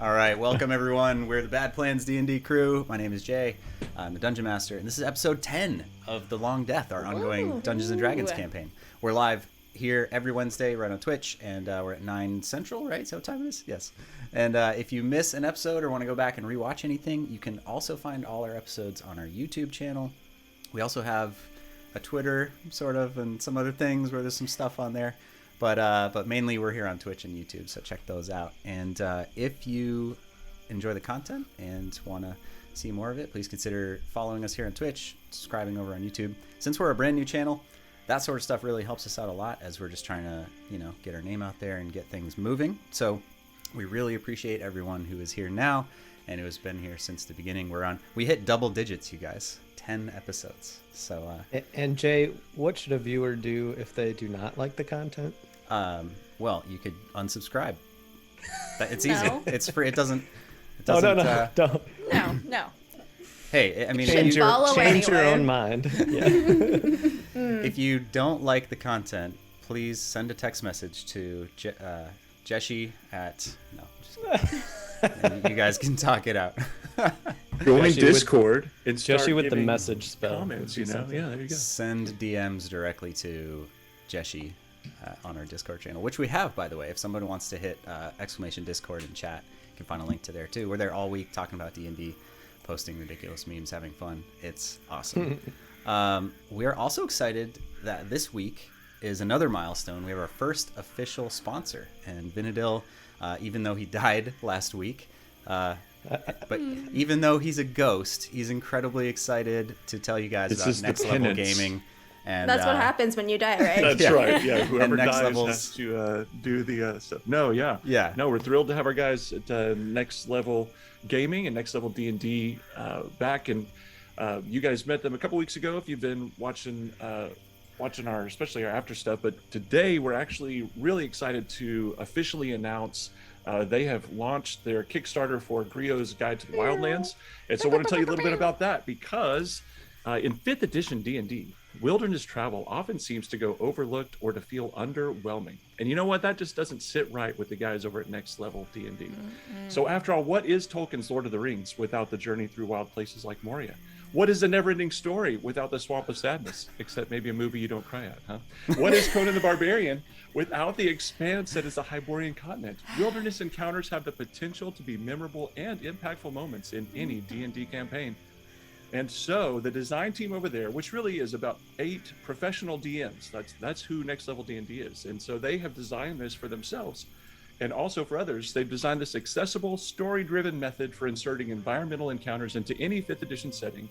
All right, welcome everyone. We're the Bad Plans D&D crew. My name is Jay. I'm the Dungeon Master, and this is episode 10 of The Long Death, our ongoing Dungeons & Dragons campaign. We're live here every Wednesday right on Twitch, and we're at 9 Central, right? Is that what time it is? Yes. And if you miss an episode or want to go back and rewatch anything, you can also find all our episodes on our YouTube channel. We also have a Twitter, sort of, and some other things where there's some stuff on there. But mainly we're here on Twitch and YouTube, so check those out. And if you enjoy the content and want to see more of it, please consider following us here on Twitch, subscribing over on YouTube. Since we're a brand new channel, that sort of stuff really helps us out a lot as we're just trying to, get our name out there and get things moving. So we really appreciate everyone who is here now and who has been here since the beginning. We hit double digits, you guys. 10 episodes. So and Jay, what should a viewer do if they do not like the content? Well, you could unsubscribe. It's easy. No. It's free. It doesn't. Don't. No. Hey, I mean, Change your anywhere. own mind. Yeah. If you don't like the content, please send a text message to Jeshi at no. And you guys can talk it out. Join Discord and start Jeshi with the giving message spell. comments. Yeah, there you go. Send DMs directly to Jeshi on our Discord channel, which we have, by the way. If somebody wants to hit exclamation Discord and chat, you can find a link to there too. We're there all week talking about D&D, posting ridiculous memes, having fun. It's awesome. We are also excited that this week is another milestone. We have our first official sponsor, and Vinadil, even though he died last week, but even though he's a ghost, he's incredibly excited to tell you guys about Next Level Gaming. And That's what happens when you die, right? That's right. Yeah, whoever Next dies Levels. has to do the stuff. No, yeah. Yeah. No, we're thrilled to have our guys at Next Level Gaming and Next Level D&D back. And you guys met them a couple weeks ago if you've been watching especially our after stuff. But today we're actually really excited to officially announce they have launched their Kickstarter for GRIO'S Guide to the Wildlands. And so I want to tell you a little bit about that because in 5th edition D&D, wilderness travel often seems to go overlooked or to feel underwhelming. And you know what? That just doesn't sit right with the guys over at Next Level D&D. So after all, what is Tolkien's Lord of the Rings without the journey through wild places like Moria? What is a never-ending story without the Swamp of Sadness? Except maybe a movie you don't cry at, huh? What is Conan the Barbarian without the expanse that is the Hyborian continent? Wilderness encounters have the potential to be memorable and impactful moments in any D&D campaign. And so the design team over there, which really is about 8 professional DMs, that's who Next Level D&D is. And so they have designed this for themselves and also for others. They've designed this accessible, story-driven method for inserting environmental encounters into any 5th edition setting.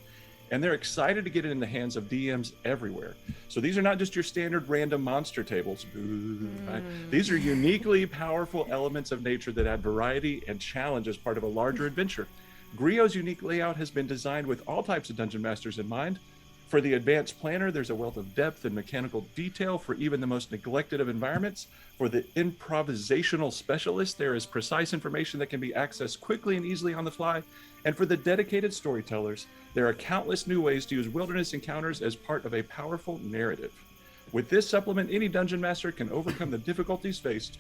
And they're excited to get it in the hands of DMs everywhere. So these are not just your standard random monster tables. Right? These are uniquely powerful elements of nature that add variety and challenge as part of a larger adventure. GRIO'S unique layout has been designed with all types of dungeon masters in mind. For the advanced planner, there's a wealth of depth and mechanical detail for even the most neglected of environments. For the improvisational specialist, there is precise information that can be accessed quickly and easily on the fly. And for the dedicated storytellers, there are countless new ways to use wilderness encounters as part of a powerful narrative. With this supplement, any dungeon master can overcome the difficulties faced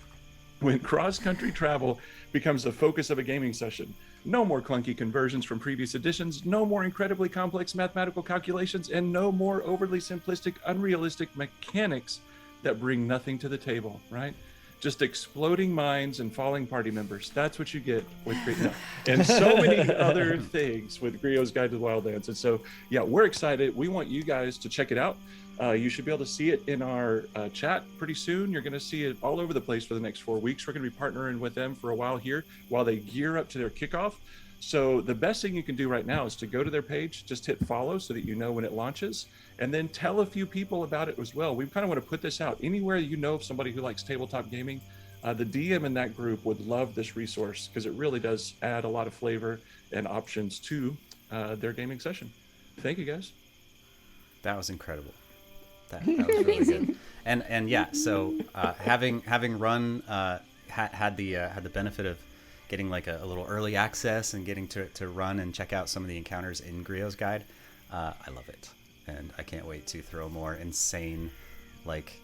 when cross-country travel becomes the focus of a gaming session. No more clunky conversions from previous editions, no more incredibly complex mathematical calculations, and no more overly simplistic, unrealistic mechanics that bring nothing to the table, right? Just exploding minds and falling party members. That's what you get with GRIO. And so many other things with GRIO'S Guide to the Wildlands. And so, yeah, we're excited. We want you guys to check it out. You should be able to see it in our chat pretty soon. You're going to see it all over the place for the next 4 weeks. We're going to be partnering with them for a while here while they gear up to their kickoff. So the best thing you can do right now is to go to their page, just hit follow so that you know when it launches, and then tell a few people about it as well. We kind of want to put this out anywhere you know of somebody who likes tabletop gaming. The DM in that group would love this resource because it really does add a lot of flavor and options to their gaming session. Thank you, guys. That was incredible. That was really good. And yeah, so having run had the benefit of getting like a little early access and getting to run and check out some of the encounters in GRIO'S Guide. I love it, and I can't wait to throw more insane like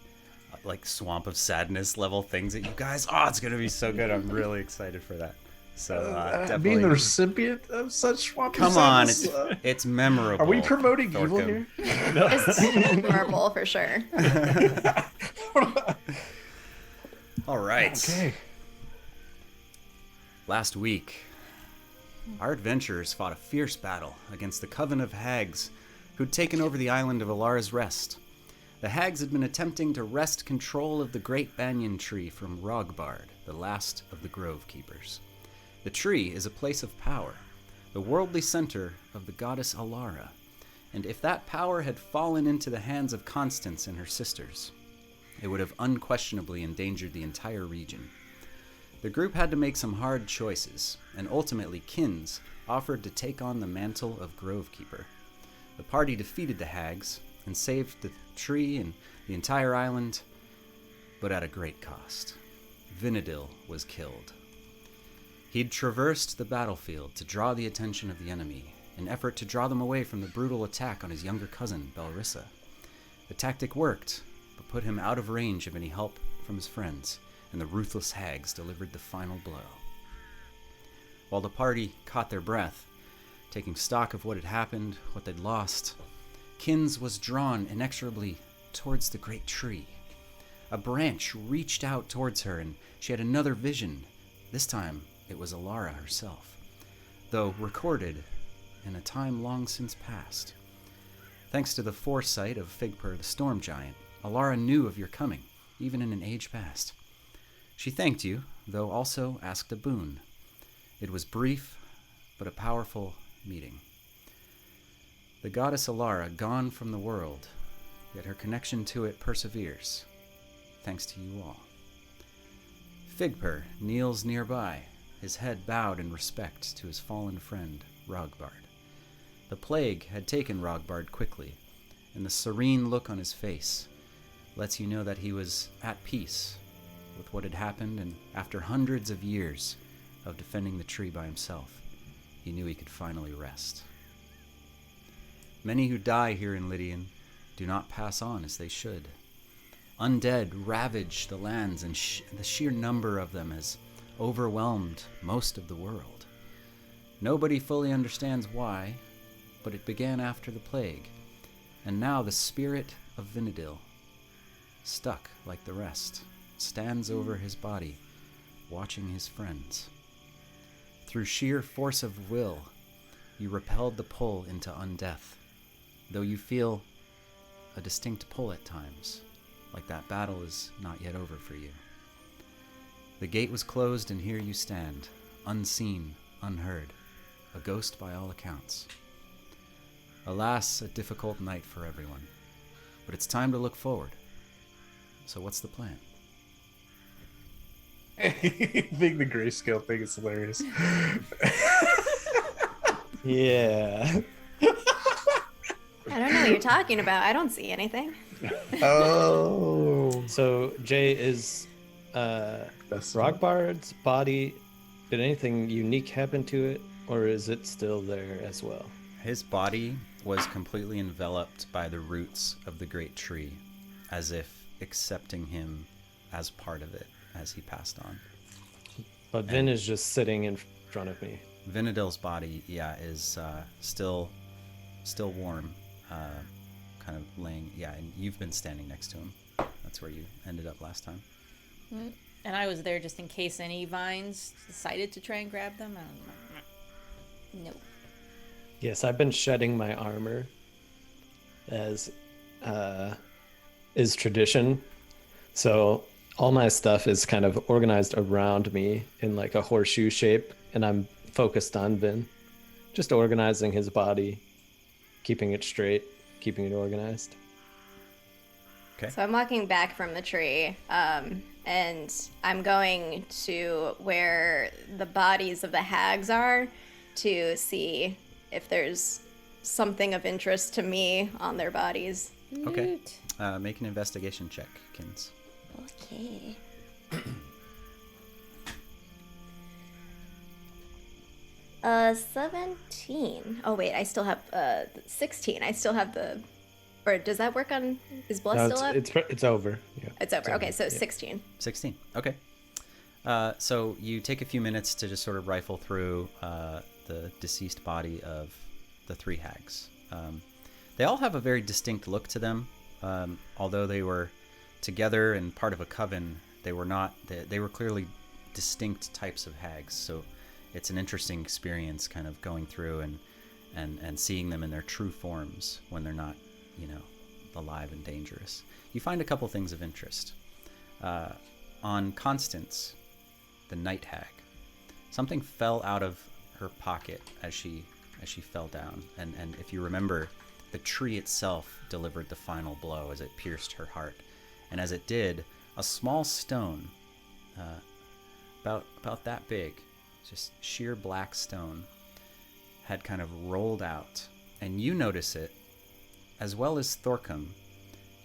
Swamp of Sadness level things at you guys. Oh, it's gonna be so good. I'm really excited for that. So definitely. Being the recipient of such swamp. Come on, it's memorable. Are we promoting evil Thorcum. here? It's memorable for sure. All right. Okay. Last week, our adventurers fought a fierce battle against the coven of hags who'd taken over the island of Alara's Rest. The hags had been attempting to wrest control of the great banyan tree from Rogbard, the last of the Grove Keepers. The tree is a place of power, the worldly center of the goddess Alara, and if that power had fallen into the hands of Constance and her sisters, it would have unquestionably endangered the entire region. The group had to make some hard choices, and ultimately Kins offered to take on the mantle of Grove Keeper. The party defeated the hags and saved the tree and the entire island, but at a great cost. Vinadil was killed. He'd traversed the battlefield to draw the attention of the enemy, in effort to draw them away from the brutal attack on his younger cousin, Belrissa. The tactic worked, but put him out of range of any help from his friends, and the ruthless hags delivered the final blow. While the party caught their breath, taking stock of what had happened, what they'd lost, Kins was drawn inexorably towards the great tree. A branch reached out towards her, and she had another vision. This time, it was Alara herself, though recorded in a time long since past. Thanks to the foresight of Figper, the storm giant, Alara knew of your coming, even in an age past. She thanked you, though also asked a boon. It was brief, but a powerful meeting. The goddess Alara, gone from the world, yet her connection to it perseveres, thanks to you all. Figper kneels nearby, his head bowed in respect to his fallen friend, Rogbard. The plague had taken Rogbard quickly, and the serene look on his face lets you know that he was at peace with what had happened, and after hundreds of years of defending the tree by himself, he knew he could finally rest. Many who die here in Lydian do not pass on as they should. Undead ravage the lands, and the sheer number of them has overwhelmed most of the world. Nobody fully understands why, but it began after the plague, and now the spirit of Vinadil, stuck like the rest, stands over his body, watching his friends. Through sheer force of will, you repelled the pull into undeath, though you feel a distinct pull at times, like that battle is not yet over for you. The gate was closed, and here you stand, unseen, unheard, a ghost by all accounts. Alas, a difficult night for everyone, but it's time to look forward. So what's the plan? I think the grayscale thing is hilarious. Yeah. I don't know what you're talking about. I don't see anything. Oh. So Jay, is Rogbard's body, did anything unique happen to it, or is it still there as well? His body was completely enveloped by the roots of the great tree, as if accepting him as part of it as he passed on. But Vin is just sitting in front of me. Vinadil's body, is still warm, kind of laying, and you've been standing next to him. That's where you ended up last time. And I was there just in case any vines decided to try and grab them. No. Yes, I've been shedding my armor, as is tradition. So all my stuff is kind of organized around me in like a horseshoe shape, and I'm focused on Vin, just organizing his body, keeping it straight, keeping it organized. Okay. So I'm walking back from the tree, and I'm going to where the bodies of the hags are to see if there's something of interest to me on their bodies. Okay. Make an investigation check, Kins. Okay. 17. Oh wait, I still have 16. I still have the, or does that work on? Is Bless still up? It's over. Yeah. It's over. Okay, so 16. 16. Okay. So you take a few minutes to just sort of rifle through the deceased body of the three hags. They all have a very distinct look to them. Although they were together and part of a coven, they were not. They were clearly distinct types of hags. So it's an interesting experience, kind of going through and seeing them in their true forms when they're not, alive and dangerous. You find a couple things of interest. On Constance, the night hag, something fell out of her pocket as she fell down, and if you remember, the tree itself delivered the final blow as it pierced her heart, and as it did, a small stone, about that big, just sheer black stone, had kind of rolled out, and you notice it, as well as Thorcum.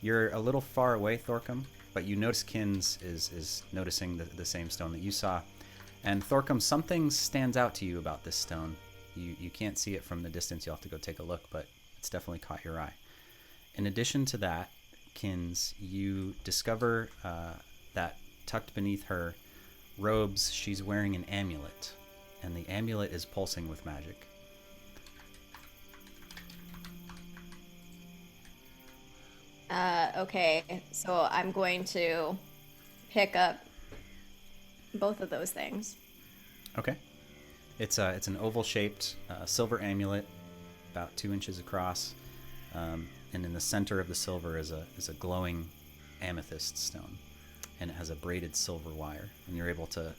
You're a little far away, Thorcum, but you notice Kins is noticing the same stone that you saw. And Thorcum, something stands out to you about this stone. You can't see it from the distance. You'll have to go take a look, but it's definitely caught your eye. In addition to that, Kins, you discover that tucked beneath her robes, she's wearing an amulet, and the amulet is pulsing with magic. Okay, so I'm going to pick up both of those things. Okay. It's an oval-shaped silver amulet, about 2 inches across, and in the center of the silver is a glowing amethyst stone, and it has a braided silver wire, and you're able to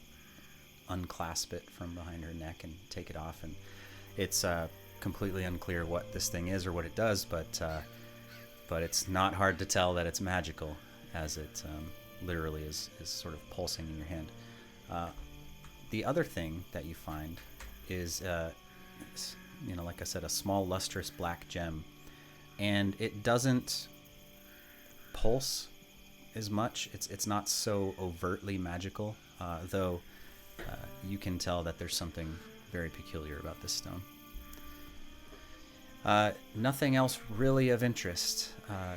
unclasp it from behind her neck and take it off, and it's completely unclear what this thing is or what it does, but it's not hard to tell that it's magical, as it literally is sort of pulsing in your hand. The other thing that you find is, like I said, a small lustrous black gem, and it doesn't pulse as much. It's not so overtly magical, though you can tell that there's something very peculiar about this stone. Nothing else really of interest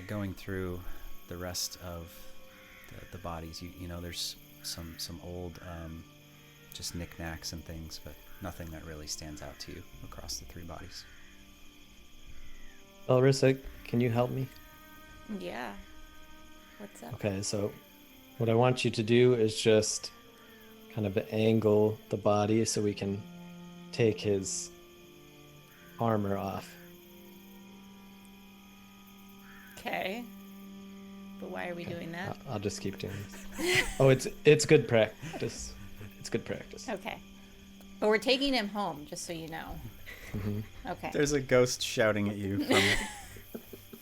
going through the rest of the bodies. There's some old just knickknacks and things, but nothing that really stands out to you across the three bodies. Elrissa, can you help me? Yeah. What's up? Okay, so what I want you to do is just kind of angle the body so we can take his armor off. Okay. But why are we doing that? I'll just keep doing this. Oh, it's good practice. It's good practice. Okay. But we're taking him home, just so you know. Mm-hmm. Okay. There's a ghost shouting at you from...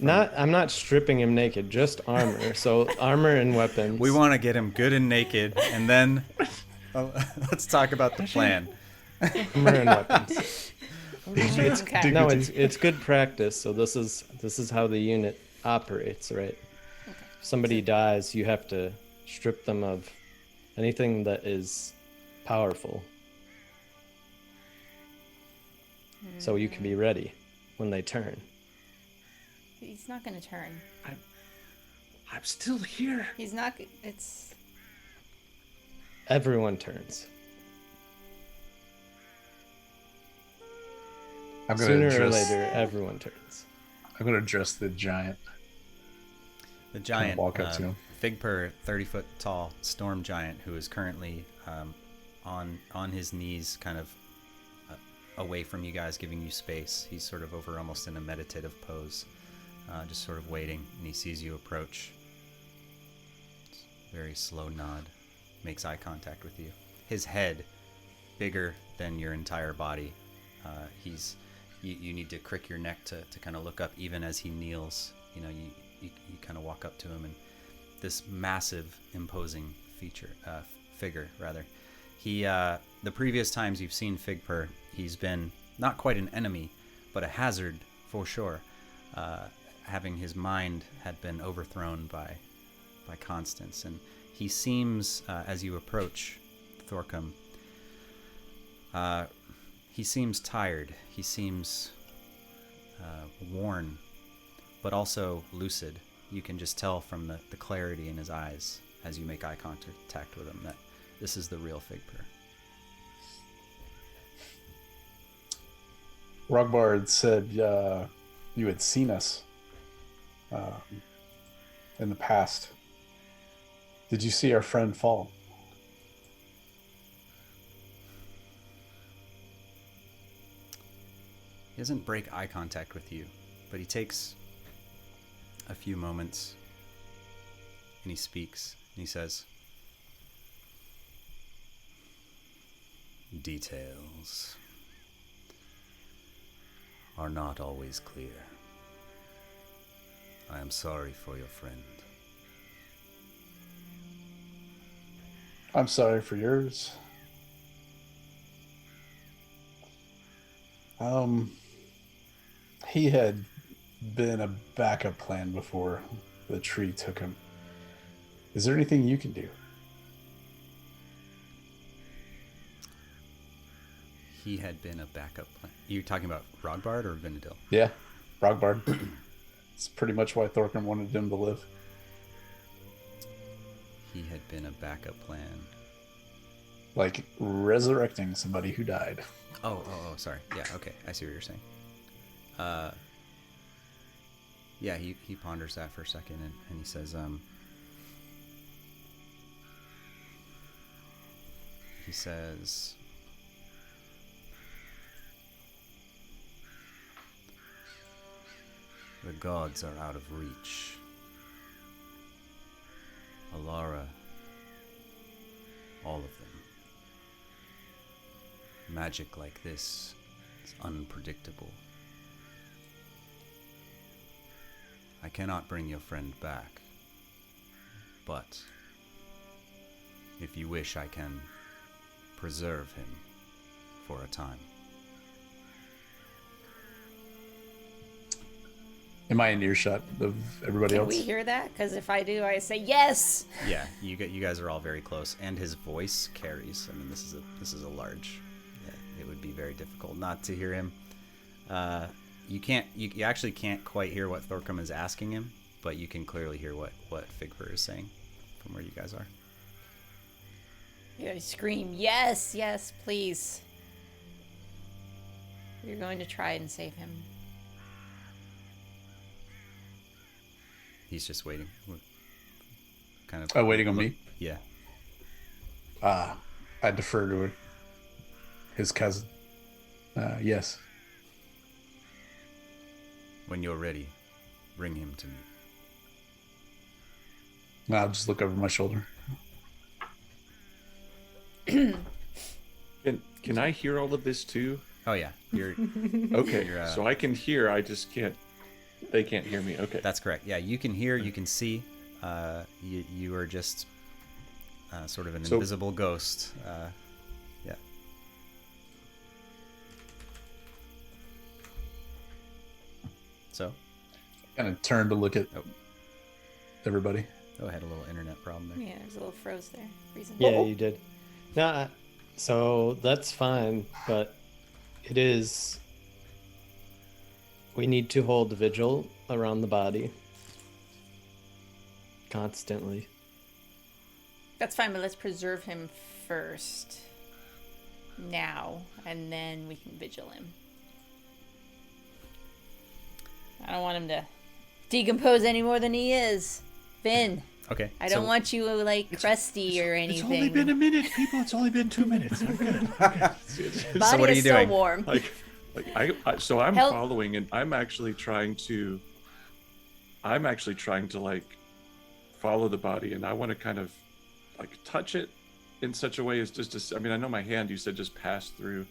I'm not stripping him naked, just armor. So armor and weapons. We want to get him good and naked, and then let's talk about the plan. Armor and weapons. Okay. No, it's good practice. So this is how the unit operates, right? Okay. If somebody dies, you have to strip them of anything that is powerful, so you can be ready when they turn. He's not going to turn. I'm still here. He's not. It's. Everyone turns. Sooner or later, everyone turns. I'm gonna address the giant. The giant, walk up to him. Figper, 30-foot tall storm giant, who is currently on his knees, kind of away from you guys, giving you space. He's sort of over almost in a meditative pose, just sort of waiting, and he sees you approach. Very slow nod, makes eye contact with you. His head, bigger than your entire body. You need to crick your neck to kind of look up, even as he kneels. You kind of walk up to him, and this massive, imposing figure. He, the previous times you've seen Figper, he's been not quite an enemy, but a hazard for sure. Having his mind had been overthrown by Constance, and he seems, as you approach Thorcum, he seems tired. He seems worn, but also lucid. You can just tell from the clarity in his eyes as you make eye contact with him This is the real Figper. Rogbard said you had seen us in the past. Did you see our friend fall? He doesn't break eye contact with you, but he takes a few moments and he speaks and he says, "Details are not always clear. I am sorry for your friend." I'm sorry for yours. He had been a backup plan before the tree took him. Is there anything you can do? He had been a backup plan. You're talking about Rogbard or Vinadil? Yeah, Rogbard. It's pretty much why Thorgrim wanted him to live. He had been a backup plan. Like resurrecting somebody who died. Oh, sorry. Yeah, okay. I see what you're saying. Yeah, he ponders that for a second and he says, the gods are out of reach. Alara, all of them. Magic like this is unpredictable. I cannot bring your friend back, but if you wish, I can preserve him for a time. Am I in earshot of everybody Can else? we hear that? Because if I do, I say yes. Yeah, you guys are all very close, and his voice carries. I mean, this is a large. Yeah, it would be very difficult not to hear him. You actually can't quite hear what Thorgrim is asking him, but you can clearly hear what Figper is saying from where you guys are. You scream, yes, yes, please. You're going to try and save him. He's just waiting. Kind of. Oh, waiting on me? Yeah. I defer to his cousin. Yes. When you're ready, bring him to me. I'll just look over my shoulder. Can I hear all of this too? Oh yeah, you're Okay, You're, so I can hear. I just can't. They can't hear me. Okay. That's correct. Yeah, you can hear, you can see. You are just sort of an invisible ghost. Yeah. So? Kind of turn to look at everybody. Oh, I had a little internet problem there. Yeah, there's a little froze there. Reason. Yeah, you did. No, so that's fine, but it is. We need to hold vigil around the body constantly. That's fine, but let's preserve him first. Now, and then we can vigil him. I don't want him to decompose any more than he is. Vin. Okay. I don't want you like crusty or anything. It's only been a minute, people. It's only been 2 minutes. I'm good. Body So what are is you still doing? warm. So I'm Help. following, and I'm actually trying to like follow the body, and I want to kind of like touch it in such a way as just to. I mean, I know my hand. You said just pass through,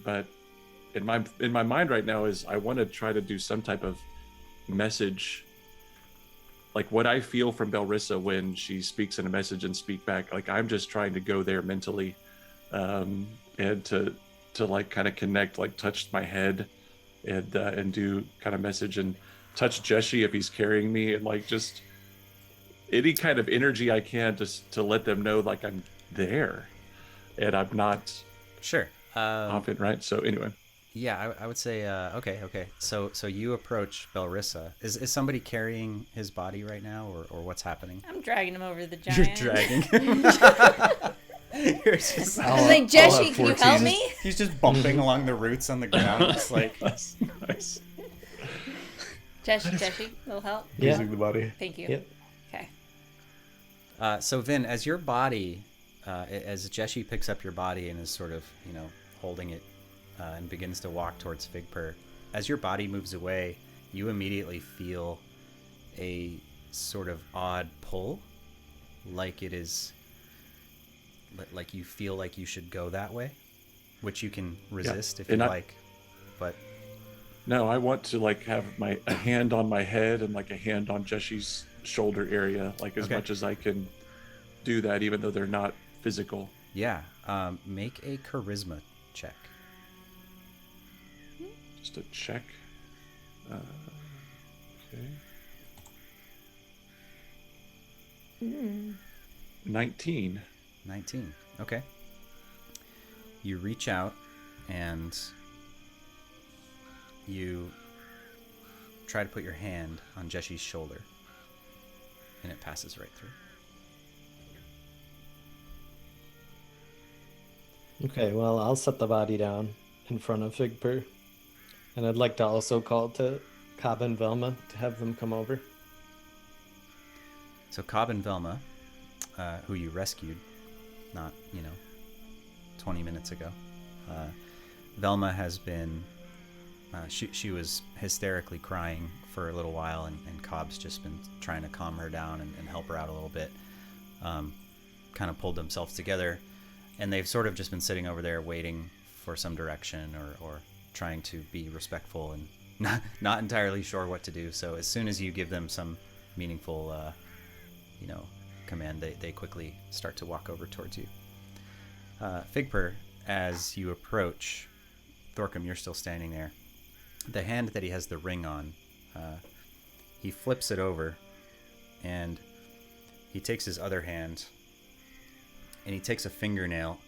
but in my mind right now is I want to try to do some type of message, like what I feel from Belrissa when she speaks in a message and speak back. Like I'm just trying to go there mentally, and to like kind of connect, like touch my head, and do kind of message and touch Jeshi if he's carrying me, and like just any kind of energy I can just to let them know like I'm there, and I'm not Sure. often, right? So anyway. Yeah, I would say, okay. So you approach Belrissa. Is somebody carrying his body right now, or what's happening? I'm dragging him over the You're giant. dragging. You're just, I was like, Jessie, can you help 14. me? he's just bumping along the roots on the ground. It's like, That's nice. Jessie, little help. Yeah. Using the body. Thank you. Yep. Okay. so Vin, as your body, as Jessie picks up your body and is sort of, holding it and begins to walk towards Figpur, as your body moves away, you immediately feel a sort of odd pull, like it is, like you feel like you should go that way, which you can resist if you like, but... No, I want to like have a hand on my head and like a hand on Jessie's shoulder area, like as much as I can do that, even though they're not physical. Yeah, make a charisma check. Just a check. Okay. 19. 19. Okay. You reach out and you try to put your hand on Jessie's shoulder, and it passes right through. Okay, well, I'll set the body down in front of Figpur. And I'd like to also call to Cobb and Velma to have them come over. So Cobb and Velma, who you rescued, not, 20 minutes ago. Velma has been, she was hysterically crying for a little while, and Cobb's just been trying to calm her down and help her out a little bit. Kind of pulled themselves together, and they've sort of just been sitting over there waiting for some direction or trying to be respectful and not entirely sure what to do. So as soon as you give them some meaningful, command, they quickly start to walk over towards you. Figpur, as you approach, Thorcum, you're still standing there. The hand that he has the ring on, he flips it over, and he takes his other hand, and he takes a fingernail,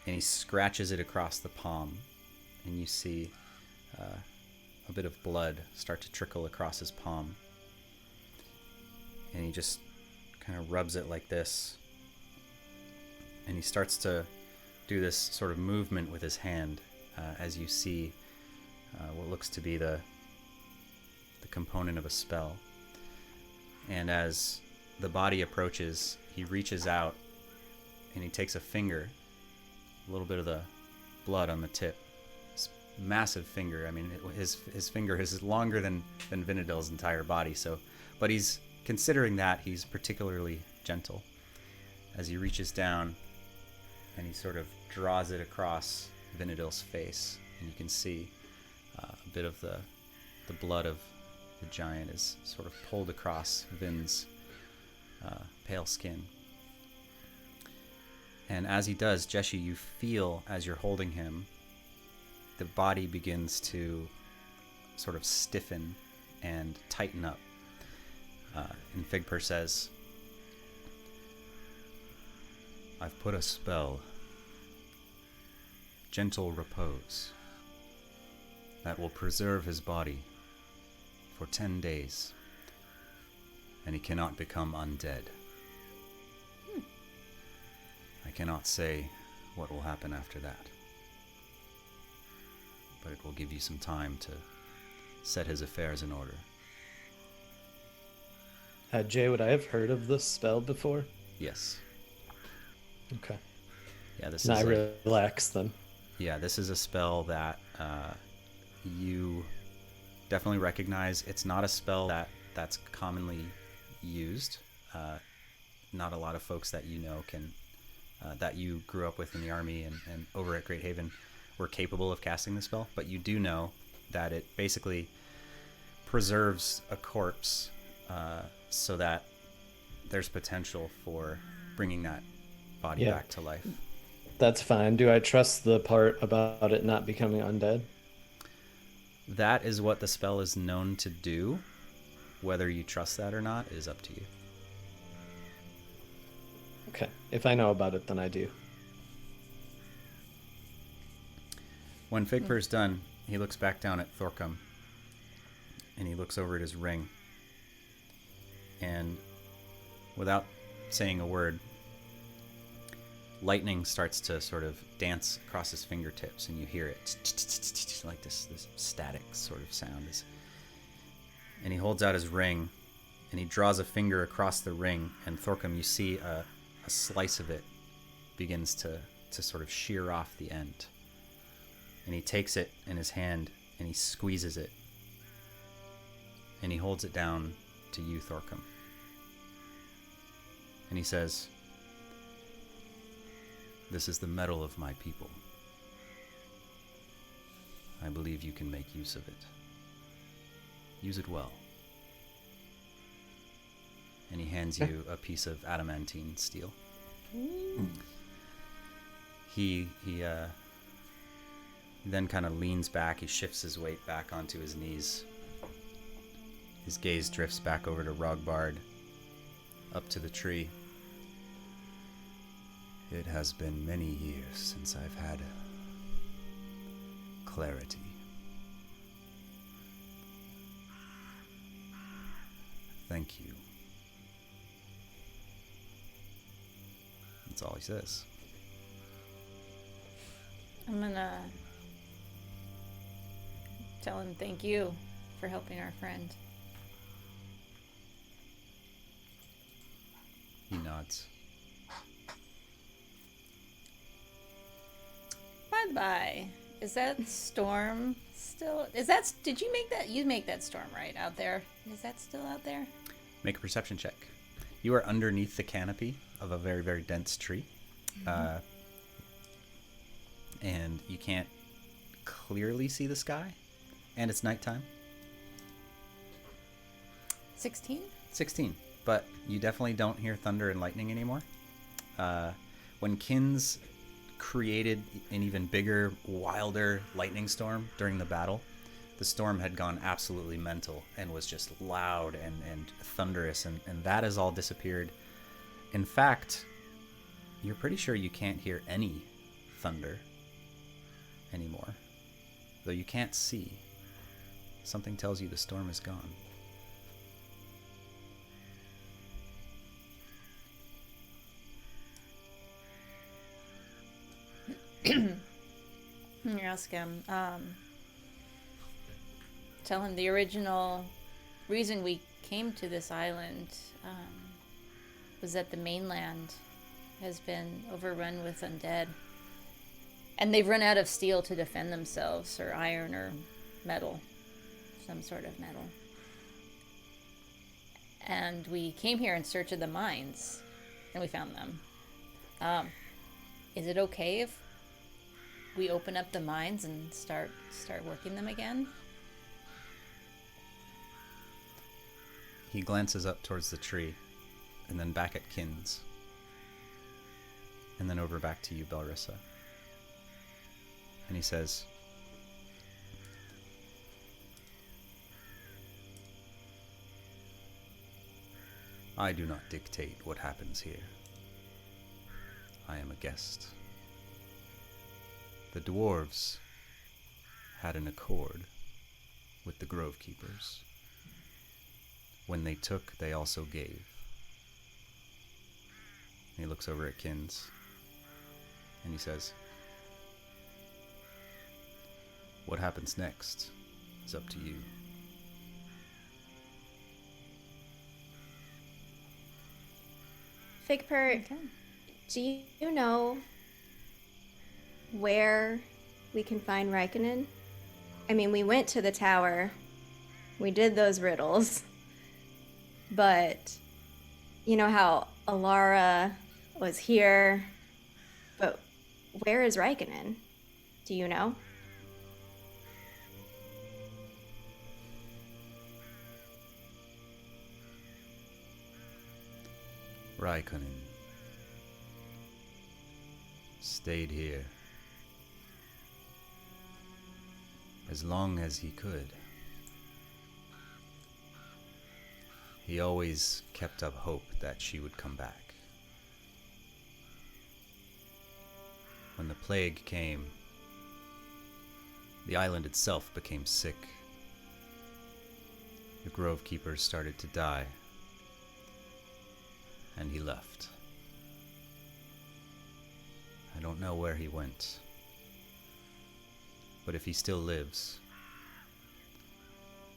and he scratches it across the palm, and you see a bit of blood start to trickle across his palm. And he just kind of rubs it like this, and he starts to do this sort of movement with his hand as you see what looks to be the component of a spell. And as the body approaches, he reaches out and he takes a finger, a little bit of the blood on the tip. This massive finger. I mean, his finger is longer than Vinadil's entire body. So, but he's considering that he's particularly gentle as he reaches down and he sort of draws it across Vinadil's face, and you can see a bit of the blood of the giant is sort of pulled across Vin's pale skin. And as he does, Jessie, you feel as you're holding him, the body begins to sort of stiffen and tighten up. And Figpur says, "I've put a spell, gentle repose, that will preserve his body for 10 days, and he cannot become undead. I cannot say what will happen after that, but it will give you some time to set his affairs in order." Jay, would I have heard of this spell before? Yes. Okay. Yeah, this And is I relax then. Yeah, this is a spell that you definitely recognize. It's not a spell that's commonly used. Not a lot of folks that you know can, that you grew up with in the army and over at Great Haven were capable of casting the spell. But you do know that it basically preserves a corpse so that there's potential for bringing that body back to life. That's fine. Do I trust the part about it not becoming undead? That is what the spell is known to do. Whether you trust that or not is up to you. Okay. If I know about it, then I do. When Figpur's done, he looks back down at Thorcum, and he looks over at his ring. And without saying a word, lightning starts to sort of dance across his fingertips, and you hear it like this static sort of sound. And he holds out his ring, and he draws a finger across the ring, and Thorcum, you see a slice of it begins to sort of shear off the end. And he takes it in his hand, and he squeezes it, and he holds it down to you, Thorcum. And he says, "This is the metal of my people. I believe you can make use of it. Use it well." And he hands you a piece of adamantine steel. He then kind of leans back. He shifts his weight back onto his knees. His gaze drifts back over to Rogbard, up to the tree. "It has been many years since I've had clarity. Thank you." That's all he says. I'm gonna tell him thank you for helping our friend. He nods. By the by, is that storm still? Did you make that? You make that storm right out there? Is that still out there? Make a perception check. You are underneath the canopy of a very, very dense tree. And you can't clearly see the sky. And it's nighttime. 16? 16. But you definitely don't hear thunder and lightning anymore. When Kins created an even bigger, wilder lightning storm during the battle, the storm had gone absolutely mental and was just loud and thunderous, and that has all disappeared. In fact, you're pretty sure you can't hear any thunder anymore, though you can't see. Something tells you the storm is gone. You ask him. Tell him the original reason we came to this island was that the mainland has been overrun with undead. And they've run out of steel to defend themselves, or iron, or metal. Some sort of metal. And we came here in search of the mines, and we found them. Is it okay if we open up the mines and start working them again? He glances up towards the tree, and then back at Kins, and then over back to you, Belrissa. And he says, "I do not dictate what happens here. I am a guest. The dwarves had an accord with the Grove Keepers. When they took, they also gave." And he looks over at Kins, and he says, "What happens next is up to you." Figpert, do you know where we can find Raikkonen? I mean, we went to the tower, we did those riddles, but you know how Alara was here, but where is Raikkonen? Do you know? Raikkonen stayed here as long as he could. He always kept up hope that she would come back. When the plague came, the island itself became sick. The Grove Keepers started to die, and he left. don't know where he went. But if he still lives,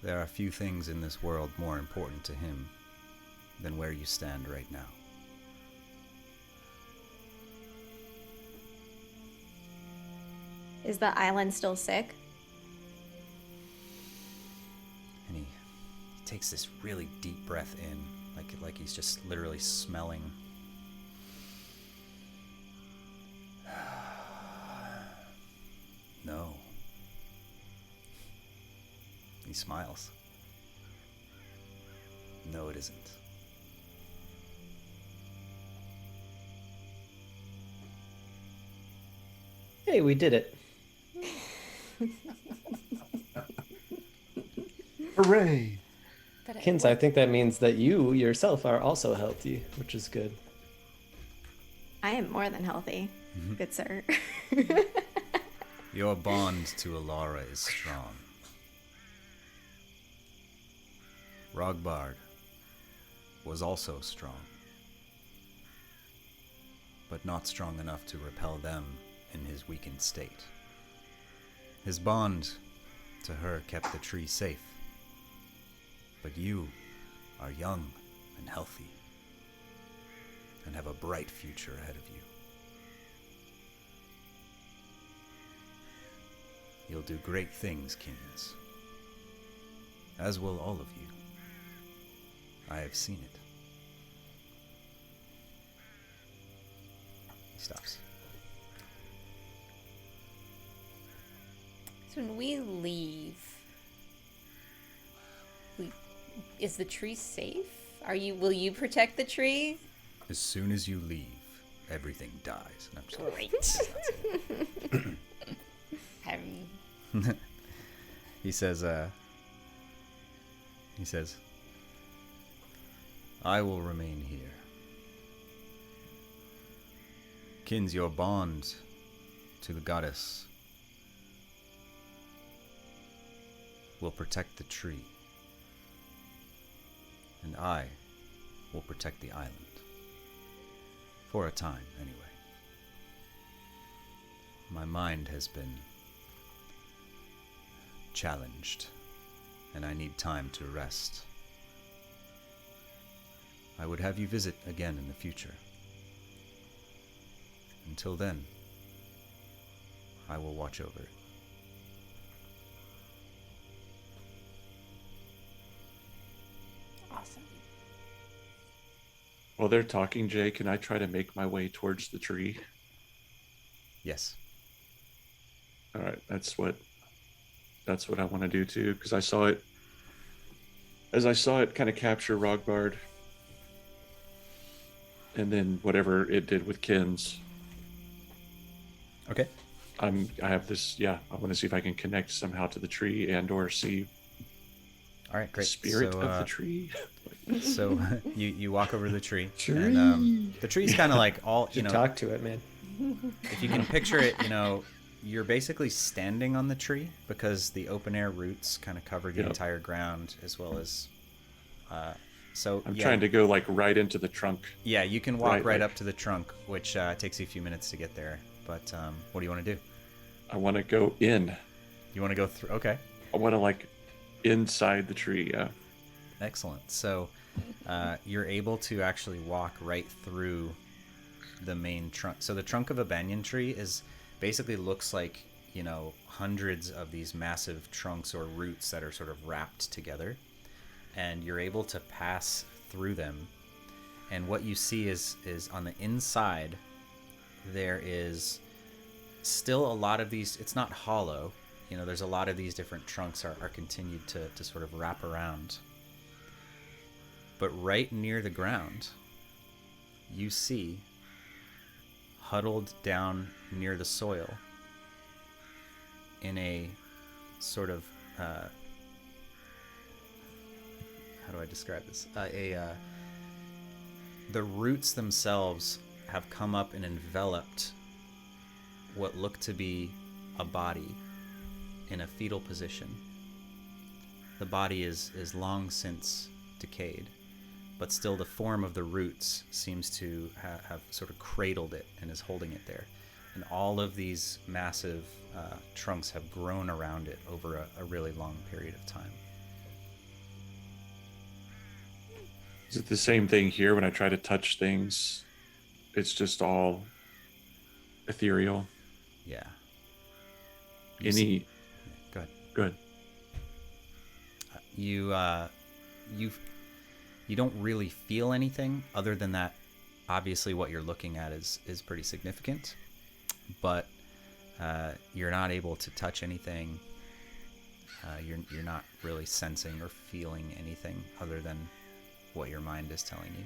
there are few things in this world more important to him than where you stand right now. Is the island still sick? And he takes this really deep breath in, like he's just literally smelling. No. He smiles. No, it isn't. Hey, we did it. Hooray! But Kins, I think that means that you yourself are also healthy, which is good. I am more than healthy, good sir. Your bond to Alara is strong. Rogbard was also strong, but not strong enough to repel them in his weakened state. His bond to her kept the tree safe, but you are young and healthy and have a bright future ahead of you. You'll do great things, Kins, as will all of you. I have seen it. He stops. So when we leave, is the tree safe? Will you protect the tree? As soon as you leave, everything dies. And I'm just Great. He says, I will remain here. Kins, your bond to the goddess will protect the tree, and I will protect the island. For a time, anyway. My mind has been challenged, and I need time to rest. I would have you visit again in the future. Until then, I will watch over it. Awesome. While they're talking, Jay, can I try to make my way towards the tree? Yes. All right, that's what I want to do too, because I saw it kind of capture Rogbard, and then whatever it did with Kins. Okay. I have this. Yeah, I want to see if I can connect somehow to the tree and/or see All right, the great. spirit So, of the tree. So you walk over to the tree. Tree. And the tree's kind of like all, You talk to it, man. if you can picture it, you're basically standing on the tree because the open air roots kind of cover the Yep. entire ground, as well as I'm trying to go like right into the trunk. Yeah, you can walk right like- up to the trunk, which takes you a few minutes to get there. But what do you want to do? I want to go in. You want to go through? Okay, I want to like inside the tree. Yeah. excellent. So you're able to actually walk right through the main trunk. So the trunk of a banyan tree is basically looks like, hundreds of these massive trunks or roots that are sort of wrapped together, and you're able to pass through them. And what you see is on the inside, there is still a lot of these. It's not hollow, there's a lot of these different trunks are continued to sort of wrap around. But right near the ground, you see, huddled down near the soil, in a sort of how do I describe this? The roots themselves have come up and enveloped what looked to be a body in a fetal position. The body is long since decayed, but still the form of the roots seems to have sort of cradled it and is holding it there. and all of these massive trunks have grown around it over a really long period of time. Is it the same thing here when I try to touch things? It's just all ethereal. Yeah. Any. Go ahead. Good. You don't really feel anything other than that. Obviously, what you're looking at is pretty significant, but you're not able to touch anything. You're not really sensing or feeling anything other than what your mind is telling you.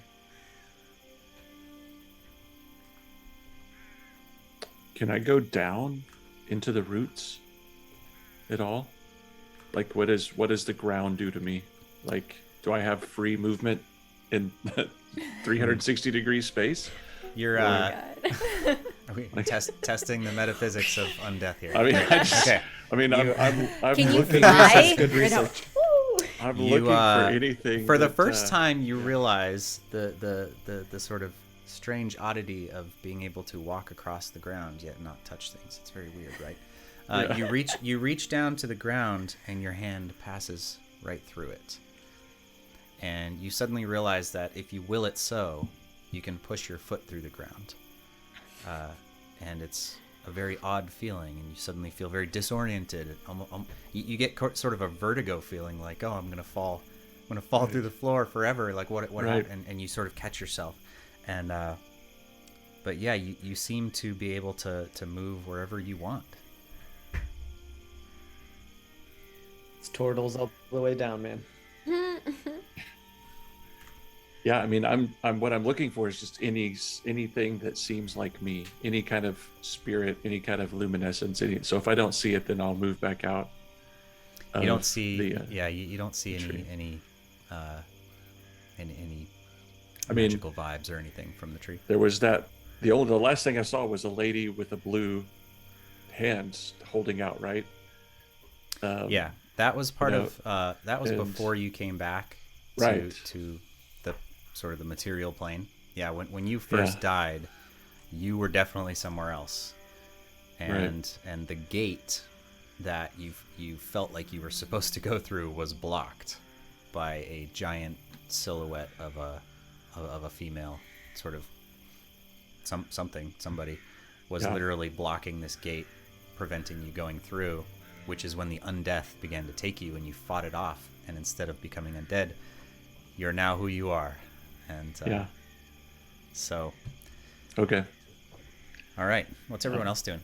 Can I go down into the roots at all? Like, what does the ground do to me? Like, do I have free movement in 360 degree space? You're God. testing the metaphysics of undeath here. I mean, Okay. I'm Can you looking. fly? Good I know. research. Woo! I'm You, looking for anything. For the that, first time, you realize the sort of strange oddity of being able to walk across the ground yet not touch things. It's very weird, right? Yeah. You reach down to the ground and your hand passes right through it. And you suddenly realize that if you will it so, you can push your foot through the ground. And it's a very odd feeling, and you suddenly feel very disoriented. You get sort of a vertigo feeling, like, oh, I'm gonna fall through the floor forever. Like what Right. happened? And you sort of catch yourself. And but yeah, you seem to be able to move wherever you want. It's turtles all the way down, man. Yeah, I mean, what I'm looking for is just anything that seems like me, any kind of spirit, any kind of luminescence. So if I don't see it, then I'll move back out. You don't see, you don't see tree. any I mean, magical vibes or anything from the tree. There was the last thing I saw was a lady with a blue hand holding out, right? Yeah, that was part of that was and- before you came back Right. to the sort of the material plane. Yeah, when you first died, you were definitely somewhere else. And the gate that you felt like you were supposed to go through was blocked by a giant silhouette of a female, sort of somebody was literally blocking this gate, preventing you going through, which is when the undeath began to take you and you fought it off, and instead of becoming undead, you're now who you are. And so Okay. all right, what's everyone else doing?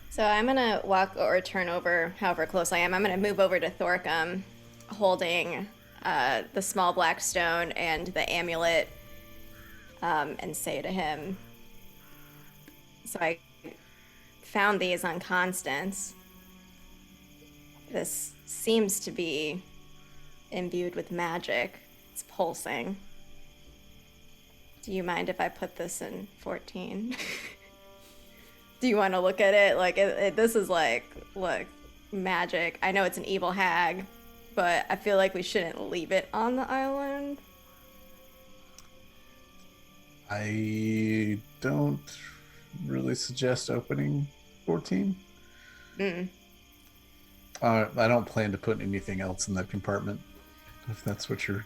So I'm gonna walk or turn over, however close I am. I'm gonna move over to Thorcum, holding the small black stone and the amulet, and say to him, so I found these on Constance. This seems to be imbued with magic. It's pulsing. Do you mind if I put this in 14? Do you want to look at it? Like, this is like, look, magic. I know it's an evil hag, but I feel like we shouldn't leave it on the island. I don't really suggest opening 14. I don't plan to put anything else in that compartment, if that's what you're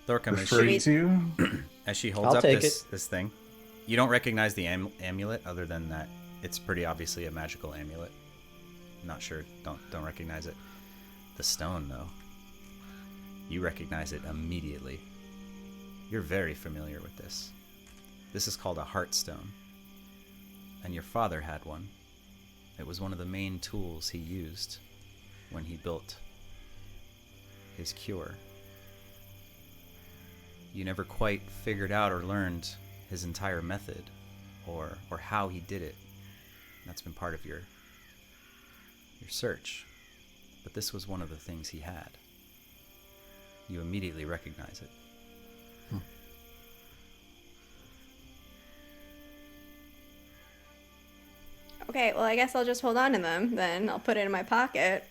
Thorcum, referring to. as she holds I'll up take this thing, you don't recognize the amulet, other than that it's pretty obviously a magical amulet. Not sure, don't recognize it. The stone, though, you recognize it immediately. You're very familiar with this. This is called a heartstone, and your father had one. It was one of the main tools he used when he built his cure. You never quite figured out or learned his entire method or how he did it. That's been part of your search. But this was one of the things he had. You immediately recognize it. Okay, well, I guess I'll just hold on to them then. I'll put it in my pocket.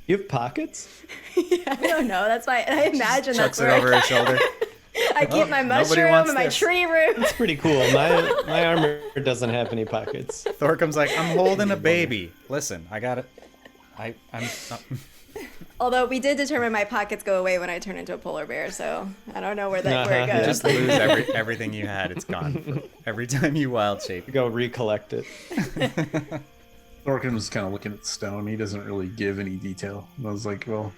You have pockets? I don't know. That's why I imagine Chucks that's it where over his shoulder. I keep my nobody mushroom wants and my this. tree root. It's pretty cool. My armor doesn't have any pockets. Thorcum's like, I'm holding a baby. Listen, I got it. I'm. Although we did determine my pockets go away when I turn into a polar bear, so I don't know where it Yeah. goes. Just lose everything you had. It's gone. Every time you wild shape. Go recollect it. Thorkin was kind of looking at the stone. He doesn't really give any detail. And I was like, well,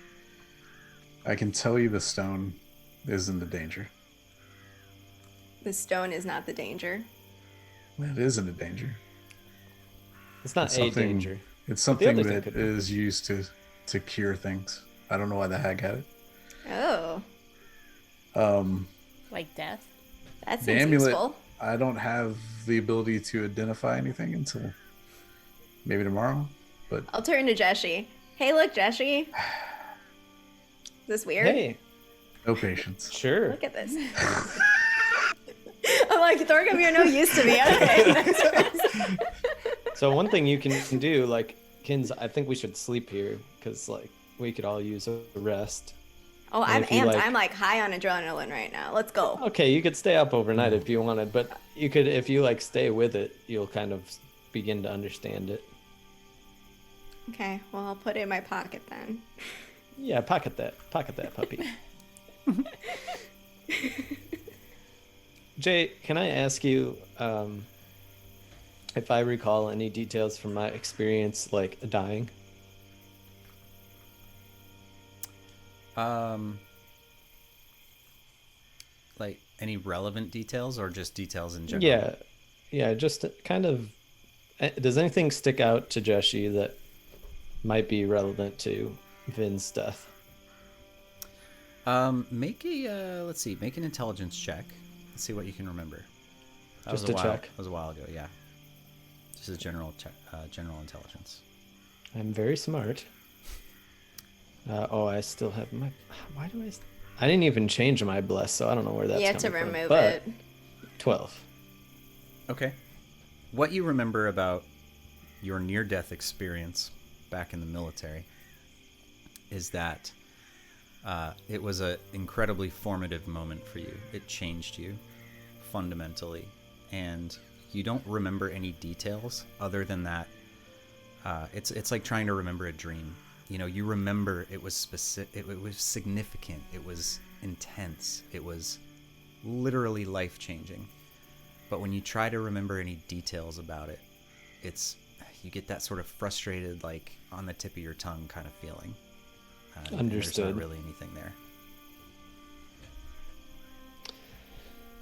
I can tell you the stone isn't the danger. The stone is not the danger. Well, it isn't a danger. It's not It's a something- danger. It's something other thing that could be. is used to cure things. I don't know why the hag had it. Oh, Like death. that The seems amulet, useful. I don't have the ability to identify anything until maybe tomorrow. But I'll turn to Jeshi. Hey, look, Jeshi. Is this weird? Hey, no patience. sure. Look at this. I'm like, Thorgum, you're no use to me. Okay. So one thing you can do, like, Kins, I think we should sleep here because, like, we could all use a rest. Oh, And I'm if you amped. like- I'm like high on adrenaline right now. Let's go. Okay, you could stay up overnight if you wanted, but you could, if you like stay with it, you'll kind of begin to understand it. Okay, well, I'll put it in my pocket then. Yeah, pocket that puppy. Jay, can I ask you if I recall any details from my experience, like dying? Like any relevant details or just details in general? Yeah, just kind of. Does anything stick out to Jeshi that might be relevant to Vin's death? Make a let's see, make an intelligence check. Let's see what you can remember. That Just was a to while, check. That was a while ago, yeah. Just a general check, general intelligence. I'm very smart. I still have my. Why do I? I didn't even change my bless, so I don't know where that's You have to coming from, remove but it. 12. Okay. What you remember about your near-death experience back in the military is that it was an incredibly formative moment for you. It changed you fundamentally, and you don't remember any details other than that. It's like trying to remember a dream. You know, you remember it was specific, it was significant, it was intense, it was literally life-changing. But when you try to remember any details about it, you get that sort of frustrated, like on the tip of your tongue kind of feeling. And there's Understood. not really anything there.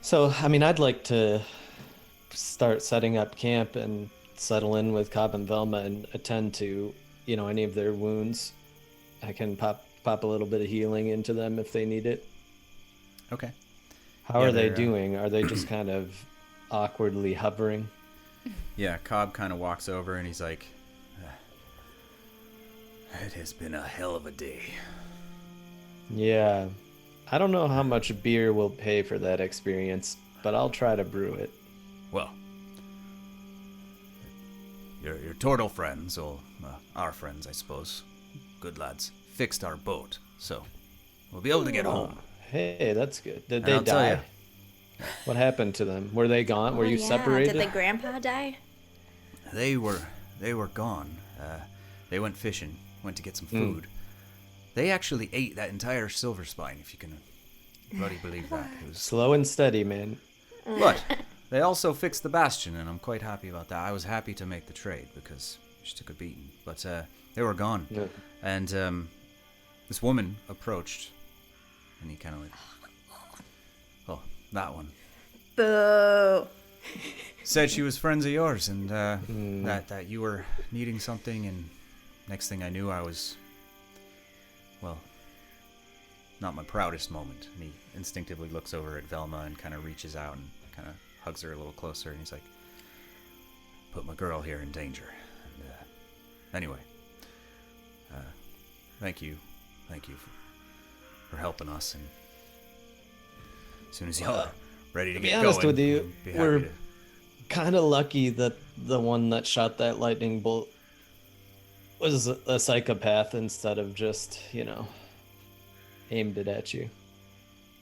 So, I mean, I'd like to start setting up camp and settle in with Cobb and Velma and attend to, any of their wounds. I can pop a little bit of healing into them if they need it. Okay. How Yeah, are they they're, doing? Are they just kind of awkwardly hovering? Yeah, Cobb kind of walks over and he's like, "It has been a hell of a day." Yeah. I don't know how much beer will pay for that experience, but I'll try to brew it. Well, your turtle friends, or our friends, I suppose, good lads, fixed our boat, so we'll be able to get home. Hey, that's good. Did And they I'll tell die? ya. What happened to them? Were they gone? Were you separated? Did the grandpa die? They were gone. They went fishing, went to get some food. They actually ate that entire silver spine, if you can bloody believe that. It was, Slow and steady, man. but they also fixed the bastion, and I'm quite happy about that. I was happy to make the trade because she took a beating, but they were gone. Yeah. And this woman approached, and he kind of went, "Oh, that one." Boo. Said she was friends of yours, and that you were needing something, and next thing I knew, I was, well, not my proudest moment. And he instinctively looks over at Velma and kind of reaches out and kind of hugs her a little closer, and he's like, "Put my girl here in danger." And anyway, thank you for helping us, and as soon as y'all are ready to be get honest going, with you, we'll be happy we're to. kind of lucky that the one that shot that lightning bolt was a psychopath instead of just, aimed it at you.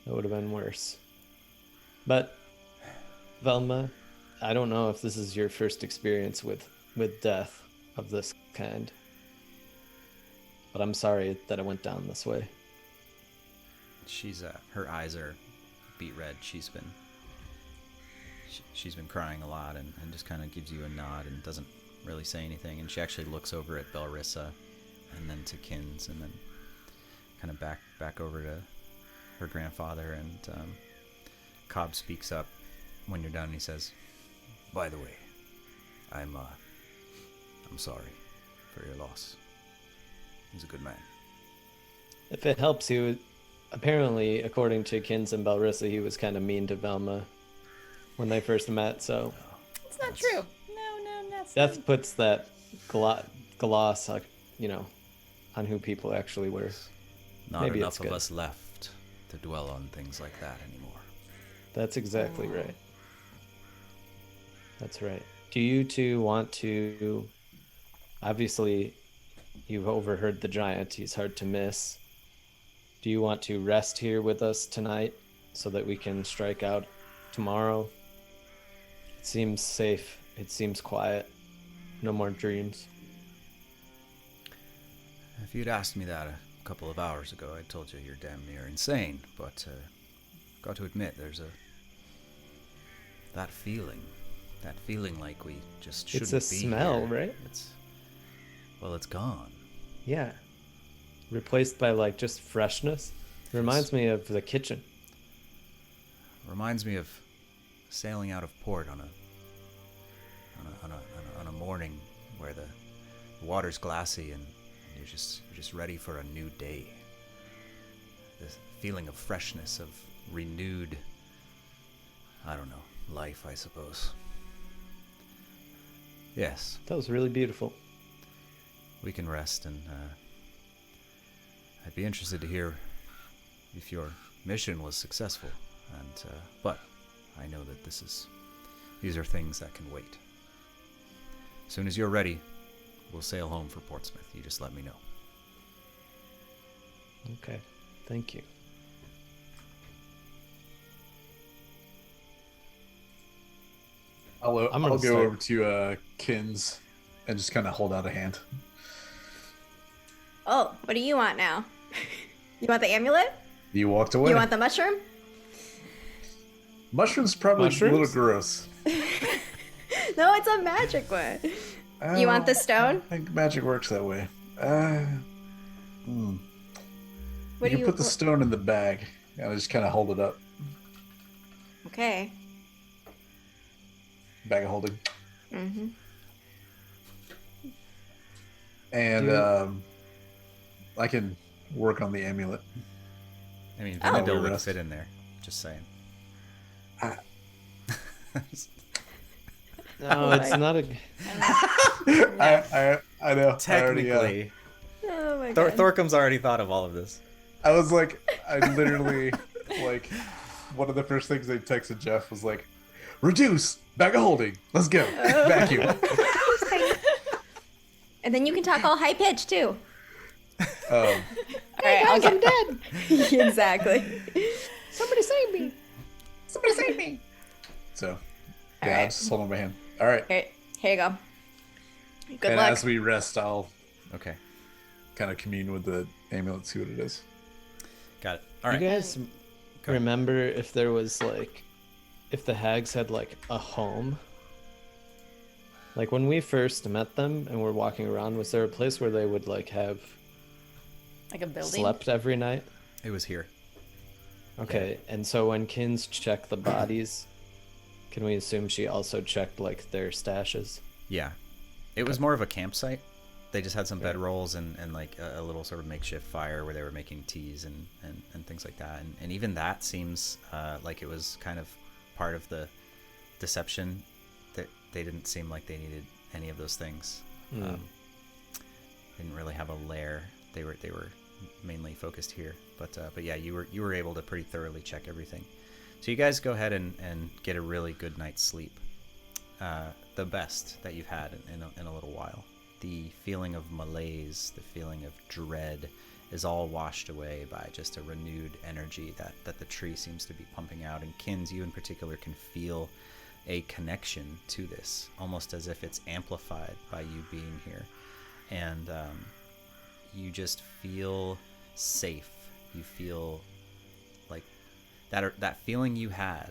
That would have been worse. But Velma, I don't know if this is your first experience with death of this kind. But I'm sorry that it went down this way. She's her eyes are beet red. She's been crying a lot and just kind of gives you a nod and doesn't really say anything. And she actually looks over at Belrissa and then to Kins and then kind of back over to her grandfather. And Cobb speaks up when you're done. And he says, "By the way, I'm sorry for your loss. He's a good man." If it helps you, apparently, according to Kins and Belrissa, he was kind of mean to Velma when they first met, so... It's not true. No, that's Death puts that gloss, on who people actually were. Not Maybe enough it's of good. us left to dwell on things like that anymore. That's exactly right. That's right. Do you two want to... Obviously, you've overheard the giant. He's hard to miss. Do you want to rest here with us tonight so that we can strike out tomorrow? It seems safe. It seems quiet. No more dreams. If you'd asked me that a couple of hours ago, I'd told you you're damn near insane. But got to admit, there's that feeling like we just shouldn't be It's a smell, here. right? It's gone. Yeah. Replaced by just freshness. Reminds me of the kitchen. Reminds me of sailing out of port on a morning where the water's glassy and you're just ready for a new day. This feeling of freshness, of renewed, life, I suppose. Yes, That was really beautiful. we can rest, and I'd be interested to hear if your mission was successful. And but I know that these are things that can wait. As soon as you're ready, we'll sail home for Portsmouth. You just let me know. Okay. Thank you. I'll I'm gonna go start. over to Kins and just kind of hold out a hand. Oh, what do you want now? You want the amulet? You walked away. You want the mushroom? Mushrooms probably a Mushrooms? little gross. No, it's a magic one. You want the stone? I think magic works that way. What you do can put the stone in the bag, and I just kind of hold it up. Okay. Bag of holding. Mm-hmm. And I can work on the amulet. I mean, Oh. Vinadil would Rest. fit in there. Just saying. No, it's not a... I know. Technically, Oh my god. Thorkum's already thought of all of this. I was like, I literally, one of the first things I texted Jeff was like, reduce, bag of holding, let's go, vacuum. And then you can talk all high pitched too. Um, All right, I'll get dead. Exactly. Somebody save me. Somebody save me. so, All yeah, right. I'm just holding my hand. All right. Here you go. Good And luck. as we rest, I'll Okay, kind of commune with the amulet, see what it is. got it. All right. You guys Go. remember if there was if the hags had a home? Like when we first met them and were walking around, was there a place where they would have Like a building? slept every night? It was here. Okay, and so when Kins checked the bodies, can we assume she also checked their stashes? Yeah, it was more of a campsite. They just had some bedrolls and a little sort of makeshift fire where they were making teas and things like that. And even that seems like it was kind of part of the deception, that they didn't seem like they needed any of those things. Didn't really have a lair. They were mainly focused here. But yeah, you were able to pretty thoroughly check everything. So you guys go ahead and get a really good night's sleep. The best that you've had in a little while. The feeling of malaise, the feeling of dread, is all washed away by just a renewed energy that the tree seems to be pumping out. And Kins, you in particular can feel a connection to this, almost as if it's amplified by you being here. And you just feel safe. You feel like that feeling you had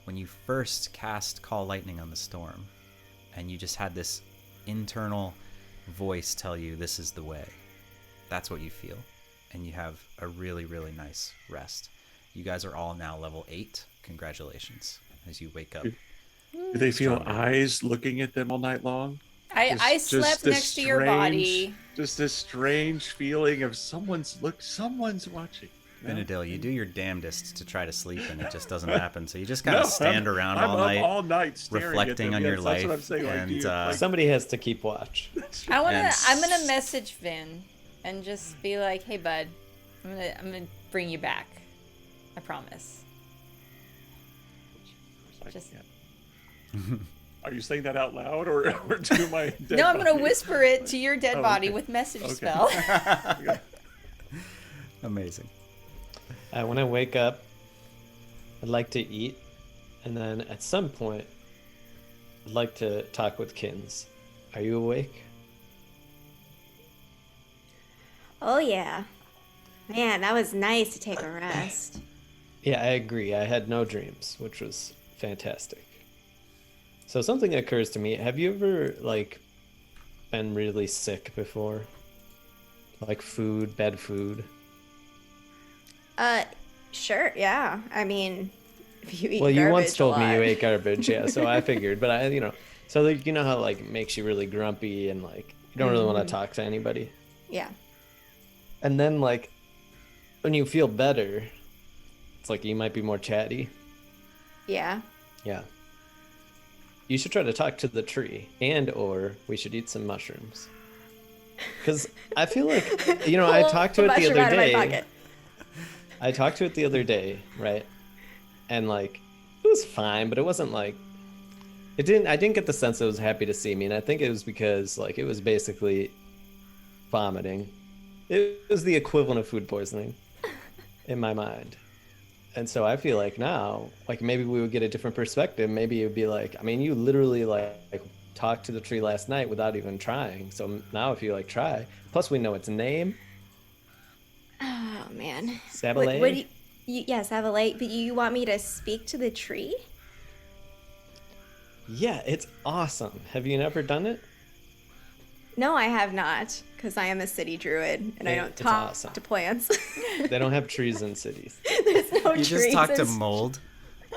when you first cast Call Lightning on the storm, and you just had this internal voice tell you this is the way. That's what you feel, and you have a really, really nice rest. You guys are all now level 8. Congratulations as you wake up. Do they feel Stronger. eyes looking at them all night long? I slept this next to your body. Just this strange feeling of someone's watching. Vinadil, you do your damnedest to try to sleep, and it just doesn't happen. So you just kind of No, stand around all I'm night, up all night staring reflecting at them. on your Yes, life. That's what I'm saying. Like, And do you, Somebody has to keep watch. I'm gonna message Vin and just be like, "Hey, bud, I'm gonna bring you back. I promise." Just Are you saying that out loud or to my dead no, I'm gonna body? whisper it to your dead Oh, body okay. with message Okay. spell. Amazing. When I wake up, I'd like to eat, and then at some point, I'd like to talk with Kins. Are you awake? Oh yeah. Man, that was nice to take a rest. Yeah, I agree. I had no dreams, which was fantastic. So something occurs to me. Have you ever, like, been really sick before? Like bad food? Sure, yeah. I mean, if you eat Well, you garbage once told a me you lot. ate garbage, yeah, so I figured. But so like, you know how, like, it makes you really grumpy and, like, you don't really want to talk to anybody? Yeah. And then, like, when you feel better, it's like you might be more chatty. Yeah. Yeah. You should try to talk to the tree, or we should eat some mushrooms. Because I feel like, I Pull talked to the it the mushroom other out of my day. pocket. I talked to it the other day, right? And, like, it was fine, but it wasn't like, I didn't get the sense it was happy to see me. And I think it was because, like, it was basically vomiting. It was the equivalent of food poisoning in my mind. And so I feel like now, like, maybe we would get a different perspective. Maybe it would be like, I mean, you literally, like talked to the tree last night without even trying. So now if you, like, try, plus we know its name. Oh man. Sabalay? What do yeah, Sabalay. But you want me to speak to the tree? Yeah, it's awesome. Have you never done it? No, I have not, because I am a city druid and I don't It's talk awesome. to plants. They don't have trees in cities. There's no You trees. just talk to It's- mold.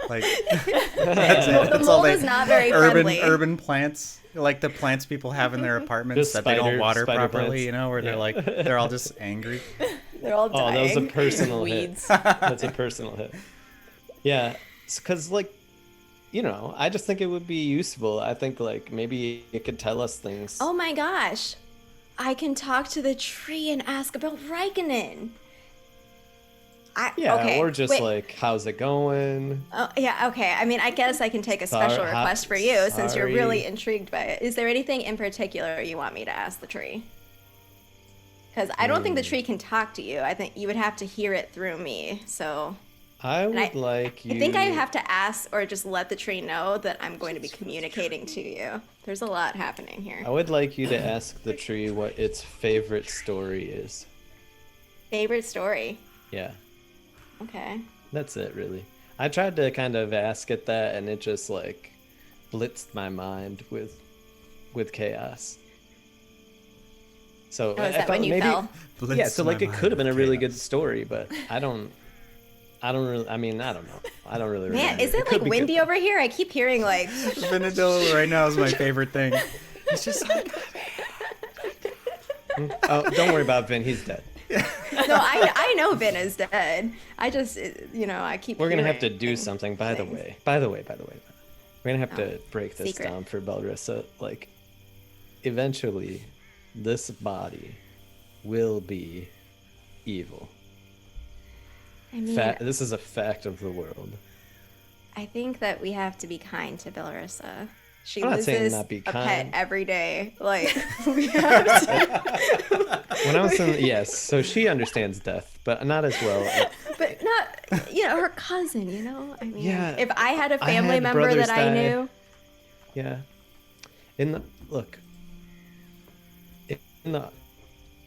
Like The that's all mold they- is not very friendly. urban plants, like the plants people have in their apartments Just that they don't water spider properly, plants. where they're Yeah. like they're all just angry. They're all Oh, dying. that was a personal hit. Weeds. That's a personal hit. Yeah, because, like, I just think it would be useful. I think, like, maybe it could tell us things. Oh my gosh. I can talk to the tree and ask about Raikkonen. Yeah, okay, or just wait. like, how's it going? Oh, yeah, okay. I mean, I guess I can take a Sorry, special request for you since you're sorry. really intrigued by it. Is there anything in particular you want me to ask the tree? Because I don't think the tree can talk to you. I think you would have to hear it through me. So I would I- like you. I think I have to ask or just let the tree know that I'm going to be communicating to you. There's a lot happening here. I would like you to ask the tree what its favorite story is. Favorite story? Yeah, Okay. that's it, really. I tried to kind of ask it that, and it just, like, blitzed my mind with chaos. So Oh, is I that when thought you maybe, fell? yeah, so, like, Blitzed my it could have been a mind really with good story, but I don't really. I mean, I don't know. I don't really. Man, remember. is it could like be good. windy over here? I keep hearing like. Vinadil right now is my favorite thing. It's just like Oh, don't worry about Vin. He's dead. No, I know Vin is dead. I just I keep. We're gonna have to hearing do something. By the things. way. We're gonna have to break this secret. down for Belrissa. Like, eventually, this body will be evil. I mean, This is a fact of the world. I think that we have to be kind to Bellarissa. She I'm not saying loses not be a pet kind. every day. Like we have to. when I was in, yes, so she understands death, but not as well. But not, her cousin, I mean, Yeah, if I had a I family had member brothers that I die. knew. Yeah. Look.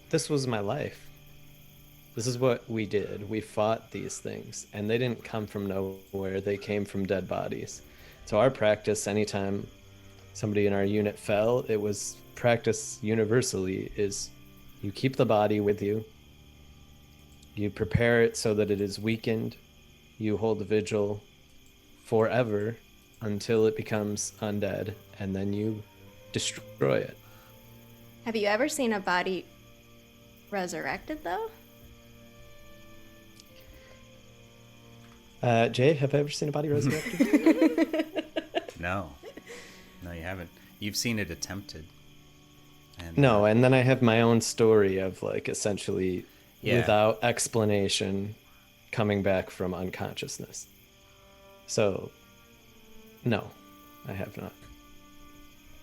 This was my life. This is what we did. We fought these things, and they didn't come from nowhere. They came from dead bodies. So our practice, anytime somebody in our unit fell, it was practice universally is you keep the body with you. You prepare it so that it is weakened. You hold the vigil forever until it becomes undead, and then you destroy it. Have you ever seen a body resurrected, though? Jay, have I ever seen a body resurrected? No, you haven't. You've seen it attempted. And, No, and then I have my own story of like essentially Yeah. without explanation coming back from unconsciousness. So, no, I have not.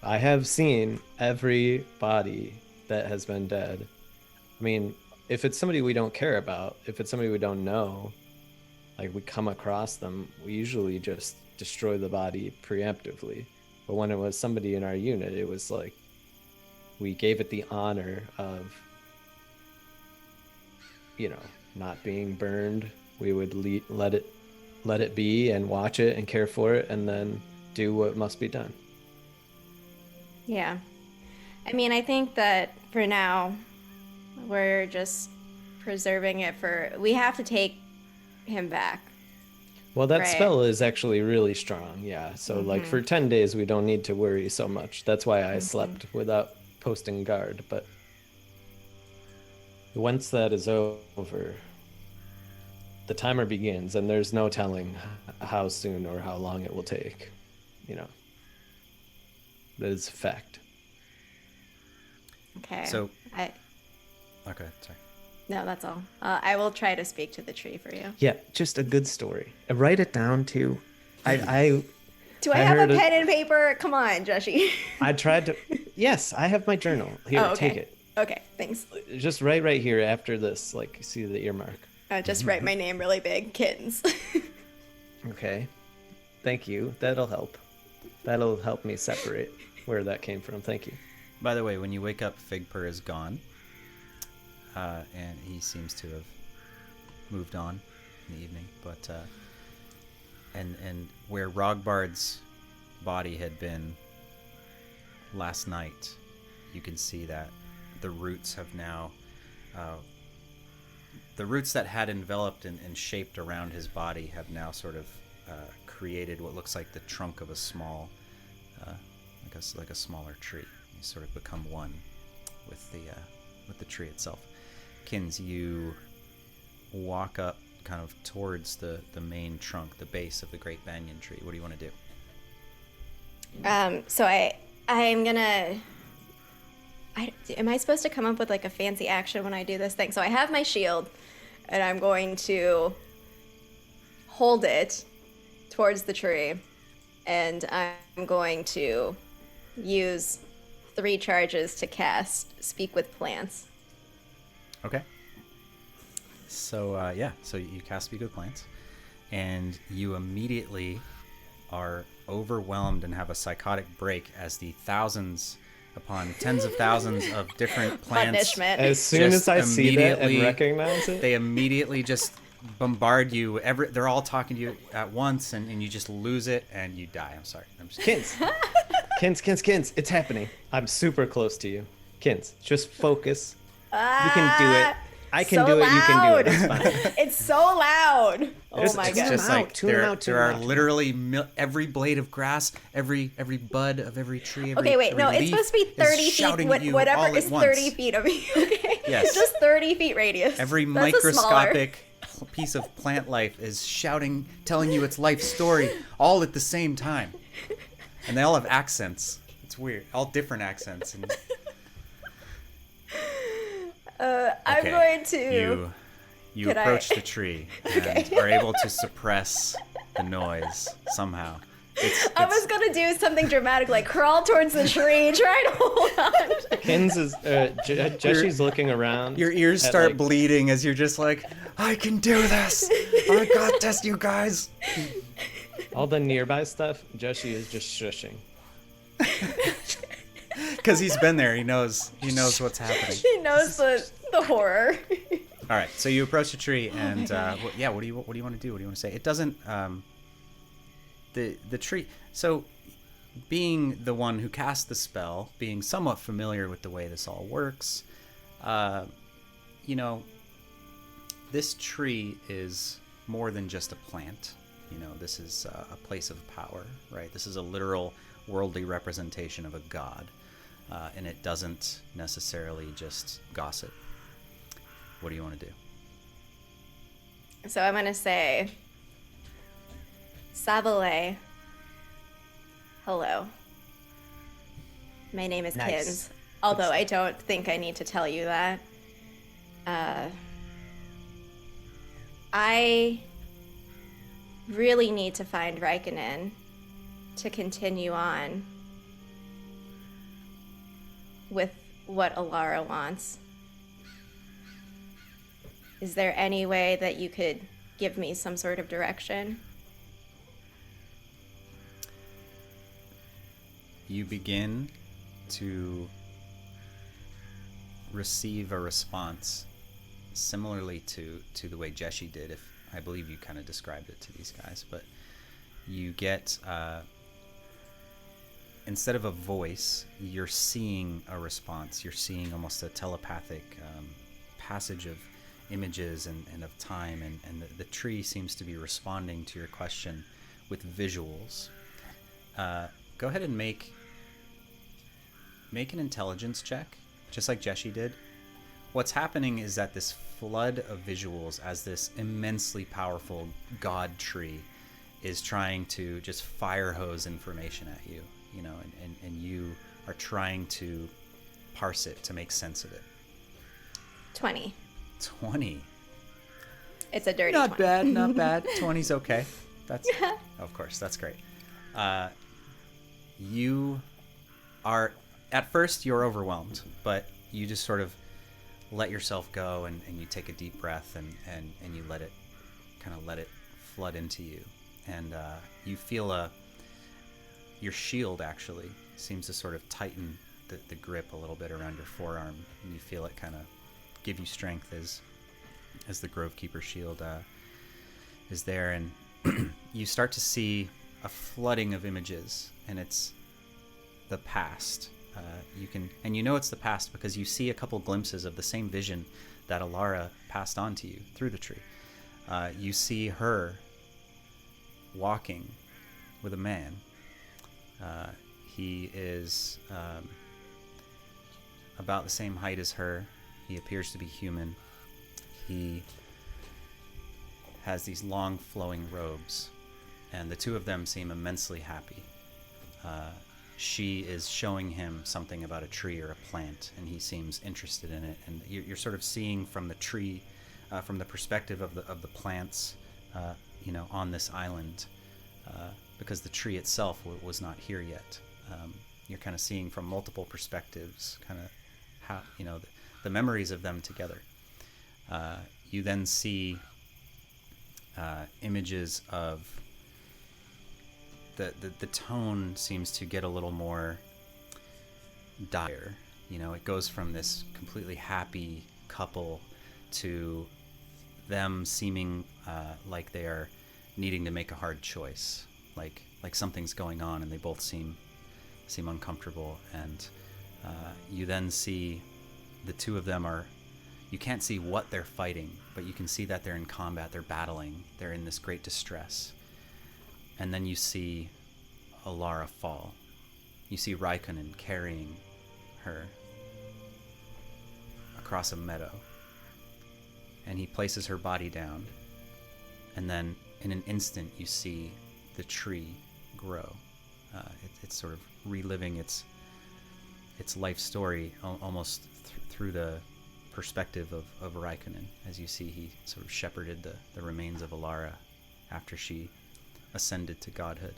I have seen every body that has been dead. I mean, if it's somebody we don't care about, if it's somebody we don't know, like we come across them, we usually just destroy the body preemptively. But when it was somebody in our unit, it was like we gave it the honor of, not being burned. We would let it be and watch it and care for it and then do what must be done. Yeah. I mean, I think that for now, we're just preserving it we have to take him back. Well, that Right. spell is actually really strong, yeah. So like for 10 days, we don't need to worry so much. That's why I slept without posting guard. But once that is over, the timer begins, and there's no telling how soon or how long it will take. That is a fact. Okay. So- Okay, sorry. No, that's all. I will try to speak to the tree for you. Yeah, just a good story. Write it down too. I Do I I have heard a it- pen and paper? Come on, Joshy. I tried to. Yes, I have my journal. Here, Oh, okay. take it. Okay, thanks. Just right here after this. Like, see the earmark. Just write my name really big. Kittens. Okay. Thank you. That'll help. That'll help me separate where that came from. Thank you. By the way, when you wake up, Figpur is gone. And he seems to have moved on in the evening. But, and where Rogbard's body had been last night, you can see that the roots have now, the roots that had enveloped and shaped around his body have now sort of created what looks like the trunk of a small, like a smaller tree. You sort of become one with the tree itself. Kins, you walk up kind of towards the main trunk, the base of the great banyan tree. What do you want to do? So I'm gonna. Am I supposed to come up with like a fancy action when I do this thing? So I have my shield, and I'm going to hold it towards the tree, and I'm going to use 3 charges to cast Speak with Plants. Okay. So so you cast Speak with Plants, and you immediately are overwhelmed and have a psychotic break as the thousands upon tens of thousands of different plants. Punishment. As soon Just as I see that and immediately- recognize it, They immediately just bombard you. They're all talking to you at once, and you just lose it and you die. I'm sorry. I'm just Kins, it's happening. I'm super close to you. Kins, just focus. You can do it. I can so do it. You can do it. loud. It's fine. It's so loud. Oh my it's god. just Tune 'em like out, tune 'em there, out, tune there 'em are out. literally every blade of grass, every bud of every tree. Okay, wait, no, it's supposed to be 30 feet. Whatever is 30 feet of me. Okay. Yes. Just 30 feet radius. Every That's a smaller. microscopic piece of plant life is shouting, telling you its life story, all at the same time, and they all have accents. It's weird, all different accents. And I'm Okay, going to. you Can I- approach the tree and are able to suppress the noise somehow. I was gonna do something dramatic, like crawl towards the tree, try to hold on. Kins is Jeshi's looking around. Your ears at, start like, bleeding as you're just like, I can do this. I got this, you guys. all the nearby stuff. Jeshi is just shushing. Because he's been there. He knows what's happening. He knows the horror. All right, so you approach the tree, and what do you want to do? What do you want to say? It doesn't. The tree. So, being the one who cast the spell, being somewhat familiar with the way this all works, this tree is more than just a plant. This is a place of power, right? This is a literal worldly representation of a god, and it doesn't necessarily just gossip. What do you want to do? So I'm gonna say, Savale, hello. My name is Nice. Kins, although I don't think I need to tell you that. I really need to find Raikkonen to continue on with what Alara wants. Is there any way that you could give me some sort of direction? You begin to receive a response similarly to the way Jeshi did, if I believe you kind of described it to these guys, but you get instead of a voice, you're seeing a response. You're seeing almost a telepathic passage of images and of time, and the tree seems to be responding to your question with visuals. Go ahead and make an intelligence check, just like Jeshi did. What's happening is that this flood of visuals, as this immensely powerful god tree is trying to just fire hose information at you, and you are trying to parse it to make sense of it. 20. 20. It's a dirty Not 20. bad, not bad. 20's okay. That's of course, that's great. You are, at first you're overwhelmed, but you just sort of let yourself go, and you take a deep breath, and you let it flood into you, and you feel your shield actually seems to sort of tighten the grip a little bit around your forearm, and you feel it kind of give you strength as the Grovekeeper shield is there, and you start to see a flooding of images, and it's the past. It's the past because you see a couple glimpses of the same vision that Alara passed on to you through the tree. You see her walking with a man. He is about the same height as her. He appears to be human. He has these long flowing robes, and the two of them seem immensely happy. She is showing him something about a tree or a plant, and he seems interested in it. And you're sort of seeing from the tree, from the perspective of the plants, on this island, because the tree itself was not here yet. You're kind of seeing from multiple perspectives, kind of how the memories of them together. You then see images of the tone seems to get a little more dire. It goes from this completely happy couple to them seeming like they are needing to make a hard choice, like something's going on, and they both seem uncomfortable. And you then see the two of them you can't see what they're fighting, but you can see that they're in combat, they're battling, they're in this great distress. And then you see Alara fall. You see Raikkonen carrying her across a meadow. And he places her body down. And then in an instant you see the tree grow. It's sort of reliving its life story almost through the perspective of Raikkonen, as you see he sort of shepherded the remains of Alara after she ascended to godhood.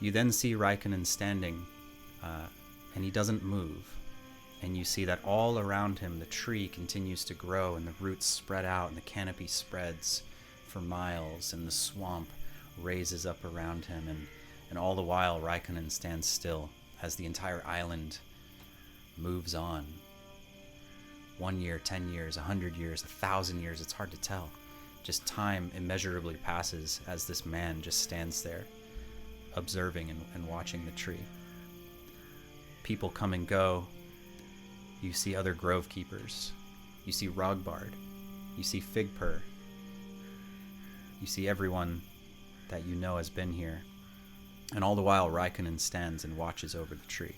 You then see Raikkonen standing, and he doesn't move. And you see that all around him, the tree continues to grow, and the roots spread out, and the canopy spreads for miles, and the swamp raises up around him. And all the while, Raikkonen stands still as the entire island moves on. 1 year, 10 years, 100 years, 1,000 years, it's hard to tell. Just time immeasurably passes as this man just stands there, observing and watching the tree. People come and go. You see other grove keepers. You see Rogbard. You see Figpur. You see everyone that you know has been here. And all the while, Raikkonen stands and watches over the tree.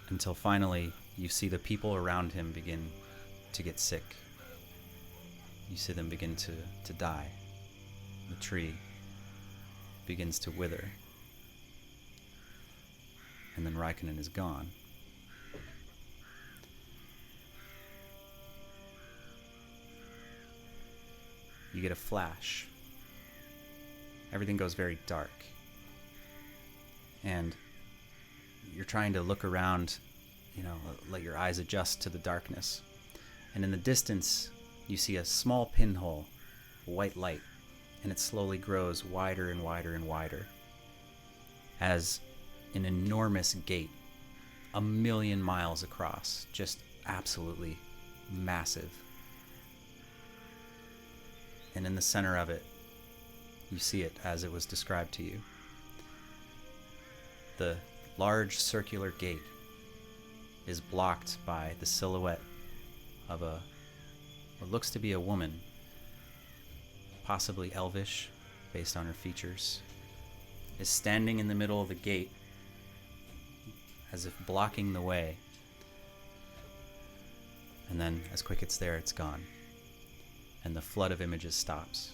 Until finally, you see the people around him begin to get sick. You see them begin to die. The tree begins to wither. And then Raikkonen is gone. You get a flash. Everything goes very dark. And you're trying to look around, let your eyes adjust to the darkness. And in the distance, you see a small pinhole, white light, and it slowly grows wider and wider and wider as an enormous gate, 1,000,000 miles across, just absolutely massive. And in the center of it, you see it as it was described to you. The large circular gate is blocked by the silhouette of what looks to be a woman, possibly elvish based on her features, is standing in the middle of the gate as if blocking the way. And then as quick it's there, it's gone. And the flood of images stops.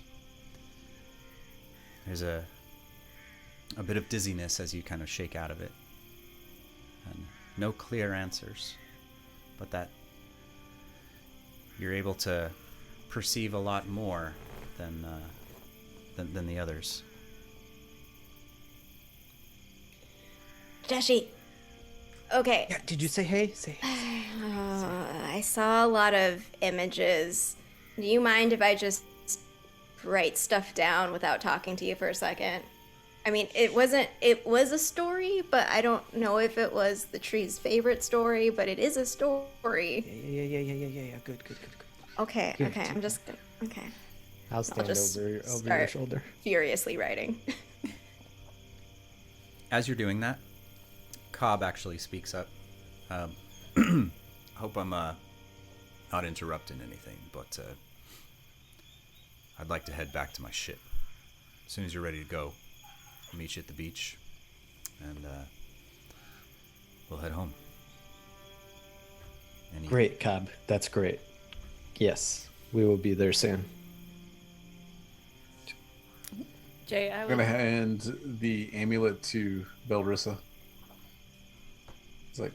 There's a bit of dizziness as you kind of shake out of it. And no clear answers, but that you're able to perceive a lot more than the others. Dashi. Okay. Yeah, did you say hey? Say hey. I saw a lot of images. Do you mind if I just write stuff down without talking to you for a second? I mean, it was a story, but I don't know if it was the tree's favorite story, but it is a story. Yeah. Good. Okay, Good. okay, I'm just gonna, okay. I'll stand just over your start shoulder. furiously writing. As you're doing that, Cobb actually speaks up. Hope I'm not interrupting anything, but I'd like to head back to my ship. As soon as you're ready to go, I'll meet you at the beach, and we'll head home. Great, Cobb. That's great. Yes, we will be there soon. Jay, I I'm will. gonna hand the amulet to Beldrissa. It's like,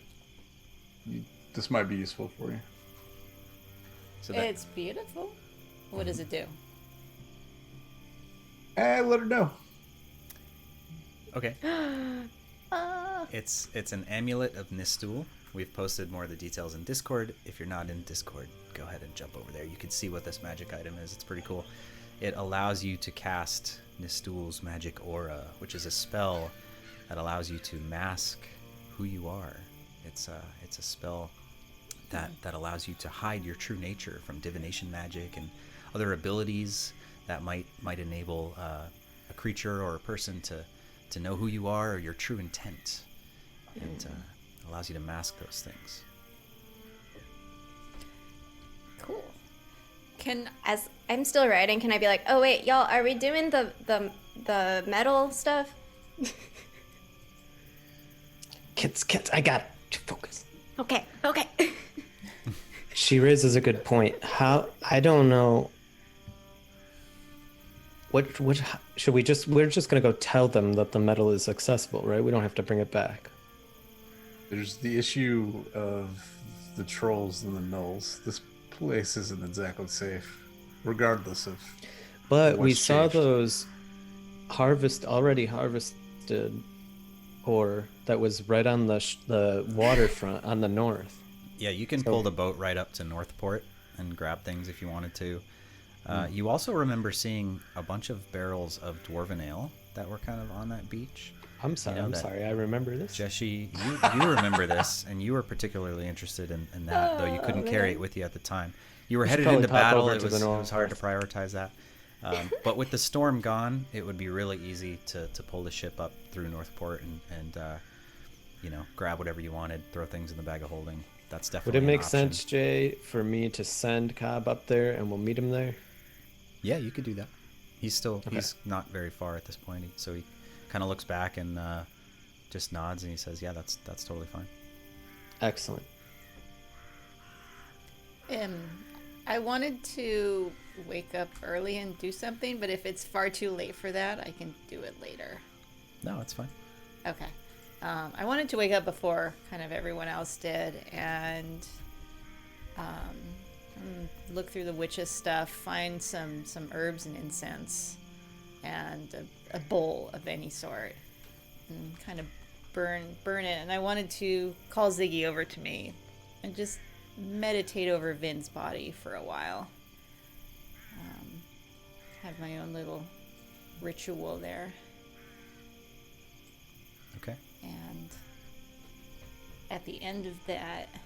this might be useful for you. So that, It's beautiful. What does it do? Let her know. okay. It's an Amulet of Nistool. We've posted more of the details in Discord. If you're not in Discord, go ahead and jump over there. You can see what this magic item is. It's pretty cool. It allows you to cast Nistool's magic aura, which is a spell that allows you to mask who you are. It's a spell that allows you to hide your true nature from divination magic and other abilities that might enable a creature or a person to know who you are or your true intent, and allows you to mask those things. Cool. As I'm still writing, can I be like, oh wait, y'all, are we doing the metal stuff? Kids, I got it. Focus. Okay. She raises a good point. I don't know. What should we we're just gonna go tell them that the metal is accessible, right? We don't have to bring it back. There's the issue of the trolls and the gnolls. This place isn't exactly safe, regardless of. But we what's saw changed. those already harvested ore that was right on the waterfront on the north. Yeah, you can pull the boat right up to Northport and grab things if you wanted to. You also remember seeing a bunch of barrels of dwarven ale that were kind of on that beach. I'm sorry, I remember this. Jessie, you remember this, and you were particularly interested in that, though you couldn't carry it with you at the time. You were headed into battle. It was hard to prioritize that. But with the storm gone, it would be really easy to pull the ship up through Northport and grab whatever you wanted, throw things in the bag of holding. That's definitely Would it make an option. sense, Jay, for me to send Cobb up there and we'll meet him there? Yeah, you could do that. He's not very far at this point, so he kind of looks back and just nods and he says, "Yeah, that's totally fine." Excellent. I wanted to wake up early and do something, but if it's far too late for that, I can do it later. No, it's fine. Okay. I wanted to wake up before kind of everyone else did and look through the witch's stuff, find some herbs and incense, and a bowl of any sort, and kind of burn it. And I wanted to call Ziggy over to me and just meditate over Vin's body for a while. Have my own little ritual there. Okay. And at the end of that, I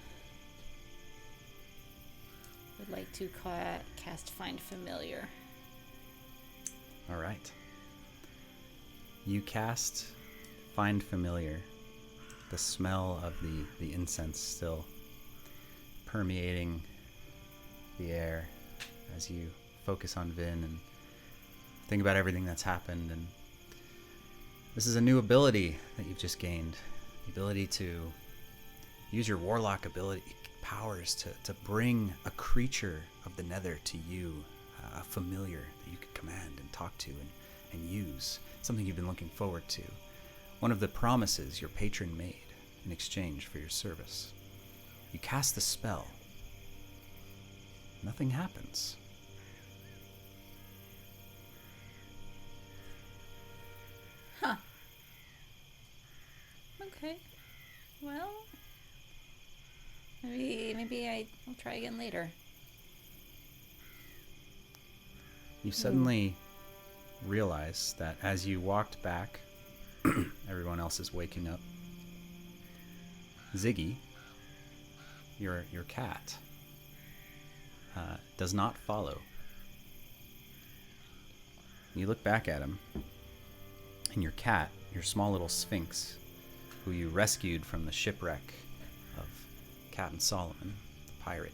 would like to cast Find Familiar. All right. You cast Find Familiar. The smell of the incense still permeating the air as you focus on Vin and think about everything that's happened. And this is a new ability that you've just gained. The ability to use your warlock ability powers to bring a creature of the nether to you, a familiar that you can command and talk to and use, something you've been looking forward to. One of the promises your patron made in exchange for your service. You cast the spell. Nothing happens. Huh. Okay. Well, maybe I'll try again later. You suddenly realize that as you walked back, everyone else is waking up. Ziggy, your cat, does not follow. You look back at him, and your cat, your small little Sphinx, who you rescued from the shipwreck of Captain Solomon, the pirate,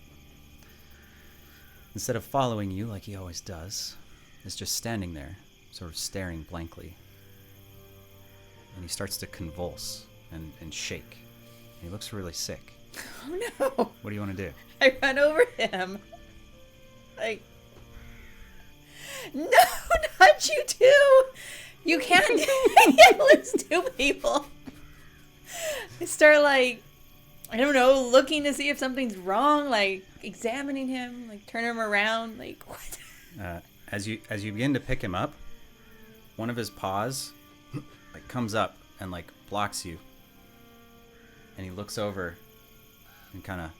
instead of following you like he always does, is just standing there, sort of staring blankly. And he starts to convulse and shake. And he looks really sick. Oh no! What do you want to do? I run over him. Like, no, not you too! You can't handless two people. I start I don't know, looking to see if something's wrong, examining him, turn him around, what? As you begin to pick him up, one of his paws comes up and blocks you, and he looks over and kind of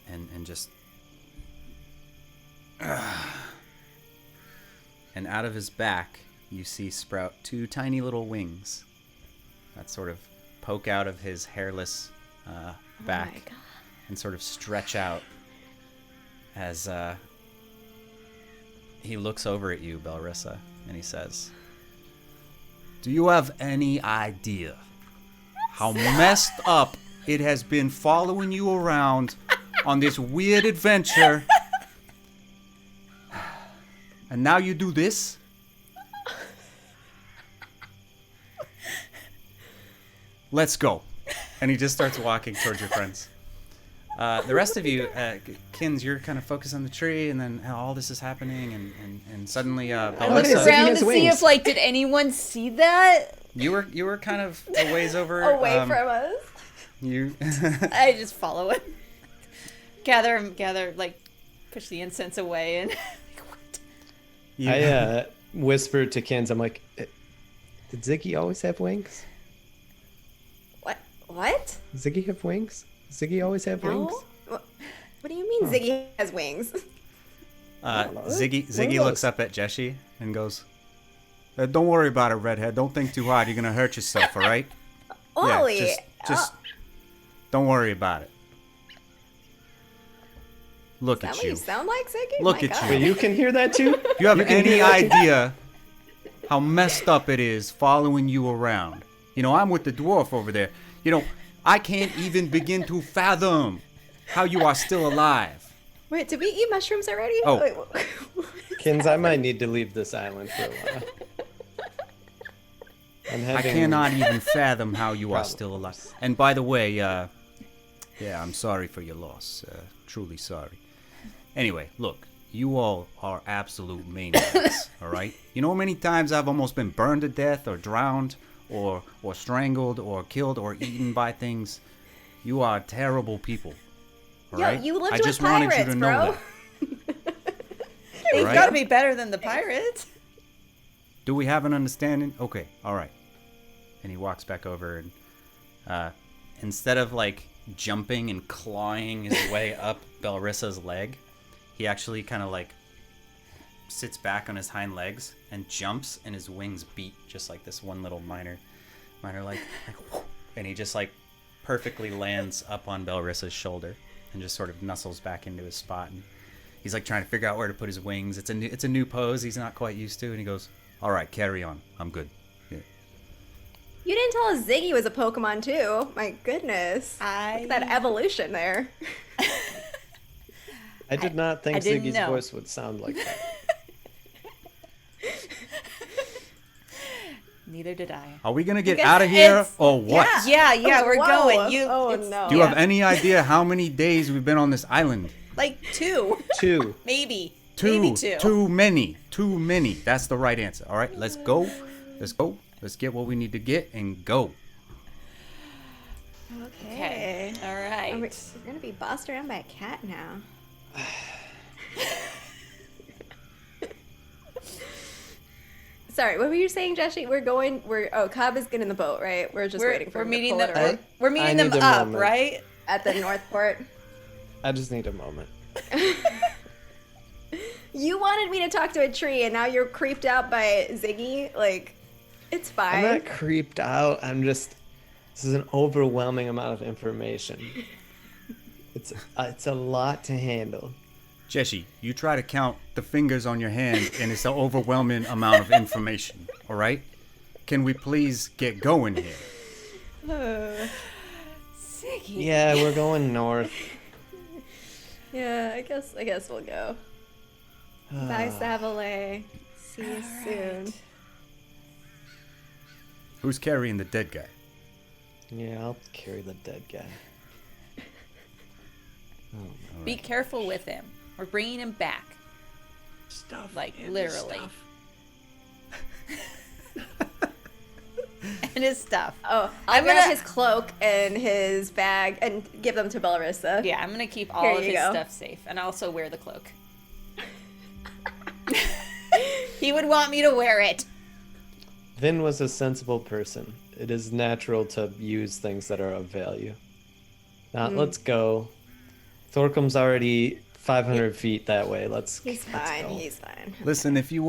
and just and out of his back you see sprout two tiny little wings that sort of poke out of his hairless back and sort of stretch out as he looks over at you, Belrissa, and he says, "Do you have any idea how messed up it has been following you around on this weird adventure? And now you do this?" "Let's go." And he just starts walking towards your friends. The rest of you, Kins, you're kind of focused on the tree, and then all this is happening, and suddenly, I look Belrissa, around to see if, did anyone see that? you were kind of a ways over. Away from us. You. I just follow him. Gather, push the incense away, and what? whisper to Kins, I'm like, did Ziggy always have wings? What? Ziggy have wings? Ziggy always have wings? What do you mean Ziggy has wings? Ziggy looks up at Jeshi and goes, don't worry about it, redhead. Don't think too hard. You're going to hurt yourself, all right? Ollie. Yeah, just don't worry about it. Look Is that at what you. you sound like, Ziggy? Look My at God. Wait, you can hear that too? Do you have any idea how messed up it is following you around? You know, I'm with the dwarf over there. You know, I can't even begin to fathom how you are still alive. Wait, did we eat mushrooms already? Oh. Wait, what is Kins, I might need to leave this island for a while. I cannot even fathom how you are still alive. And by the way, yeah, I'm sorry for your loss. Truly sorry. Anyway, look, you all are absolute maniacs, all right? You know how many times I've almost been burned to death or drowned or strangled or killed or eaten by things? You are terrible people, all right? you lived I with just wanted you pirates, to know bro. that. They've Right? got to be better than the pirates. Do we have an understanding? Okay, all right. And he walks back over and instead of like jumping and clawing his way up Belrissa's leg, he actually kind of like sits back on his hind legs and jumps, and his wings beat just like this one little minor like whoop, and he just like perfectly lands up on Belrissa's shoulder and just sort of nuzzles back into his spot, and he's like trying to figure out where to put his wings. It's a new pose he's not quite used to, and he goes, "All right, carry on. I'm good." Yeah. You didn't tell us Ziggy was a Pokemon too. My goodness. Look at that evolution there. I did not think I didn't Ziggy's know. voice would sound like that. Neither did I. Are we gonna get Because out of here it's- or what? Yeah, we're Whoa. going. Oh, it's no. Do you have any idea how many days we've been on this island? like 2, 2. maybe. Maybe 2. Too many. That's the right answer. All right, let's go. Let's get what we need to get and go. Okay. All right. We're gonna be bossed around by a cat now. Sorry, what were you saying, Jeshi? Cobb is getting in the boat, right? We're just waiting for we're him meeting to them. pull it We're I meeting them need a up, moment. right? at the North Port. I just need a moment. You wanted me to talk to a tree, and now you're creeped out by Ziggy. Like, it's I'm fine. not creeped out. This is an overwhelming amount of information. It's a lot to handle. Jeshi, you try to count the fingers on your hand, and it's an overwhelming amount of information. All right? Can we please get going here? Ziggy. Yeah, we're going north. Yeah, I guess we'll go. Bye, Savalet. See you soon. Who's carrying the dead guy? Yeah, I'll carry the dead guy. Be careful with him. We're bringing him back. Stuff. Like, and literally. stuff. And his stuff. Oh, I'm I'm gonna gonna- grab his cloak and his bag and give them to Bellarissa. Yeah, I'm gonna keep all Here of you his go. stuff safe, and also wear the cloak. He would want me to wear it. Vin was a sensible person. It is natural to use things that are of value. Now, let's go. Thorcum's already 500 feet that way. Let's He's fine. go. He's fine. Listen, if you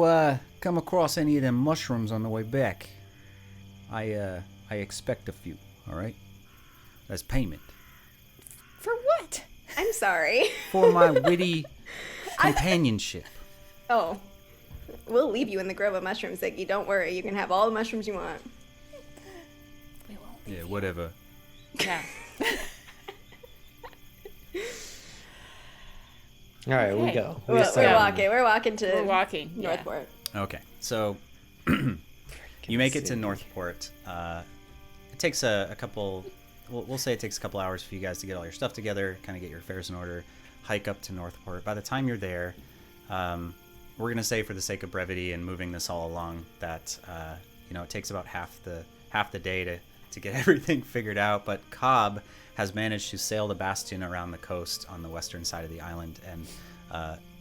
come across any of them mushrooms on the way back, I expect a few. All right? As payment For what? I'm sorry. for my witty companionship. Oh, we'll leave you in the grove of mushrooms, Ziggy. Don't worry. You can have all the mushrooms you want. We won't. Yeah, whatever. Yeah. All right, we Okay. go. We're start. walking. We're walking to We're walking. yeah. Northport. Okay, so you make it to Northport. It takes a couple. We'll say it takes a couple hours for you guys to get all your stuff together, kind of get your affairs in order, hike up to Northport. By the time you're there, we're gonna say for the sake of brevity and moving this all along that it takes about half the day to get everything figured out. But Cobb has managed to sail the bastion around the coast on the western side of the island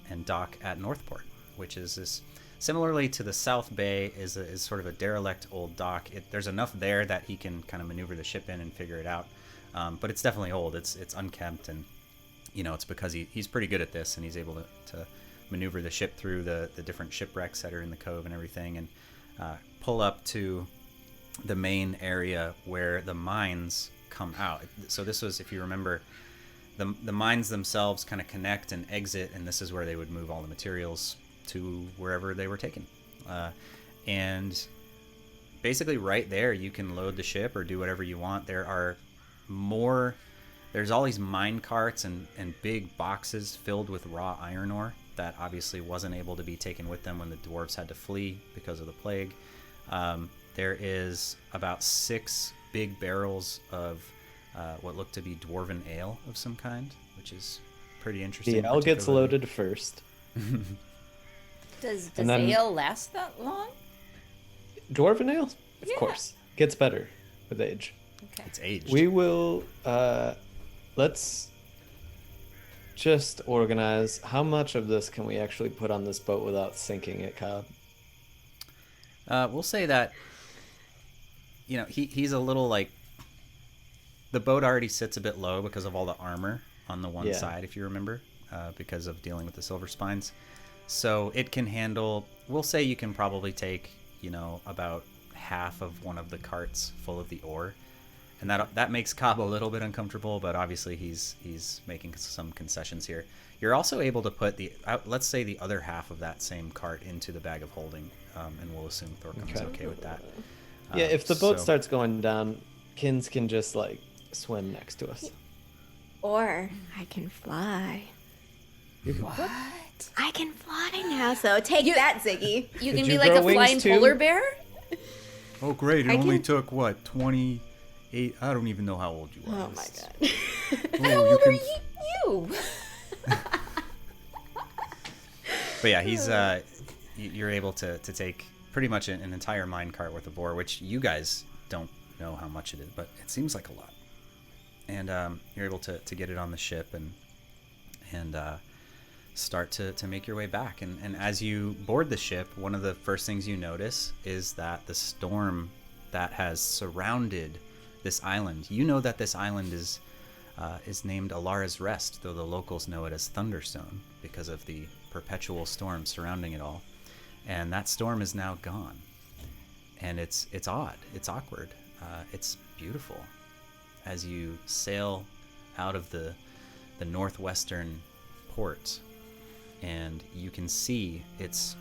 and dock at Northport, which is this similarly to the South Bay is sort of a derelict old dock. There's enough there that he can kind of maneuver the ship in and figure it out. But it's definitely old. It's unkempt, and it's because he's pretty good at this, and he's able to maneuver the ship through the different shipwrecks that are in the cove and everything, and pull up to the main area where the mines come out. So this was, if you remember, the mines themselves kind of connect and exit, and this is where they would move all the materials to wherever they were taken. And basically right there you can load the ship or do whatever you want. There's all these mine carts and big boxes filled with raw iron ore that obviously wasn't able to be taken with them when the dwarves had to flee because of the plague. There is about 6 big barrels of what looked to be dwarven ale of some kind, which is pretty interesting. The ale gets loaded first. Does And then- ale last that long? Dwarven ale? Of Yeah. course. Gets better with age. Okay. It's aged. We will, let's just organize. How much of this can we actually put on this boat without sinking it, Cobb? We'll say that, he's a little like, the boat already sits a bit low because of all the armor on the one Yeah. side, if you remember, because of dealing with the silver spines. So it can handle, we'll say you can probably take, about half of one of the carts full of the ore. And that makes Cobb a little bit uncomfortable, but obviously he's making some concessions here. You're also able to put let's say the other half of that same cart into the bag of holding, and we'll assume Thorcum's okay with that. Yeah, if the boat so- starts going down, Kins can just, swim next to us. Or I can fly. What? I can fly now, so take that, Ziggy. You Could can you be like grow a wings flying too? polar bear? Oh, great. It I only can- took, 28? I don't even know how old you are. Oh my god. How old are you? But yeah, he's you're able to take pretty much an entire mine cart worth of ore, which you guys don't know how much it is, but it seems like a lot. And you're able to get it on the ship and start to make your way back. And as you board the ship, one of the first things you notice is that the storm that has surrounded this island, you know that this island is named Alara's Rest, though the locals know it as Thunderstone because of the perpetual storm surrounding it all. And that storm is now gone. And it's odd, it's awkward, it's beautiful. As you sail out of the northwestern port, and you can see it's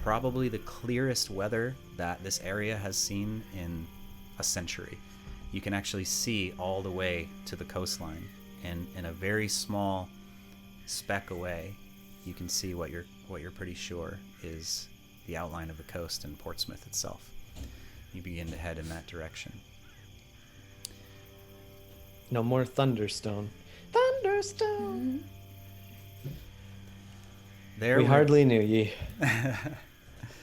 probably the clearest weather that this area has seen in a century. You can actually see all the way to the coastline, and in a very small speck away, you can see what you're pretty sure is the outline of the coast and Portsmouth itself. You begin to head in that direction. No more Thunderstone. Thunderstone! We hardly knew ye. I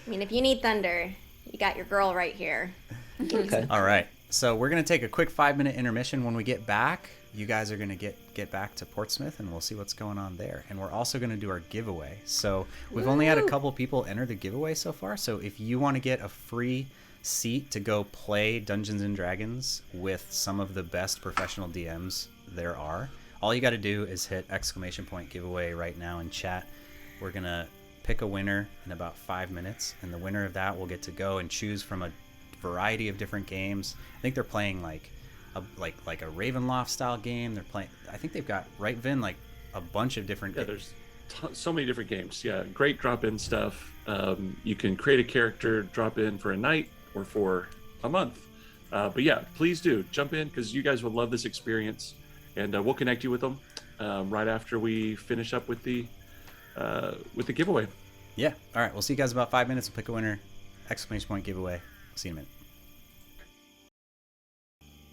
mean, if you need thunder, you got your girl right here. Okay. All right. So we're going to take a quick 5-minute intermission. When we get back, you guys are going to get back to Portsmouth, and we'll see what's going on there. And we're also going to do our giveaway. So we've only had a couple people enter the giveaway so far. So if you want to get a free seat to go play Dungeons and Dragons with some of the best professional DMs there are, all you got to do is hit !giveaway right now in chat. We're going to pick a winner in about 5 minutes, and the winner of that will get to go and choose from a variety of different games. I think they're playing like a Ravenloft style game. They're playing, I think they've got, right, Vin, like a bunch of different There's so many different games. Yeah, great drop-in stuff. You can create a character, drop in for a night or for a month. But yeah, please do jump in, because you guys will love this experience, and we'll connect you with them right after we finish up with the giveaway. Yeah. All right. We'll see you guys in about 5 minutes. We'll pick a winner. !giveaway. See you in a minute.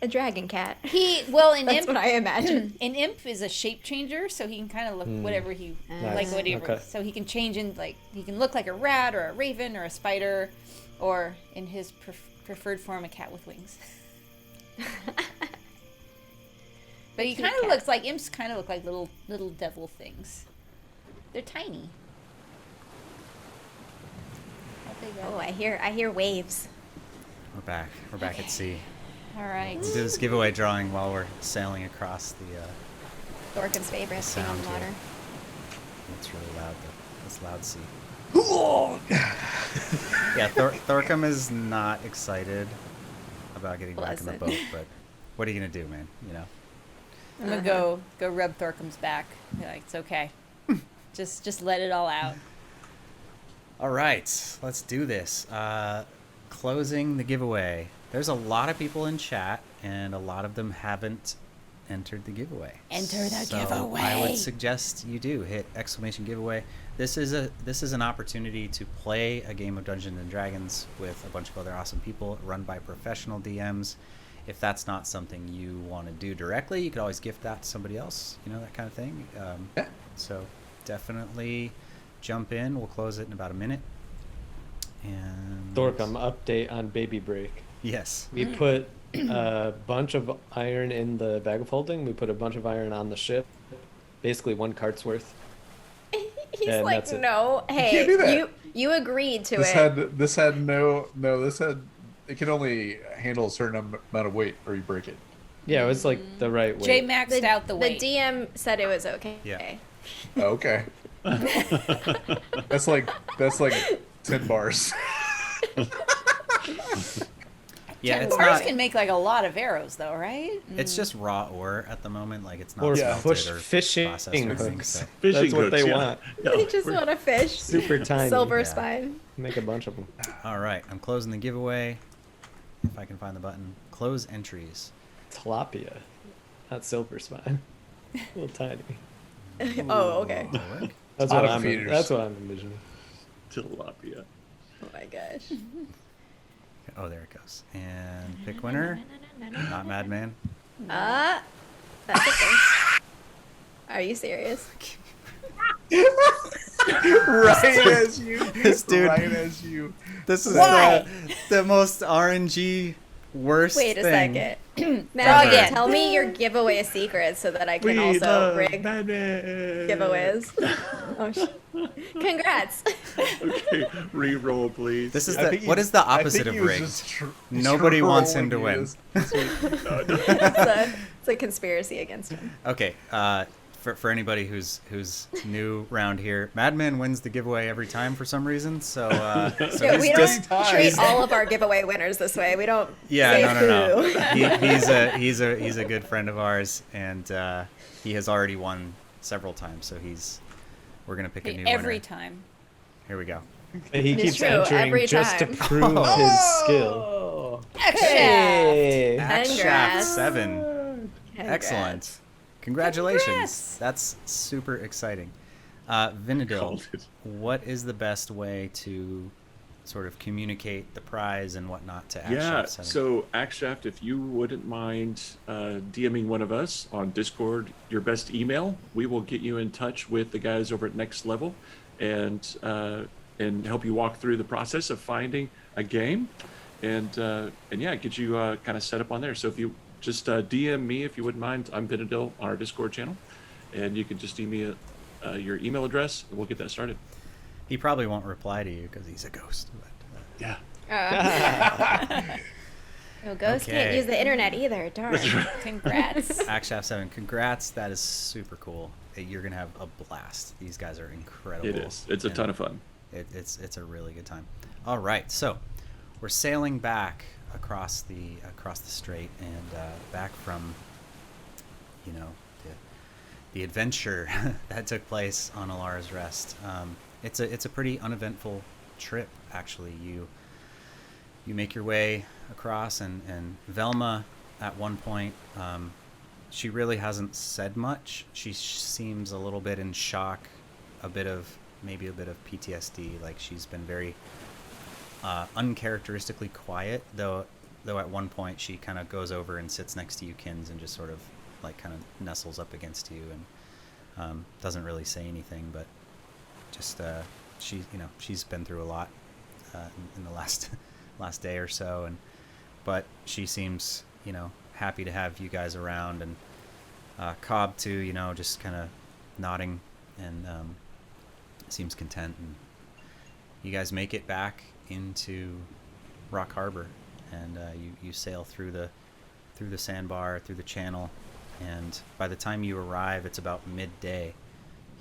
A dragon cat. In That's Imp, what I imagine. an imp is a shape changer, so he can kind of look whatever he Nice. whatever. Okay. So he can change in, he can look like a rat or a raven or a spider, or in his preferred form, a cat with wings. But he Cute kind of cat. looks like imps. Kind of look like little devil things. They're tiny. Oh, I hear waves. We're back. We're back at sea. All right. We'll do this giveaway drawing while we're sailing across the. Thorkin's favorite, being on Sound the here. water. It's really loud. This loud sea. Yeah, Thorcum is not excited about getting back in the boat, but what are you gonna do, man? You know. I'm gonna go rub Thorcum's back. Be like, it's okay. just let it all out. All right, let's do this. Closing the giveaway. There's a lot of people in chat, and a lot of them haven't entered the giveaway. Enter the So giveaway. I would suggest you do hit !giveaway. This is an opportunity to play a game of Dungeons and Dragons with a bunch of other awesome people, run by professional DMs. If that's not something you want to do directly, you could always gift that to somebody else. You know, that kind of thing. Yeah. So definitely jump in. We'll close it in about a minute. And Thorcum, update on baby break. yes. We put a bunch of iron in the bag of holding. We put a bunch of iron on the ship. Basically 1 cart's worth. He's And like, that's it. no, hey, can't do that. you agreed to This it. had it can only handle a certain amount of weight or you break it. Yeah, it was like the right way. Jay maxed out the weight. The DM said it was okay. Yeah. Okay. that's like 10 bars. Yeah, it's Bars not. can make like a lot of arrows, though, right? It's just raw ore at the moment. Like it's not Or smelted push or fishing processed or anything. hooks. So. Fishing That's what hooks, they yeah. want. Yeah, They just want to fish. Super tiny. Silver Yeah. spine. Make a bunch of them. All right, I'm closing the giveaway. If I can find the button, close entries. Tilapia, not silver spine. A little tiny. Oh, okay. Will it work? That's what Bottom feeders. That's what I'm envisioning. Tilapia. Oh my gosh. Oh, there it goes. And pick winner. Not Madman. That's a thing. Are you serious? Right as you. This dude- Right as you. This is Why? the most RNG worst Wait a thing. second. Ever. Now, tell me your giveaway secret so that I can also rig Batman. giveaways. Congrats. Okay, re-roll, please. This is I think what he- is the I opposite think of he was rigged? just Nobody wants him to trolling win. you It's a conspiracy against him. Okay, for anybody who's new around here, Madman wins the giveaway every time for some reason. So, so Yeah, he's we just don't treat all of our giveaway winners this way. We don't. yeah, say no. who. He's a good friend of ours, and he has already won several times. So we're gonna pick a new Every winner. time. Here we go. He It's keeps true, entering every just to time. prove his skill. Hey! Axe Shaft Congrats. 7. Excellent. Congrats. Congratulations. Congrats. That's super exciting. Vinadil, Called it. what is the best way to sort of communicate the prize and whatnot to Axe Yeah, Shaft 7? so Axshaft, if you wouldn't mind DMing one of us on Discord, your best email, we will get you in touch with the guys over at Next Level and help you walk through the process of finding a game and yeah, get you kind of set up on there. So if you just DM me if you wouldn't mind, I'm Vinadil on our Discord channel, and you can just email your email address and we'll get that started. He probably won't reply to you because he's a ghost. But, Yeah. Oh, ghosts Okay. can't use the internet either. Darn. Congrats. Axe Shaft 7, congrats. That is super cool. You're going to have a blast. These guys are incredible. It is. It's a ton of fun. It's a really good time. All right, so we're sailing back across the strait and back from the adventure that took place on Alara's Rest. It's a pretty uneventful trip, actually. You make your way across, and Velma at one point, she really hasn't said much. She seems a little bit in shock, maybe a bit of PTSD. Like she's been very uncharacteristically quiet, though at one point she kind of goes over and sits next to you, Kins, and just sort of like kind of nestles up against you and doesn't really say anything, but just she's been through a lot in the last day or so, but she seems happy to have you guys around, and Cobb too, just kind of nodding and seems content, and you guys make it back into Rock Harbor, and you sail through the sandbar, through the channel, and by the time you arrive, it's about midday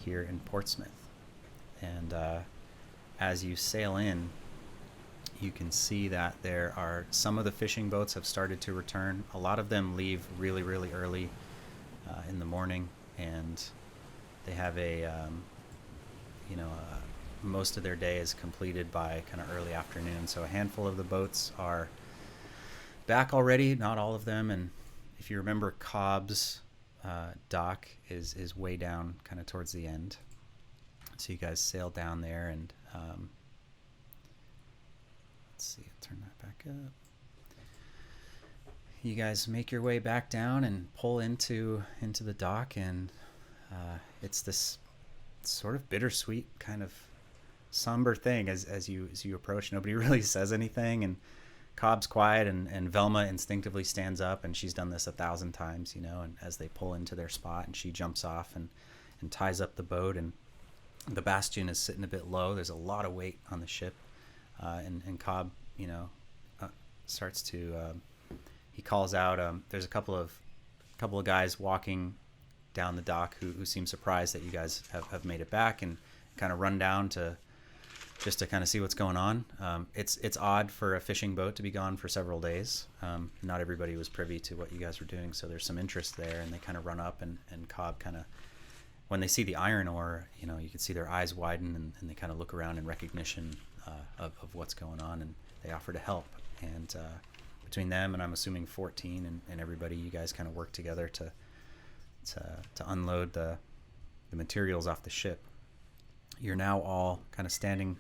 here in Portsmouth. And as you sail in, you can see that there are some of the fishing boats have started to return. A lot of them leave really, really early in the morning, and they have most of their day is completed by kind of early afternoon. So a handful of the boats are back already, not all of them. And if you remember, Cobb's dock is way down, kind of towards the end. So you guys sail down there, and let's see, I'll turn that back up. You guys make your way back down and pull into the dock, and it's this sort of bittersweet kind of somber thing as you approach. Nobody really says anything, and Cobb's quiet, and Velma instinctively stands up, and she's done this 1,000 times, and as they pull into their spot, and she jumps off and ties up the boat, and the bastion is sitting a bit low. There's a lot of weight on the ship, and Cobb, starts to he calls out. There's a couple of guys walking down the dock who seem surprised that you guys have made it back, and kind of run down to kind of see what's going on. It's odd for a fishing boat to be gone for several days. Not everybody was privy to what you guys were doing, so there's some interest there, and they kind of run up, and Cobb kind of, when they see the iron ore, you can see their eyes widen, and they kind of look around in recognition of what's going on, and they offer to help. And between them, and I'm assuming 14 and everybody, you guys kind of work together to unload the materials off the ship. You're now all kind of standing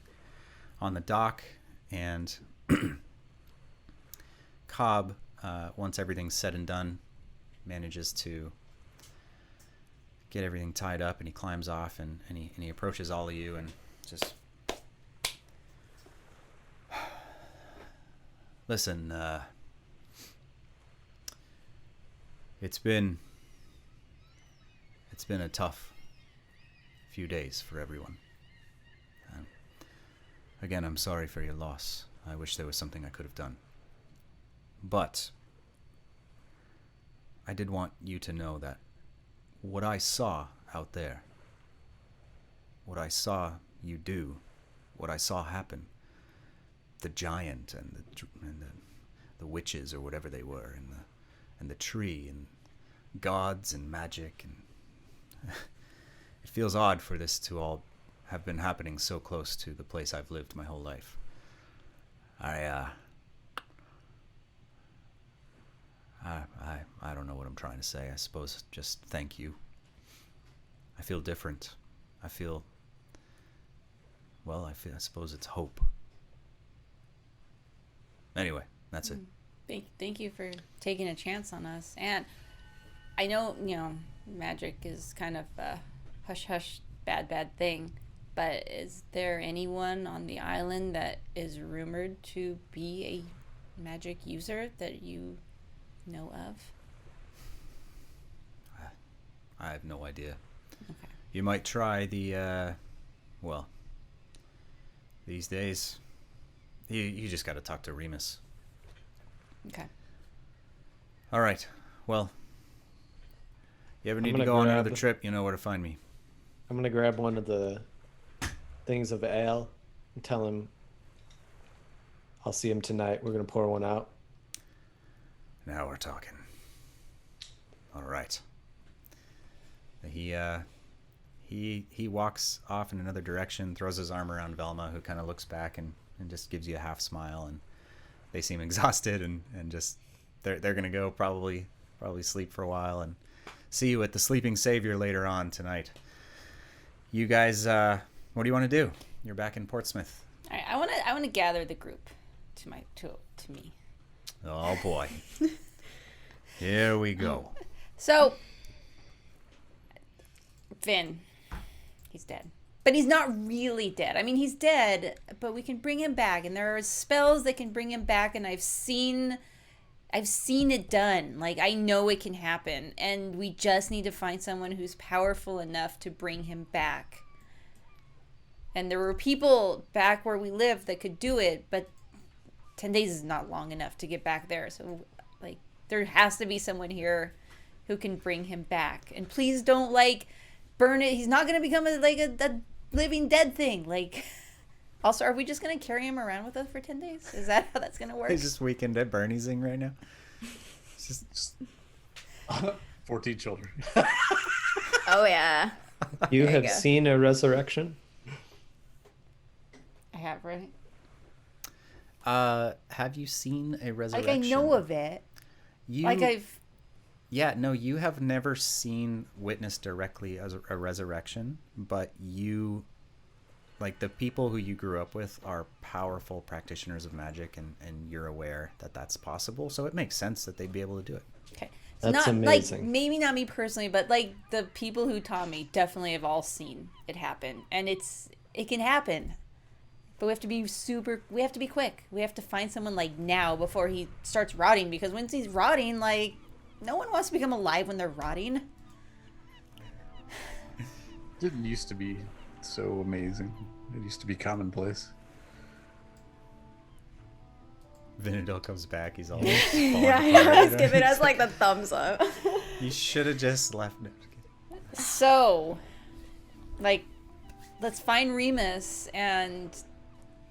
on the dock, and Cobb, once everything's said and done, manages to get everything tied up, and he climbs off, and he approaches all of you, and just, listen, it's been a tough few days for everyone. Again, I'm sorry for your loss. I wish there was something I could have done. But I did want you to know that what I saw out there, what I saw you do, what I saw happen, the giant and the witches or whatever they were, and the tree, and gods and magic, and it feels odd for this to all have been happening so close to the place I've lived my whole life. I don't know what I'm trying to say. I suppose just thank you. I feel different. I suppose it's hope. Anyway, that's it. Thank you for taking a chance on us. And I know, magic is kind of a hush-hush, bad thing. But is there anyone on the island that is rumored to be a magic user that you know of? I have no idea. Okay. You might try these days, you just got to talk to Remus. Okay. All right. Well, you ever need to go on another trip, you know where to find me. I'm going to grab one of the things of ale and tell him I'll see him tonight. We're going to pour one out. Now we're talking. All right. He walks off in another direction, throws his arm around Velma, who kind of looks back and just gives you a half smile, and they seem exhausted and just they're going to go probably sleep for a while, and see you at the Sleeping Savior later on tonight. You guys, what do you want to do? You're back in Portsmouth. All right, I want to gather the group to me. Oh boy. Here we go. So, Vin, he's dead. But he's not really dead. I mean, he's dead, but we can bring him back, and there are spells that can bring him back, and I've seen it done. Like, I know it can happen, and we just need to find someone who's powerful enough to bring him back. And there were people back where we lived that could do it, but 10 days is not long enough to get back there. So, like, there has to be someone here who can bring him back. And please don't, like, burn it. He's not going to become a living dead thing. Like, also, are we just going to carry him around with us for 10 days? Is that how that's going to work? He's just weekend at Bernie'sing right now. It's just 14 children. Oh yeah. You There you have go. seen a resurrection? I have, right? Have you seen a Like, resurrection? I know of it. You, Like, Yeah, no, you have never witnessed directly as a resurrection, but you, like, the people who you grew up with are powerful practitioners of magic, and you're aware that that's possible, so it makes sense that they'd be able to do it. Okay. That's not amazing. like maybe not me personally, but like the people who taught me definitely have all seen it happen, and it can happen. But we have to be quick. We have to find someone like now before he starts rotting, because once he's rotting, like, no one wants to become alive when they're rotting. Didn't used to be so amazing. It used to be commonplace. Vinadil comes back, he's all Yeah, he's giving us like the thumbs up. You should have just left. No, just kidding. So, like, let's find Remus and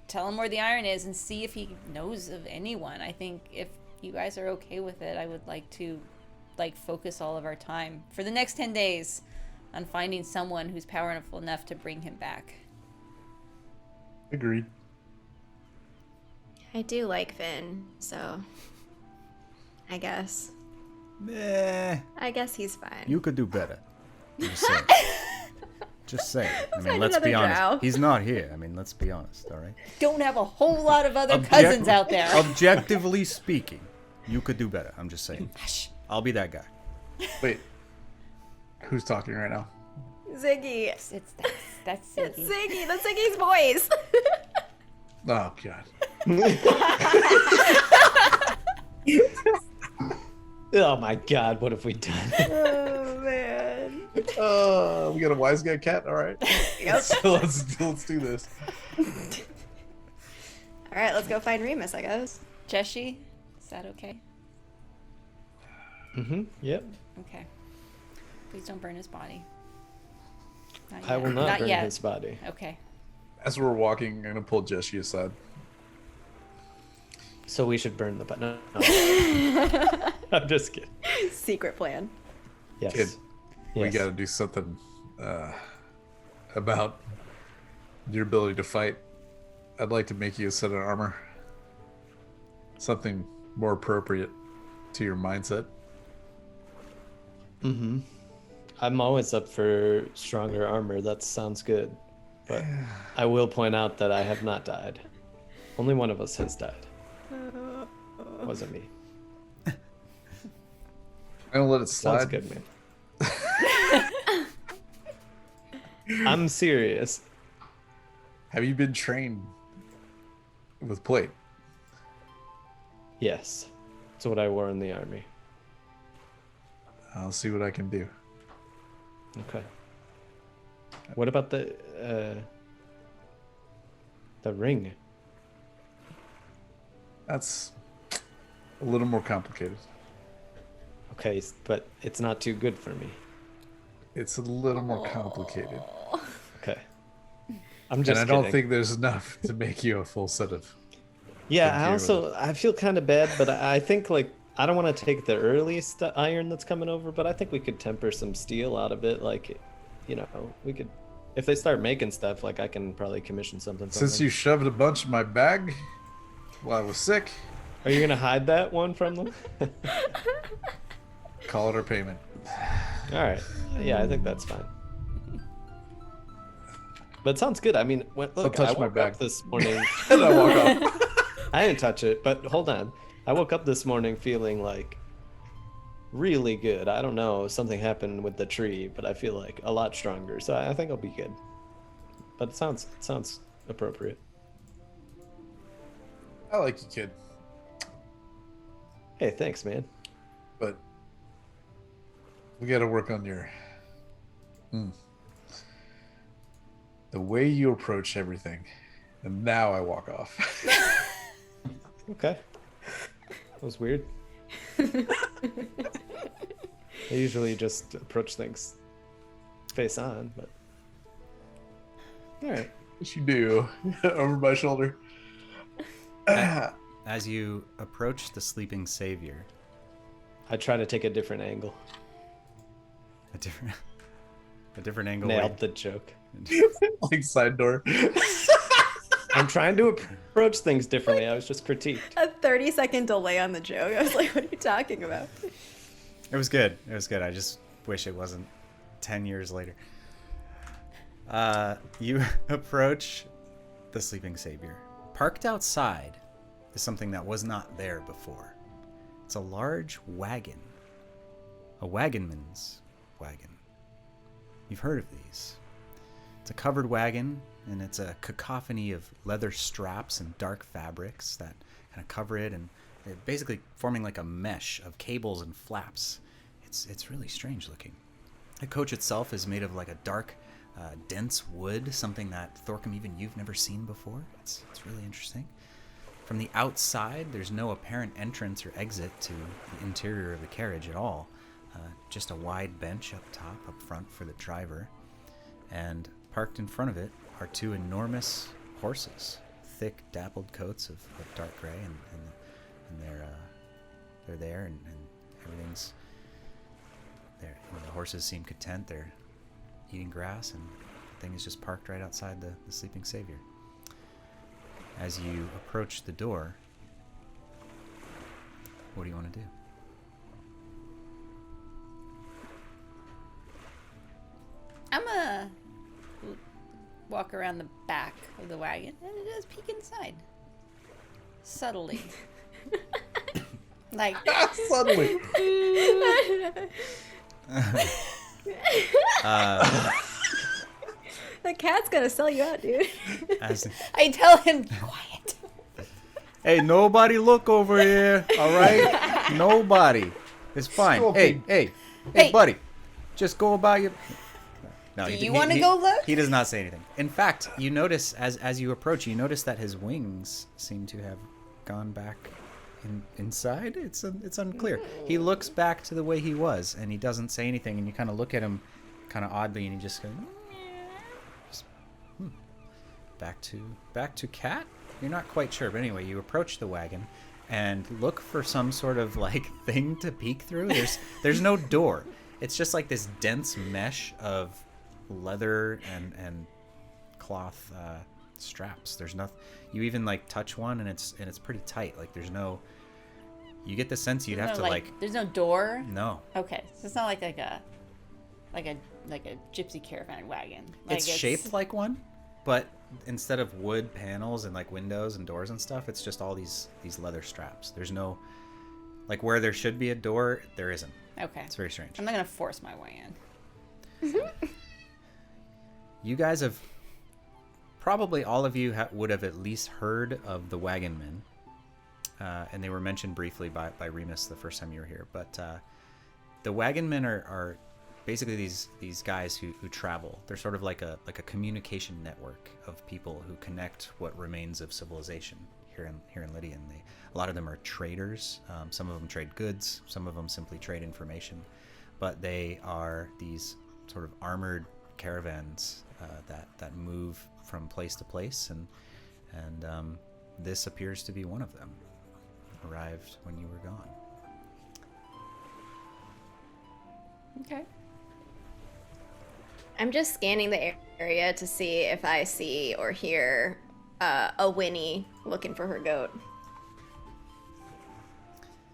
tell him where the iron is and see if he knows of anyone. I think if you guys are okay with it, I would like to, like, focus all of our time for the next 10 days on finding someone who's powerful enough to bring him back. Agreed. I do like Vin, so I guess. I guess he's fine. You could do better. Just saying. Just saying. I mean, Find let's be another honest. drow. He's not here. I mean, let's be honest, all right? Don't have a whole lot of other cousins out there. Objectively speaking, you could do better. I'm just saying. Hush. I'll be that guy. Wait. Who's talking right now? Ziggy. That's It's Ziggy. Ziggy. That's Ziggy's voice. Oh, God. Oh my god, what have we done? Oh man. We got a wise guy cat? All right. Yep. So let's do this. All right, let's go find Remus, I guess. Jeshi, is that okay? Yep. Okay. Please don't burn his body. Not I yet. will not burn yet. his body. Okay. As we're walking, I'm going to pull Jesse aside. So we should burn the body. No. I'm just kidding. Secret plan. Yes. Kid, we Yes. got to do something about your ability to fight. I'd like to make you a set of armor. Something more appropriate to your mindset. I'm always up for stronger armor. That sounds good. But I will point out that I have not died. Only one of us has died. Wasn't me. I'm going to let it slide. Sounds good, man. I'm serious. Have you been trained with plate? Yes. It's what I wore in the army. I'll see what I can do. Okay. What about the ring? That's a little more complicated. Okay, but it's not too good for me. It's a little more complicated. Okay. I'm just And I don't kidding. think there's enough to make you a full set of. Yeah, Thank I you. also I feel kind of bad, but I think, like, I don't want to take the earliest iron that's coming over, but I think we could temper some steel out of it. Like, you know, we could, if they start making stuff, like, I can probably commission something from Since them. you shoved a bunch in my bag while I was sick, Are you gonna hide that one from them? call it our payment. All right. Yeah, I think that's fine. But it sounds good. I mean, look, touch I my woke bag. up this morning. And I walk off. I didn't touch it, but hold on. I woke up this morning feeling like really good. I don't know, something happened with the tree, but I feel like a lot stronger. So I think I'll be good. But it sounds appropriate. I like you, kid. Hey, thanks, man. But we got to work on your the way you approach everything, and now I walk off. Okay. That was weird. I usually just approach things face on, but all right. Yes, you do. Over my shoulder. As you approach the sleeping savior, I try to take a different angle. a different angle. Nailed the joke. Like side door. I'm trying to approach things differently. I was just critiqued. A 30-second delay on the joke. I was like, what are you talking about? It was good. It was good. I just wish it wasn't 10 years later. You approach the sleeping savior. Parked outside is something that was not there before. It's a large wagon. A wagonman's wagon. You've heard of these. It's a covered wagon, and it's a cacophony of leather straps and dark fabrics that kind of cover it, and they're basically forming like a mesh of cables and flaps. It's really strange looking. The coach itself is made of like a dark, dense wood, something that Thorkim, even you've never seen before. It's really interesting. From the outside, there's no apparent entrance or exit to the interior of the carriage at all. Just a wide bench up top, up front for the driver. And parked in front of it are two enormous horses, thick, dappled coats of dark gray, and they're there, and everything's there. The horses seem content. They're eating grass, and the thing is just parked right outside the sleeping savior. As you approach the door, what do you want to do? I'm gonna walk around the back of the wagon and just peek inside. Subtly. Like, Suddenly. The cat's gonna sell you out, dude. I tell him, quiet. Hey, nobody look over here, all right? Nobody. It's fine. Hey, buddy. Just go about your... No, Do you want to go look? He does not say anything. In fact, you notice, as you approach, you notice that his wings seem to have gone back inside. It's unclear. He looks back to the way he was, and he doesn't say anything, and you kind of look at him kind of oddly, and he just goes... Back to cat? You're not quite sure, but anyway, you approach the wagon and look for some sort of like thing to peek through. There's no door. It's just like this dense mesh of leather and cloth straps. There's nothing. You even like touch one and it's pretty tight. Like there's no. You get the sense you'd have to like. There's no door. No. Okay, so it's not like a gypsy caravan wagon. Like It's shaped like one, but instead of wood panels and like windows and doors and stuff, it's just all these leather straps. There's no like where there should be a door, there isn't. Okay. It's very strange. I'm not gonna force my way in. You guys have probably all of you would have at least heard of the Wagon Men, and they were mentioned briefly by Remus the first time you were here. But the Wagon Men are basically these guys who travel. They're sort of like a communication network of people who connect what remains of civilization here in Lydia. And a lot of them are traders. Some of them trade goods. Some of them simply trade information. But they are these sort of armored caravans that move from place to place, and this appears to be one of them. Arrived when you were gone. Okay. I'm just scanning the area to see if I see or hear a Winnie looking for her goat.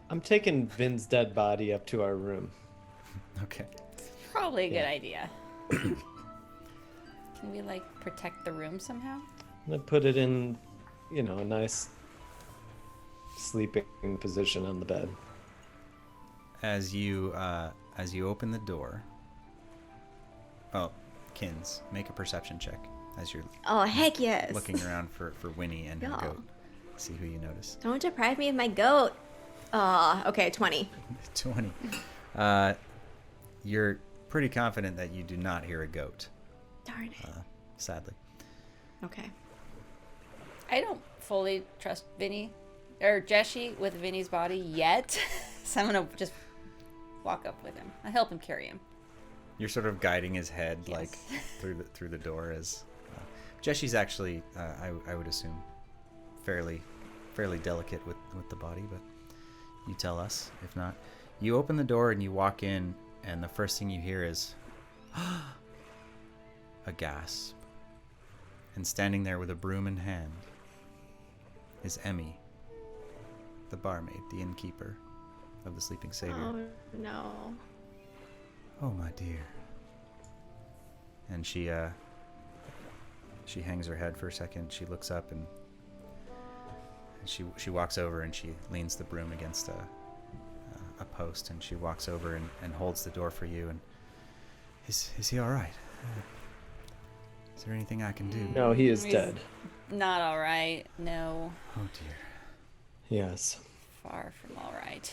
I'm taking Vin's dead body up to our room. Okay. Probably a good idea. Can we like protect the room somehow? I'm gonna put it in, a nice sleeping position on the bed. As you open the door. Oh, Kins, make a perception check as you're Oh, heck yes. looking around for Winnie and her Yeah. goat. See who you notice. Don't deprive me of my goat. Okay, 20. 20. You're pretty confident that you do not hear a goat, Darn it. sadly. Okay. I don't fully trust Vinny or Jeshi with Vinny's body yet, so I'm gonna just walk up with him. I help him carry him. You're sort of guiding his head Yes. like through the door as Jeshi's actually I would assume fairly delicate with the body, but you tell us if not. You open the door and you walk in, and the first thing you hear is a gasp. And standing there with a broom in hand is Emmy, the barmaid, the innkeeper of the Sleeping Savior. Oh no. Oh my dear. And she hangs her head for a second. She looks up and she walks over and she leans the broom against a post, and she walks over and holds the door for you. And is he all right? Is there anything I can do? No, he is He's dead. Not all right. No, Oh dear. Yes. far from all right.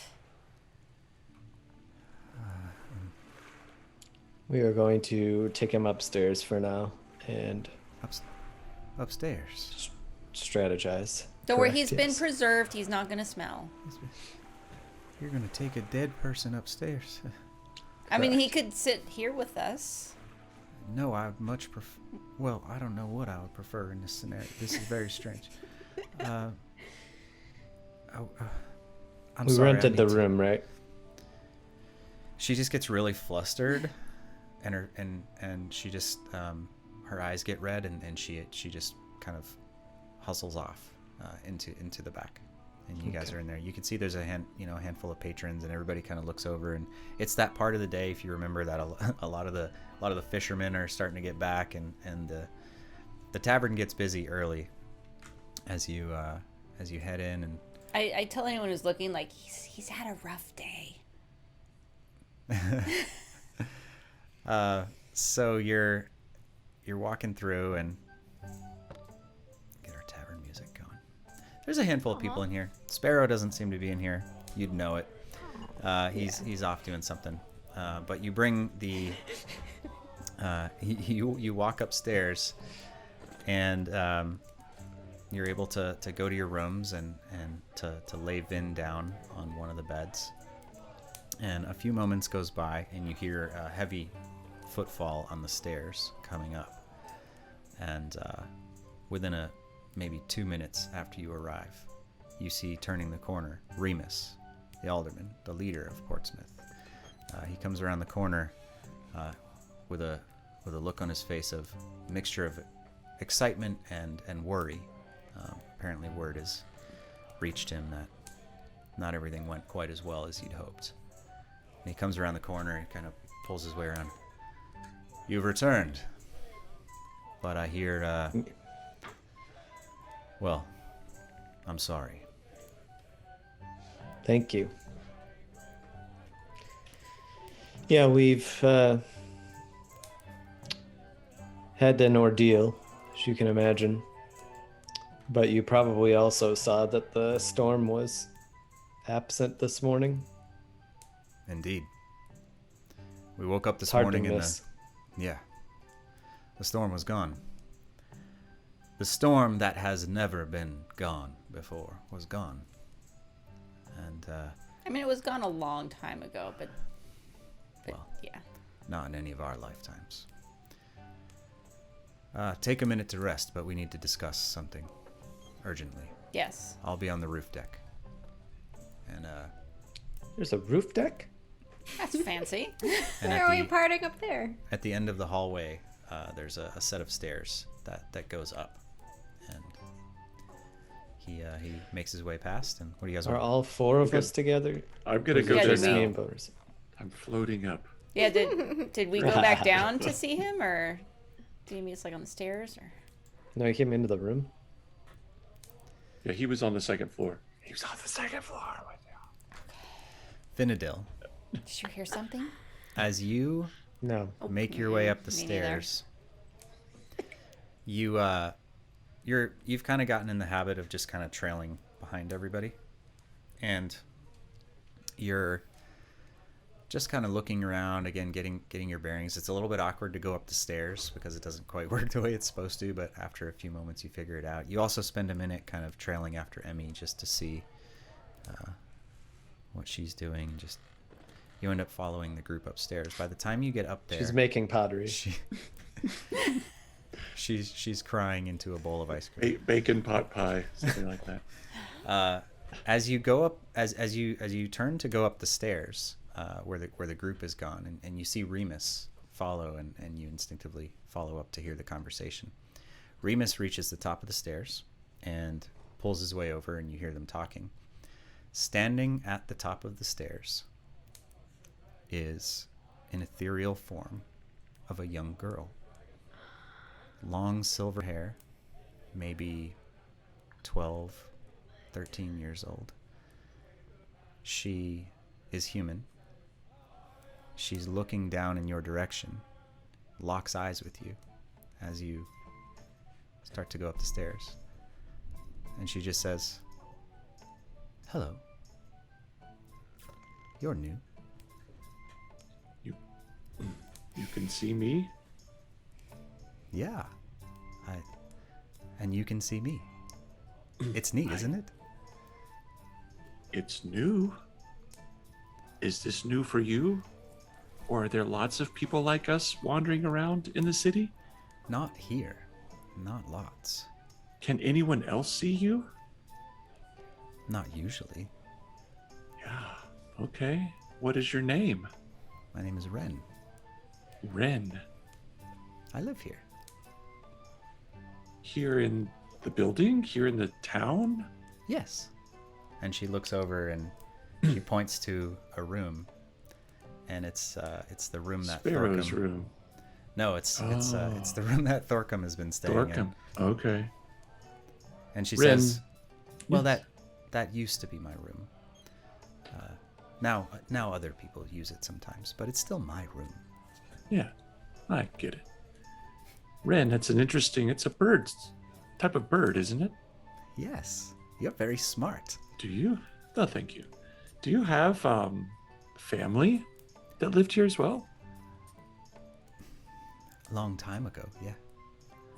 We are going to take him upstairs for now and Upstairs. strategize. Don't worry, Correct, he's been yes. preserved. He's not gonna smell. You're gonna take a dead person upstairs? I mean, he Correct. could sit here with us. No, I much prefer. Well, I don't know what I would prefer in this scenario. This is very strange. I'm We sorry, I rented the need to- room, right? She just gets really flustered, and she just her eyes get red, and she just kind of hustles off into the back. And you guys Okay. are in there. You can see there's a handful of patrons, and everybody kind of looks over. And it's that part of the day, if you remember, that a lot of the fishermen are starting to get back, and the tavern gets busy early as you head in. And I tell anyone who's looking, like, he's had a rough day. So you're walking through and get our tavern music going. There's a handful of people in here. Sparrow doesn't seem to be in here. You'd know it. He's off doing something. But you bring the you walk upstairs, and you're able to go to your rooms and to lay Vin down on one of the beds. And a few moments goes by, and you hear a heavy footfall on the stairs coming up. And within maybe 2 minutes after you arrive, you see turning the corner Remus, the alderman, the leader of Portsmouth. He comes around the corner with a look on his face of mixture of excitement and worry. Apparently word has reached him that not everything went quite as well as he'd hoped. And he comes around the corner and kind of pulls his way around. You've returned. But I hear, well, I'm sorry. Thank you. Yeah, we've had an ordeal, as you can imagine. But you probably also saw that the storm was absent this morning. Indeed. We woke up this It's hard to morning and miss. the storm was gone. The storm that has never been gone before was gone. And I mean, it was gone a long time ago, but Well. yeah. not in any of our lifetimes. Take a minute to rest, but we need to discuss something urgently. Yes. I'll be on the roof deck. And There's a roof deck? That's fancy. and Why are we partying up there? at the end of the hallway, there's a set of stairs that goes up, and he makes his way past. And what do you guys Are want? all four of Okay. us together? I'm gonna go Yeah, there did Just me we- and now. Boners. I'm floating up. Yeah, did we go back down to see him, or did he meet us like on the stairs, or? No, he came into the room. Yeah, he was on the second floor. He was on the second floor. Vinadil, Did you hear something? as you No. make your way up the Me neither. stairs, you've kind of gotten in the habit of just kind of trailing behind everybody, and you're just kind of looking around again, getting your bearings. It's a little bit awkward to go up the stairs because it doesn't quite work the way it's supposed to, but after a few moments you figure it out. You also spend a minute kind of trailing after Emmy just to see what she's doing. Just you end up following the group upstairs. By the time you get up there, She's making pottery. She's crying into a bowl of ice cream. Bacon pot pie, something like that. As you go up, as you turn to go up the stairs, where the group is gone, and you see Remus follow, and you instinctively follow up to hear the conversation. Remus reaches the top of the stairs and pulls his way over, and you hear them talking. Standing at the top of the stairs is an ethereal form of a young girl. Long silver hair, maybe 12, 13 years old. She is human. She's looking down in your direction, locks eyes with you as you start to go up the stairs. And she just says, "Hello. You're new." You can see me? Yeah. And you can see me. It's neat, isn't it? It's new? Is this new for you? Or are there lots of people like us wandering around in the city? Not here. Not lots. Can anyone else see you? Not usually. Yeah, okay. What is your name? My name is Ren. Ren. I live here. Here in the building? Here in the town? Yes. And she looks over and she points to a room, and it's the room that Sparrow's Thorcum. room. No, it's the room that Thorcum has been staying Thorcum. in. Okay. And she Ren. says, "Well, Yes. that used to be my room. Now other people use it sometimes, but it's still my room." Yeah, I get it. Ren, it's a bird type of bird, isn't it? Yes, you're very smart. Do you? No, thank you. Do you have family that lived here as well? A long time ago, yeah.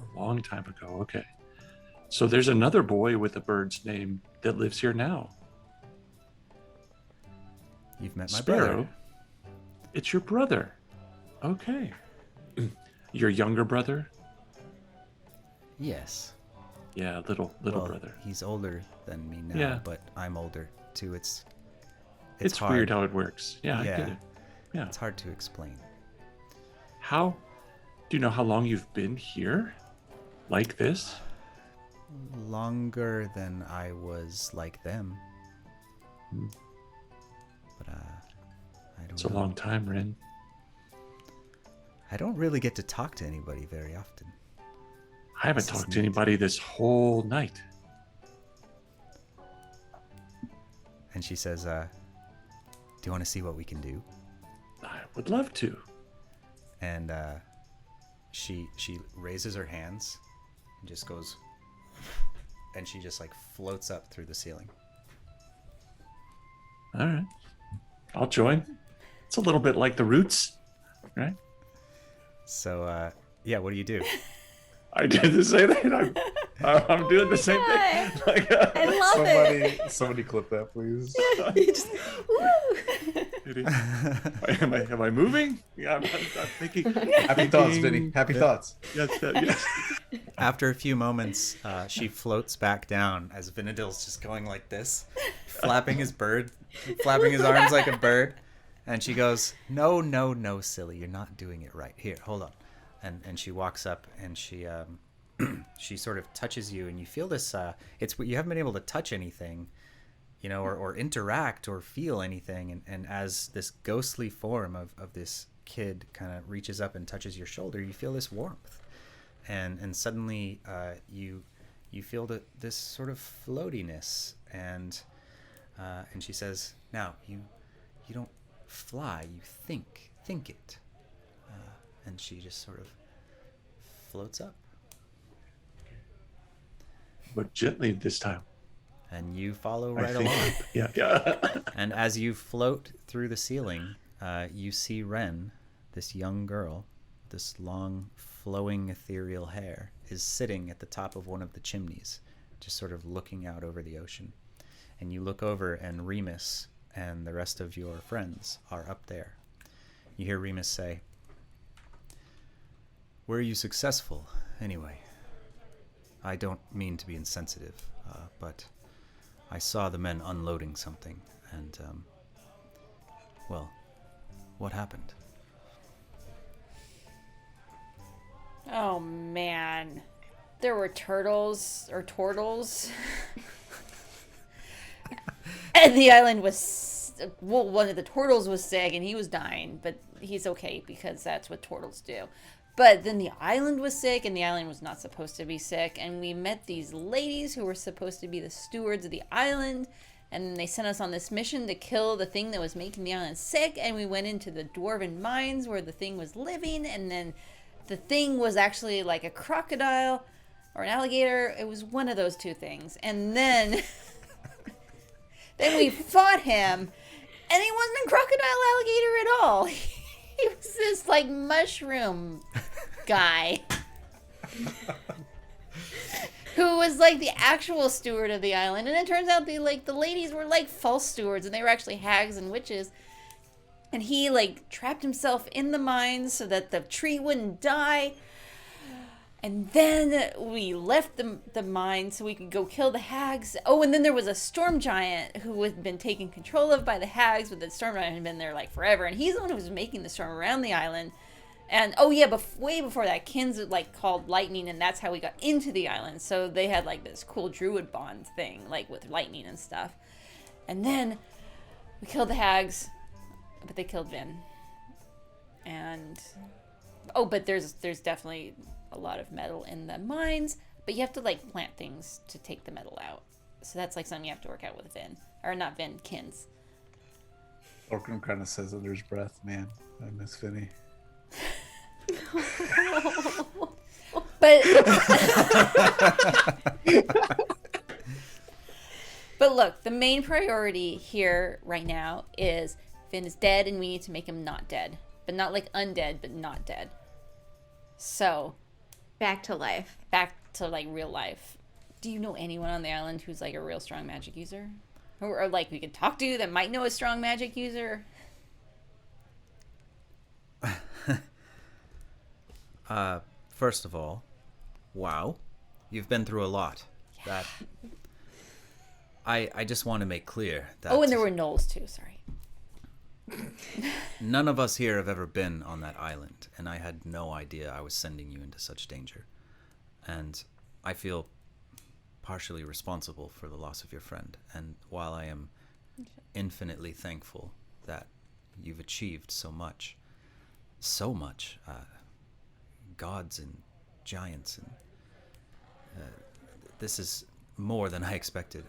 A long time ago, okay. So there's another boy with a bird's name that lives here now. You've met my Sparrow? brother. It's your brother. Okay. Your younger brother? Yes. Yeah, little Well, brother. He's older than me now, Yeah. but I'm older too. It's It's hard. weird how it works. Yeah, I get Yeah. it. Yeah. It's hard to explain. Do you know how long you've been here? Like this? Longer than I was like them. Hmm. But I don't It's a know. long time, Ren. I don't really get to talk to anybody very often. I haven't This is talked to neat. anybody this whole night. And she says, "Do you want to see what we can do?" I would love to. And she raises her hands and just goes, and she just like floats up through the ceiling. All right. I'll join. It's a little bit like the Roots, right? So yeah, what do you do? I did the same thing. I'm doing the same thing. Like, I love it. Somebody clip that, please. You just, woo. am I moving? Yeah, I'm thinking. Happy thoughts, Vinny. Happy thoughts. Yes, yes. After a few moments, she floats back down as Vinadil's just going like this, flapping his arms like a bird. And she goes, "No, no, no, silly, you're not doing it right. Here, hold on." And she walks up and she she sort of touches you, and you feel this. It's you haven't been able to touch anything, you know, or interact or feel anything. And as this ghostly form of this kid kind of reaches up and touches your shoulder, you feel this warmth. And suddenly you feel this sort of floatiness, and she says, "Now you don't fly, you think it," and she just sort of floats up, But gently this time. and you follow I right think. along. Yeah. And as you float through the ceiling, you see Ren, this young girl, this long, flowing, ethereal hair, is sitting at the top of one of the chimneys, just sort of looking out over the ocean. And you look over, and Remus and the rest of your friends are up there. You hear Remus say, "Were you successful, anyway? I don't mean to be insensitive, but I saw the men unloading something, and, well, what happened?" Oh man, there were turtles or turtles, and the island was one of the turtles was sick and he was dying, but he's okay because that's what turtles do. But then the island was sick, and the island was not supposed to be sick, and we met these ladies who were supposed to be the stewards of the island, and they sent us on this mission to kill the thing that was making the island sick, and we went into the dwarven mines where the thing was living, and then the thing was actually like a crocodile or an alligator. It was one of those two things. And then then we fought him, and he wasn't a crocodile alligator at all. He was this like mushroom guy who was like the actual steward of the island. And it turns out the ladies were like false stewards, and they were actually hags and witches. And he like trapped himself in the mines so that the tree wouldn't die. And then we left the mine so we could go kill the hags. Oh, and then there was a storm giant who had been taken control of by the hags, but the storm giant had been there like forever. And he's the one who was making the storm around the island. And oh yeah, way before that, Kins like called lightning, and that's how we got into the island. So they had like this cool druid bond thing, like with lightning and stuff. And then we killed the hags, but they killed Vin. And but there's definitely a lot of metal in the mines, but you have to like plant things to take the metal out. So that's like something you have to work out with Vin, or not Vin, Kins. Orkin kind of says under his breath, "Man, I miss Vinny." But but look, the main priority here right now is Finn is dead, and we need to make him not dead, but not like undead, but not dead. So Back to life. back to like real life. Do you know anyone on the island who's like a real strong magic user, or like we could talk to that might know a strong magic user? First of all, wow, you've been through a lot. That I just want to make clear that Oh, and there were gnolls too. Sorry. none of us here have ever been on that island, and I had no idea I was sending you into such danger. And I feel partially responsible for the loss of your friend. And while I am infinitely thankful that you've achieved so much, gods and giants, and this is more than I expected.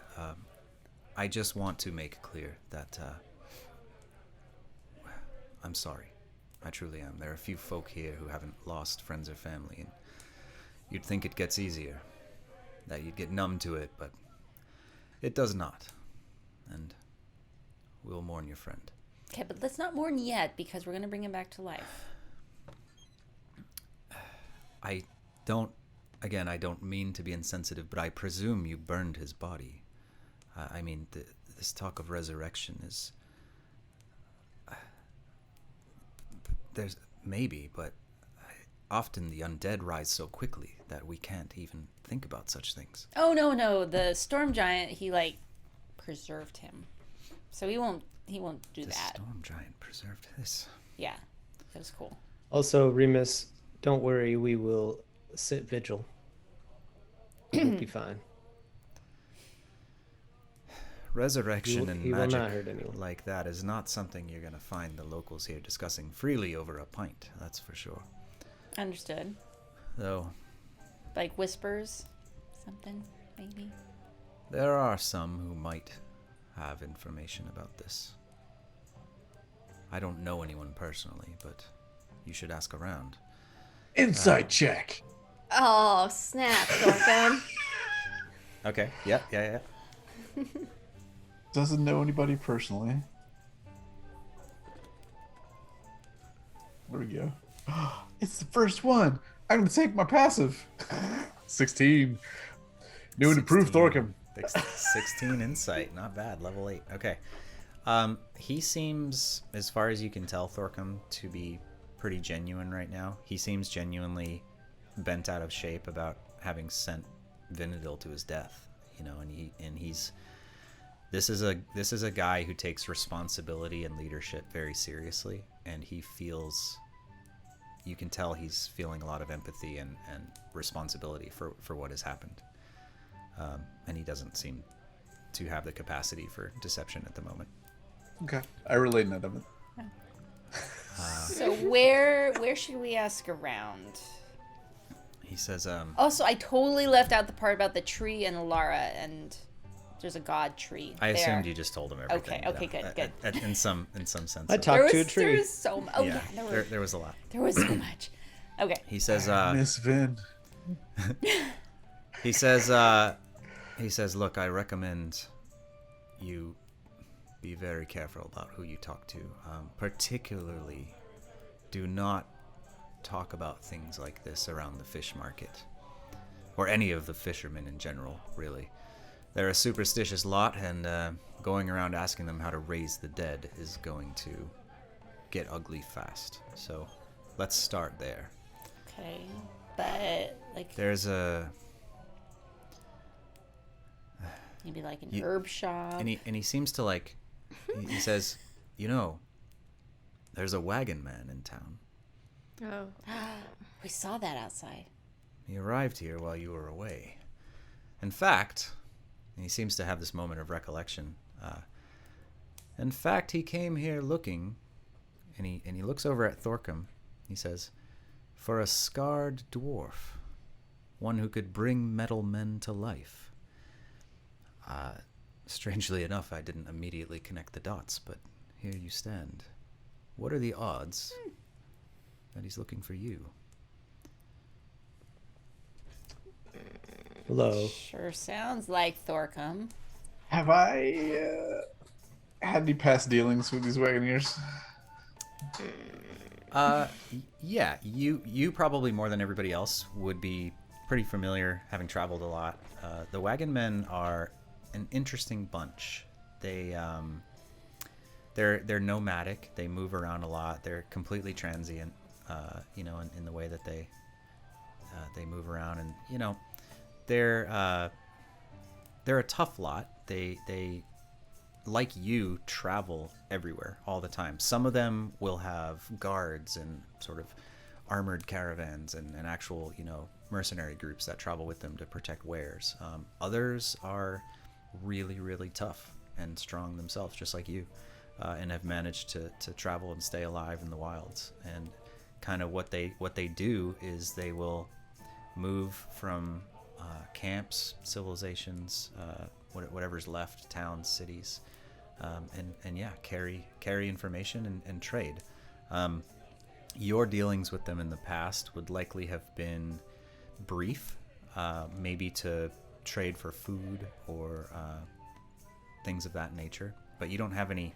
I just want to make clear that I'm sorry. I truly am. There are a few folk here who haven't lost friends or family, and you'd think it gets easier, that you'd get numb to it, but it does not. And we'll mourn your friend. Okay, but let's not mourn yet, because we're gonna bring him back to life. I don't mean to be insensitive, but I presume you burned his body. I mean, this talk of resurrection is... there's maybe, but often the undead rise so quickly that we can't even think about such things. Oh no, the storm giant, he like preserved him, so he won't do The that. storm giant preserved this. Yeah, that was cool. Also, Remus, don't worry, we will sit vigil. We'll be fine. Resurrection and he will not magic hurt anyone. like that is not something you're going to find the locals here discussing freely over a pint, that's for sure. Understood. Though Like whispers, something maybe. there are some who might have information about this. I don't know anyone personally, but you should ask around. Insight check. Oh, snap, Dorkin. Okay, yeah. Doesn't know anybody personally. There we go. It's the first one. I'm gonna take my passive. 16. New and improved 16. Thorkim. 16 insight, not bad. Level 8. Okay. He seems, as far as you can tell, Thorkim, to be pretty genuine right now. He seems genuinely bent out of shape about having sent Vinadil to his death. You know, and he's this is a guy who takes responsibility and leadership very seriously, and he feels, you can tell he's feeling a lot of empathy and responsibility for what has happened. And he doesn't seem to have the capacity for deception at the moment. Okay. I relate none of it. So where should we ask around? He says, Also, I totally left out the part about the tree and Alara, and there's a god tree. I there. assumed you just told him everything. Okay, good. In some sense. I talked to a tree. There was so much. Oh yeah, there was a lot. there was so much. Okay. He says, Miss Vin. he says, look, I recommend you be very careful about who you talk to. Particularly, do not talk about things like this around the fish market, or any of the fishermen in general, really. They're a superstitious lot, and going around asking them how to raise the dead is going to get ugly fast. So let's start there. Okay, but like There's a maybe like an herb shop. and he seems to like he says, you know, there's a Wagon Man in town. Oh. We saw that outside. He arrived here while you were away. In fact, and he seems to have this moment of recollection. In fact, he came here looking, and he looks over at Thorkim. He says, for a scarred dwarf, one who could bring metal men to life. Strangely enough, I didn't immediately connect the dots, but here you stand. What are the odds that he's looking for you? Hello. Sure sounds like Thorkim. Have I had any past dealings with these Wagoneers? Yeah, you probably more than everybody else would be pretty familiar, having traveled a lot. The Wagon Men are an interesting bunch. They're nomadic. They move around a lot. They're completely transient, in the way that they move around, and they're a tough lot. They like you travel everywhere all the time. Some of them will have guards and sort of armored caravans and actual mercenary groups that travel with them to protect wares. Others are really, really tough and strong themselves, just like you, and have managed to travel and stay alive in the wilds. And kind of what they do is they will move from camps, civilizations, whatever's left, towns, cities, and carry information and trade. Your dealings with them in the past would likely have been brief, maybe to trade for food or things of that nature, but you don't have any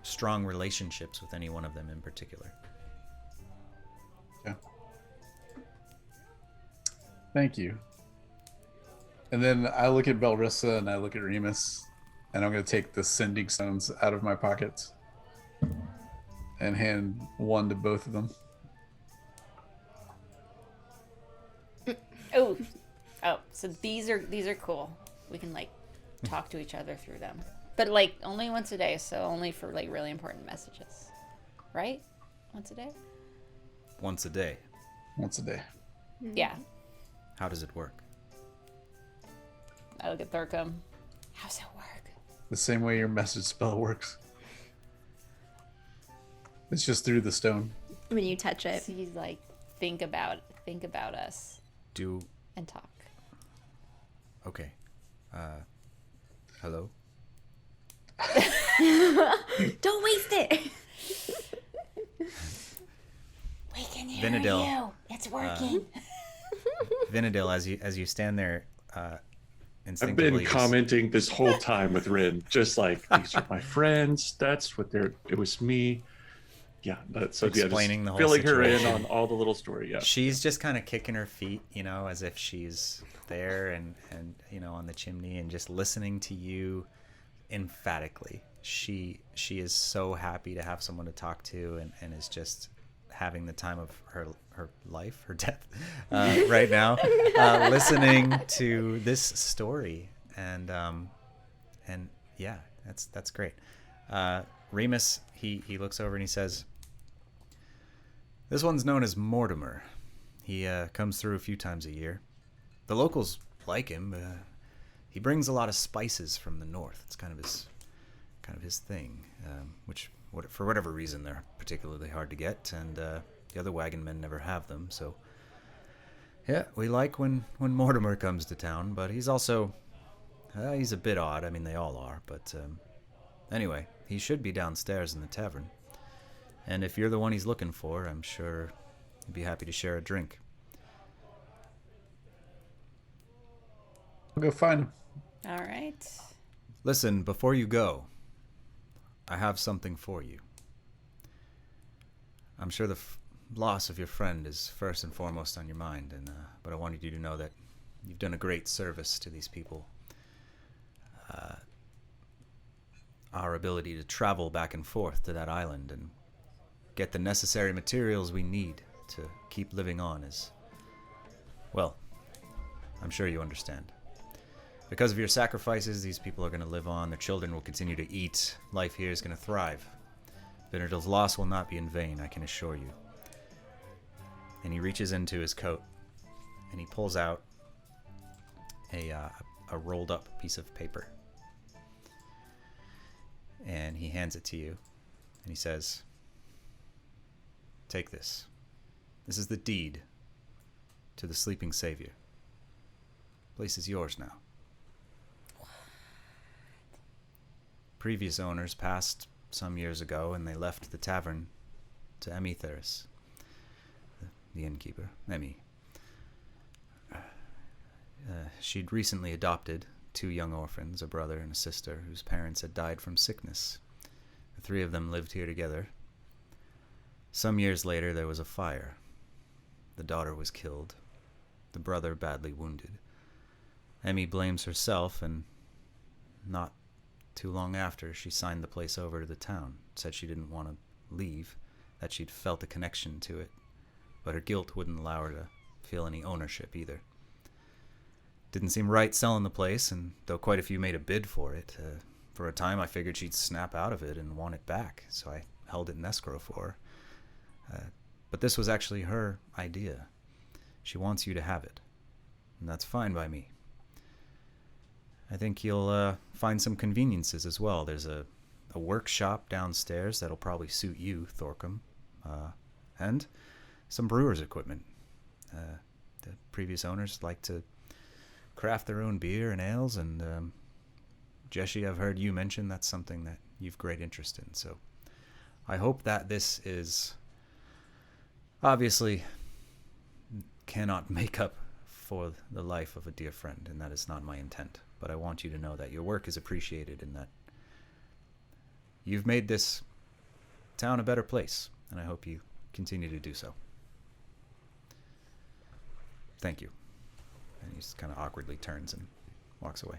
strong relationships with any one of them in particular. Yeah. Thank you. And then I look at Belrissa and I look at Remus, and I'm going to take the sending stones out of my pockets and hand one to both of them. Oh, so these are cool. We can talk to each other through them, but only once a day. So only for really important messages, right? Once a day. Once a day. Once a day. Yeah. How does it work? I look at Thorkim. How's it work? The same way your message spell works. It's just through the stone. When you touch it. So he's think about us and talk. Okay. Hello? Don't waste it. We can hear Vinadil, you. It's working. Vinadil, as you stand there, I've instinctively been commenting this whole time with Rin, just these are my friends. That's what it was me. Yeah, so Explaining the whole filling her in situation. on all the little story. Yeah. She's just kind of kicking her feet, as if she's there and on the chimney and just listening to you emphatically. She is so happy to have someone to talk to and is just having the time of her life, her death, right now, listening to this story. And yeah, that's great. Remus, he looks over and he says, "This one's known as Mortimer. He comes through a few times a year. The locals like him. He brings a lot of spices from the north. It's kind of his thing, for whatever reason they're particularly hard to get, and the other wagon men never have them. So yeah, we like when Mortimer comes to town, but he's also he's a bit odd. I mean, they all are, but anyway, he should be downstairs in the tavern. And if you're the one he's looking for, I'm sure he'd be happy to share a drink." I'll go find him. All right. "Listen, before you go, I have something for you. I'm sure the loss of your friend is first and foremost on your mind, but I wanted you to know that you've done a great service to these people. Our ability to travel back and forth to that island and get the necessary materials we need to keep living on is, well, I'm sure you understand. Because of your sacrifices, these people are going to live on. Their children will continue to eat. Life here is going to thrive. Vinadil's loss will not be in vain, I can assure you." And he reaches into his coat and he pulls out a rolled up piece of paper. And he hands it to you. And he says, "Take this. This is the deed to the sleeping savior. The place is yours now. Previous owners passed some years ago, and they left the tavern to Amethyst, the innkeeper, Emmy. She'd recently adopted 2 young orphans, a brother and a sister, whose parents had died from sickness. The 3 of them lived here together. Some years later, there was a fire. The daughter was killed, the brother badly wounded. Emmy blames herself, and not too long after, she signed the place over to the town. Said she didn't want to leave, that she'd felt a connection to it, but her guilt wouldn't allow her to feel any ownership either. Didn't seem right selling the place, and though quite a few made a bid for it, for a time I figured she'd snap out of it and want it back, so I held it in escrow for her. But this was actually her idea. She wants you to have it, and that's fine by me. I think you'll find some conveniences as well. There's a workshop downstairs that'll probably suit you, Thorcom, and some brewer's equipment. The previous owners like to craft their own beer and ales, and Jessie, I've heard you mention that's something that you've great interest in. So I hope that this is obviously cannot make up for the life of a dear friend, and that is not my intent. But I want you to know that your work is appreciated and that you've made this town a better place, and I hope you continue to do so. Thank you." And he just kind of awkwardly turns and walks away.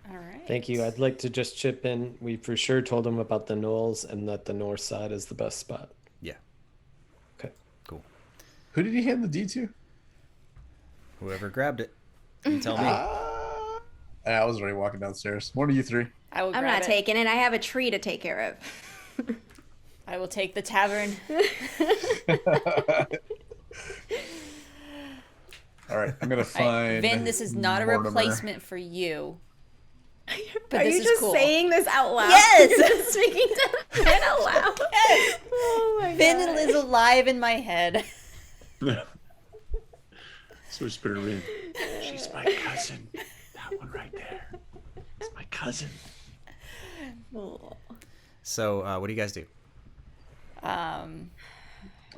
All right. Thank you. I'd like to just chip in. We for sure told him about the knolls and that the north side is the best spot. Yeah. Okay. Cool. Who did he hand the deed to? Whoever grabbed it, you tell me. I was already walking downstairs. One of you 3. I will I'm grab not it. taking it. I have a tree to take care of. I will take the tavern. All right, I'm gonna find. Vin, this is not Mortimer. a replacement for you. But Are this you is just cool. saying this out loud? Yes! Speaking to Vin out loud? Yes! Oh my Vin god. is alive in my head. So whisper in. She's my cousin. That one right there. It's my cousin. So what do you guys do?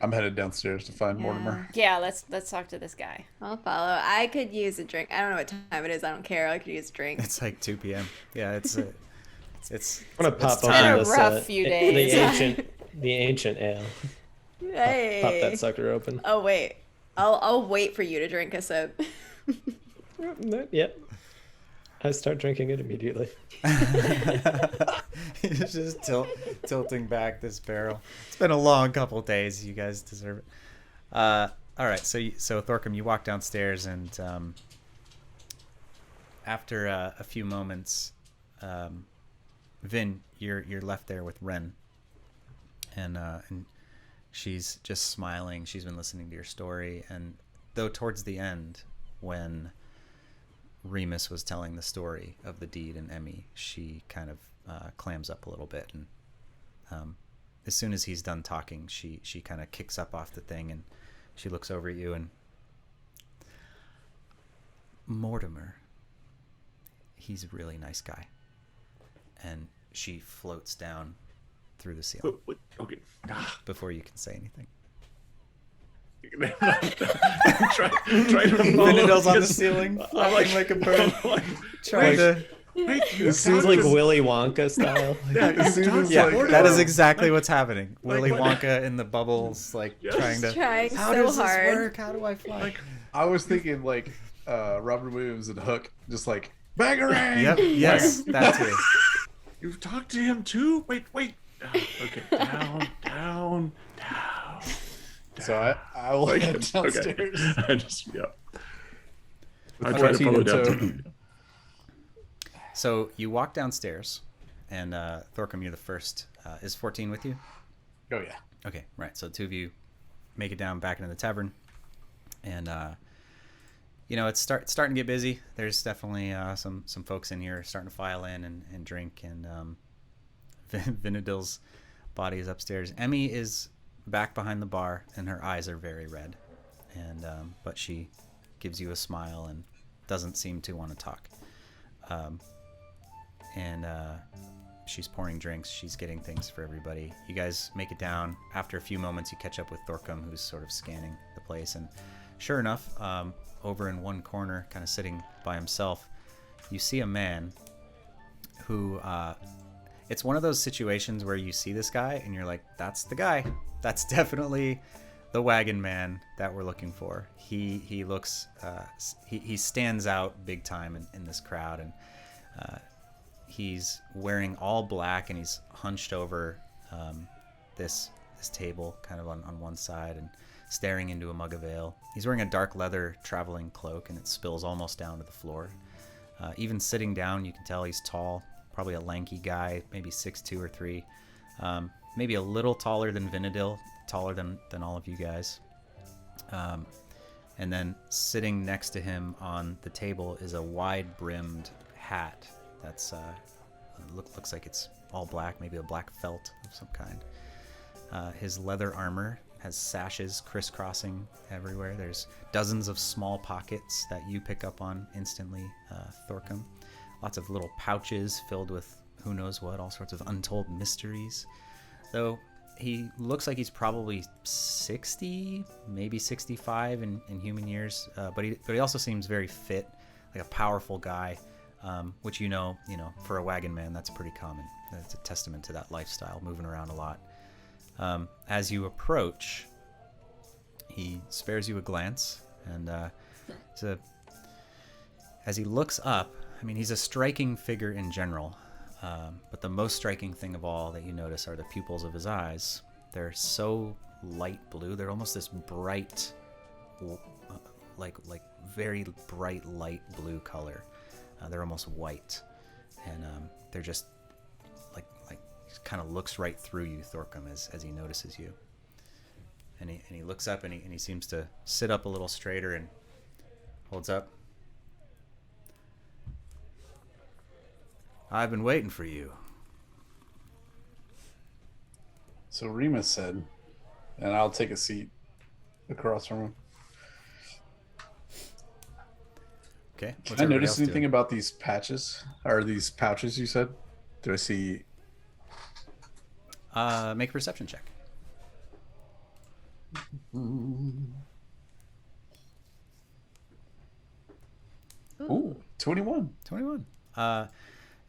I'm headed downstairs to find Mortimer. Yeah, let's talk to this guy. I'll follow. I could use a drink. I don't know what time it is. I don't care. I could use a drink. It's like 2 p.m. Yeah, it's I'm gonna pop it's open been a this, rough few days. the ancient The ancient ale. Hey. Pop that sucker open. Oh wait, I'll wait for you to drink a sip. Yep. I start drinking it immediately. He's just tilting back this barrel. It's been a long couple of days. You guys deserve it. All right, so Thorcom, you walk downstairs, and after a few moments, Vin, you're left there with Ren, and she's just smiling. She's been listening to your story, and though towards the end, when Remus was telling the story of the deed and Emmy, she kind of clams up a little bit, and as soon as he's done talking, she kind of kicks up off the thing, and she looks over at you, and Mortimer, he's a really nice guy. And she floats down through the ceiling. Okay. Before you can say anything. try to Vinadil's on the ceiling, flapping like a bird, trying to... It seems like Willy Wonka style. That is exactly what's happening. Willy Wonka in the bubbles, like trying to... How so does hard. this work? How do I fly? I was thinking like Robert Williams and Hook, just like bangarang. Yep. Yes, that too. You've talked to him too? Wait. Okay, down. So I will head downstairs. Okay. I try to follow down. So you walk downstairs, and Thorcom, you're the first. Is 14 with you? Oh yeah. Okay, right. So the two of you make it down back into the tavern, and it's starting to get busy. There's definitely some folks in here starting to file in and drink, and Vinadil's body is upstairs. Emmy is back behind the bar, and her eyes are very red, and but she gives you a smile and doesn't seem to want to talk. And she's pouring drinks. She's getting things for everybody. You guys make it down. After a few moments, you catch up with Thorcom, who's sort of scanning the place. And sure enough, over in one corner, kind of sitting by himself, you see a man who... it's one of those situations where you see this guy, and you're like, that's the guy. That's definitely the Wagon Man that we're looking for. He looks... he stands out big time in this crowd, and... he's wearing all black, and he's hunched over this table kind of on one side and staring into a mug of ale. He's wearing a dark leather traveling cloak, and it spills almost down to the floor. Even sitting down, you can tell he's tall, probably a lanky guy, maybe 6'2" or 3. Maybe a little taller than Vinadil, taller than all of you guys. And then sitting next to him on the table is a wide-brimmed hat that's looks like it's all black, maybe a black felt of some kind. His leather armor has sashes crisscrossing everywhere. There's dozens of small pockets that you pick up on instantly, Thorcom. Lots of little pouches filled with who knows what, all sorts of untold mysteries. Though he looks like he's probably 60, maybe 65 in human years, but he also seems very fit, like a powerful guy. Which for a wagon man, that's pretty common. It's a testament to that lifestyle, moving around a lot. As you approach, he spares you a glance, and as he looks up, I mean, he's a striking figure in general, but the most striking thing of all that you notice are the pupils of his eyes. They're so light blue. They're almost this bright, like very bright light blue color. They're almost white, and they're just like kind of looks right through you, Thorcom, as he notices you. And he looks up, and he seems to sit up a little straighter and holds up. I've been waiting for you. So Remus said, and I'll take a seat across from him. Okay. Can I notice anything about these patches? Or these pouches you said? Do I see... Make a perception check. Ooh, 21. 21.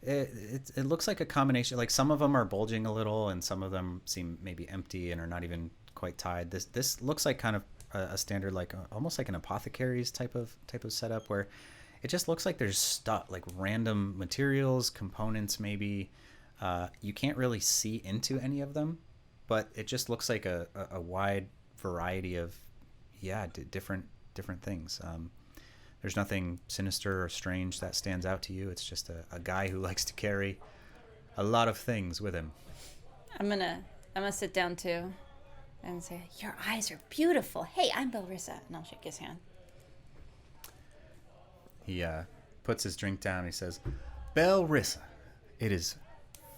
It looks like a combination. Like some of them are bulging a little, and some of them seem maybe empty and are not even quite tied. This looks like kind of a standard, like almost like an apothecary's type of setup, where it just looks like there's stuff, like random materials, components maybe. You can't really see into any of them, but it just looks like a wide variety of different things. There's nothing sinister or strange that stands out to you. It's just a guy who likes to carry a lot of things with him. I'm gonna sit down too and say, "Your eyes are beautiful. Hey, I'm Belrissa," and I'll shake his hand. He puts his drink down and he says, "Belrissa, it is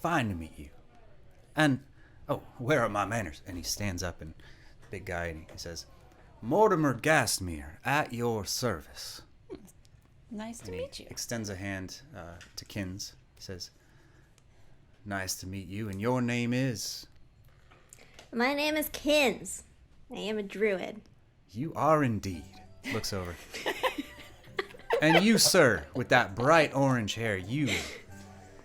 fine to meet you. And, oh, where are my manners?" And he stands up, and big guy, and he says, "Mortimer Gastmere, at your service." Nice to And meet he you. extends a hand to Kins. He says, "Nice to meet you, and your name is?" My name is Kins. I am a druid. "You are indeed." Looks over. "And you, sir, with that bright orange hair, you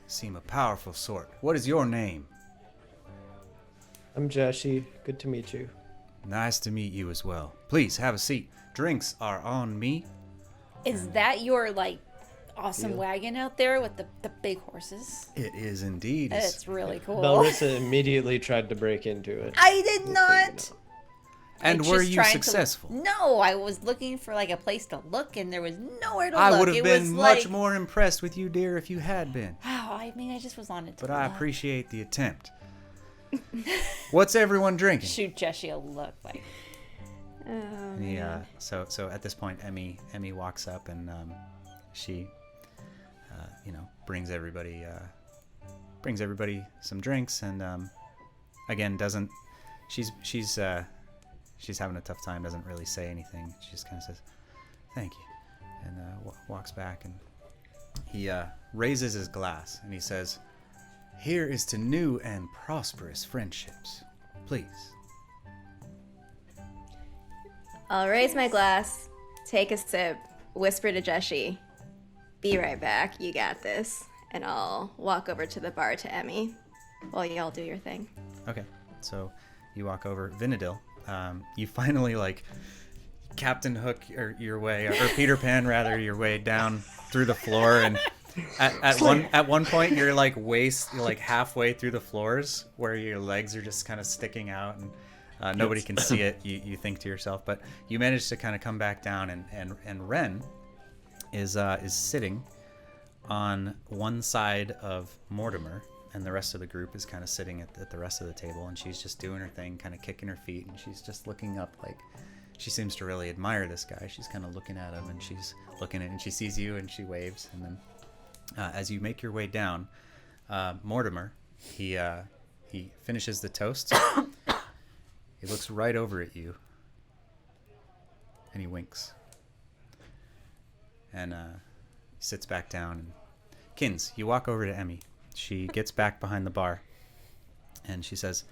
seem a powerful sort. What is your name?" I'm Jashi. Good to meet you. "Nice to meet you as well. Please have a seat. Drinks are on me." Is that your like awesome Yeah. wagon out there with the big horses? It is indeed. It's really cool. Belrissa immediately tried to break into it. I did not. And I were just you tried to- successful? No, I was looking for like a place to look, and there was nowhere to I look. would have It been was much like, more impressed with you, dear, if you had been. Wow, I mean, I just was wanted to. But I look. appreciate the attempt. What's everyone drinking? Shoot Jessie a look like. Oh, Yeah. So at this point, Emmy walks up, and she, brings everybody some drinks, and again doesn't. She's having a tough time. Doesn't really say anything. She just kind of says, "Thank you," and walks back, and he raises his glass and he says, "Here is to new and prosperous friendships. Please." I'll raise my glass, take a sip, whisper to Jeshi, "Be right back, you got this." And I'll walk over to the bar to Emmy while y'all do your thing. Okay, so you walk over. Vinadil, you finally Captain Hook your way, or Peter Pan rather, your way down through the floor, and at one point you're you're halfway through the floors where your legs are just kind of sticking out, and nobody can see it. You think to yourself, but you manage to kind of come back down, and Ren is sitting on one side of Mortimer, and the rest of the group is kind of sitting at the rest of the table, and she's just doing her thing, kind of kicking her feet, and she's just looking up she seems to really admire this guy. She's kind of looking at him, and she's looking at him, and she sees you, and she waves, and then as you make your way down, Mortimer, he finishes the toast. He looks right over at you, and he winks, and he sits back down. And Kins, you walk over to Emmy. She gets back behind the bar, and she says,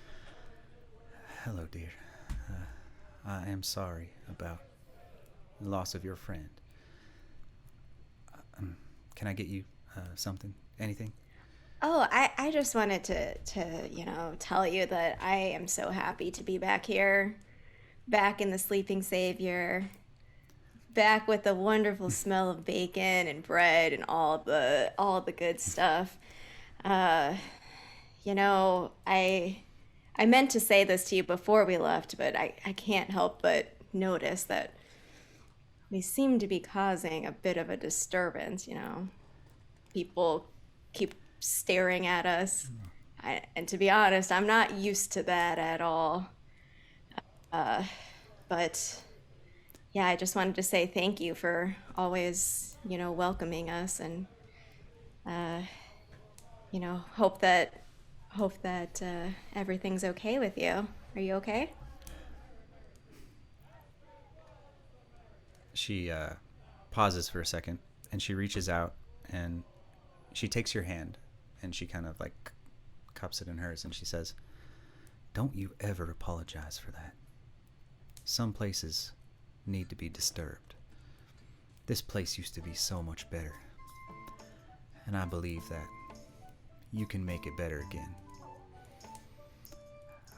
"Hello, dear. I am sorry about the loss of your friend. Can I get you something? Anything?" Oh, I just wanted to tell you that I am so happy to be back here, back in the Sleeping Savior, back with the wonderful smell of bacon and bread and all the good stuff. I meant to say this to you before we left, but I can't help but notice that we seem to be causing a bit of a disturbance, People keep staring at us. And to be honest, I'm not used to that at all. But yeah, I just wanted to say thank you for always, welcoming us, and hope that everything's okay with you. Are you okay? She pauses for a second, and she reaches out, and she takes your hand, and she kind of cups it in hers, and she says, "Don't you ever apologize for that. Some places need to be disturbed. This place used to be so much better. And I believe that you can make it better again.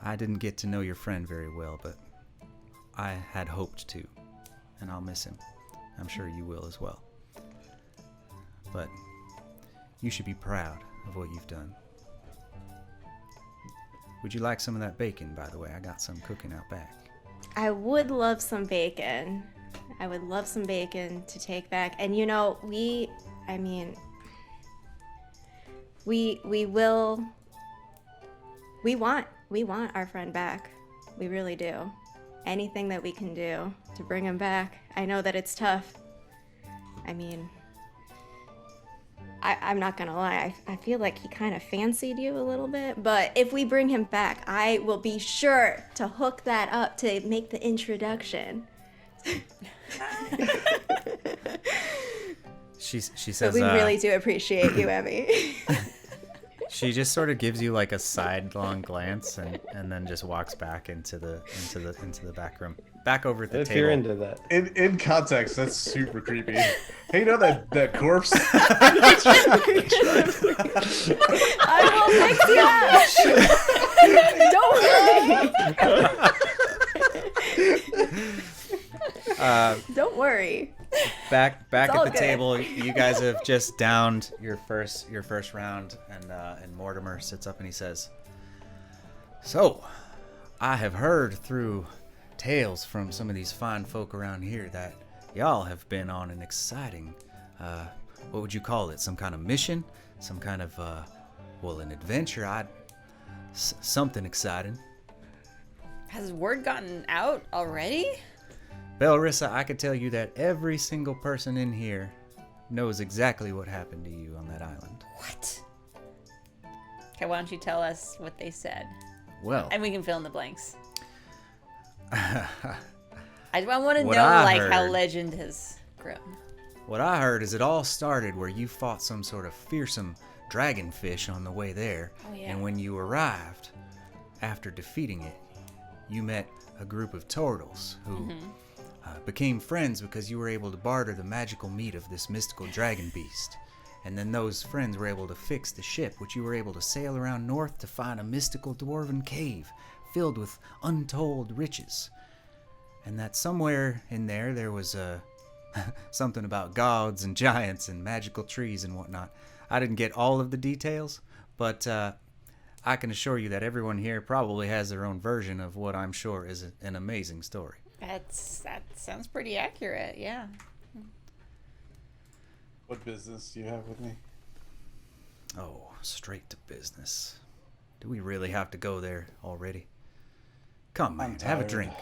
I didn't get to know your friend very well, but I had hoped to, and I'll miss him. I'm sure you will as well. But you should be proud of what you've done. Would you like some of that bacon, by the way? I got some cooking out back. I would love some bacon. I would love some bacon to take back. And you know, we want our friend back. We really do. Anything that we can do to bring him back. I know that it's tough. I mean, I'm not gonna lie, I feel like he kind of fancied you a little bit, but if we bring him back, I will be sure to hook that up to make the introduction. She says, but we really do appreciate you, Emmy. She just sort of gives you like a sidelong glance and then just walks back into the back room, back over at the If table. you're into that. In context, that's super creepy. Hey, you know that corpse? I will fix you. Don't worry. Back It's at all the good. table, you guys have just downed your first round, and Mortimer sits up and he says, "So, I have heard through tales from some of these fine folk around here that y'all have been on an exciting, what would you call it? Some kind of mission? Some kind of, an adventure? Something exciting." Has word gotten out already? Belrissa, I could tell you that every single person in here knows exactly what happened to you on that island. What? Okay, why don't you tell us what they said? Well, And we can fill in the blanks. I want to know, What I like, how heard- legend has grown. what I heard is it all started where you fought some sort of fearsome dragonfish on the way there. Oh, yeah. And when you arrived, after defeating it, you met a group of turtles who became friends because you were able to barter the magical meat of this mystical dragon beast. And then those friends were able to fix the ship, which you were able to sail around north to find a mystical dwarven cave filled with untold riches. And that somewhere in there was something about gods and giants and magical trees and whatnot. I didn't get all of the details, but I can assure you that everyone here probably has their own version of what I'm sure is an amazing story. That sounds pretty accurate, yeah. What business do you have with me? Oh, straight to business. Do we really have to go there already? Come, man, have a tired. drink.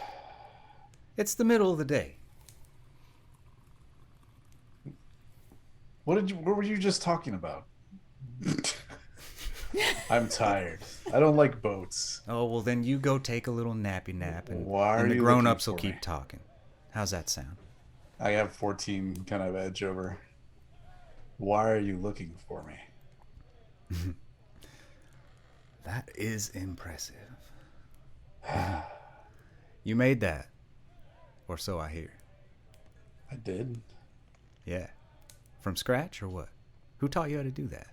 It's the middle of the day. What were you just talking about? I'm tired. I don't like boats. Oh, well, then you go take a little nappy nap, and, Why are and the you grown-ups looking will for keep me? talking. How's that sound? I have 14 kind of edge over. Why are you looking for me? That is impressive. You made that, or so I hear. I did. Yeah. From scratch, or what? Who taught you how to do that?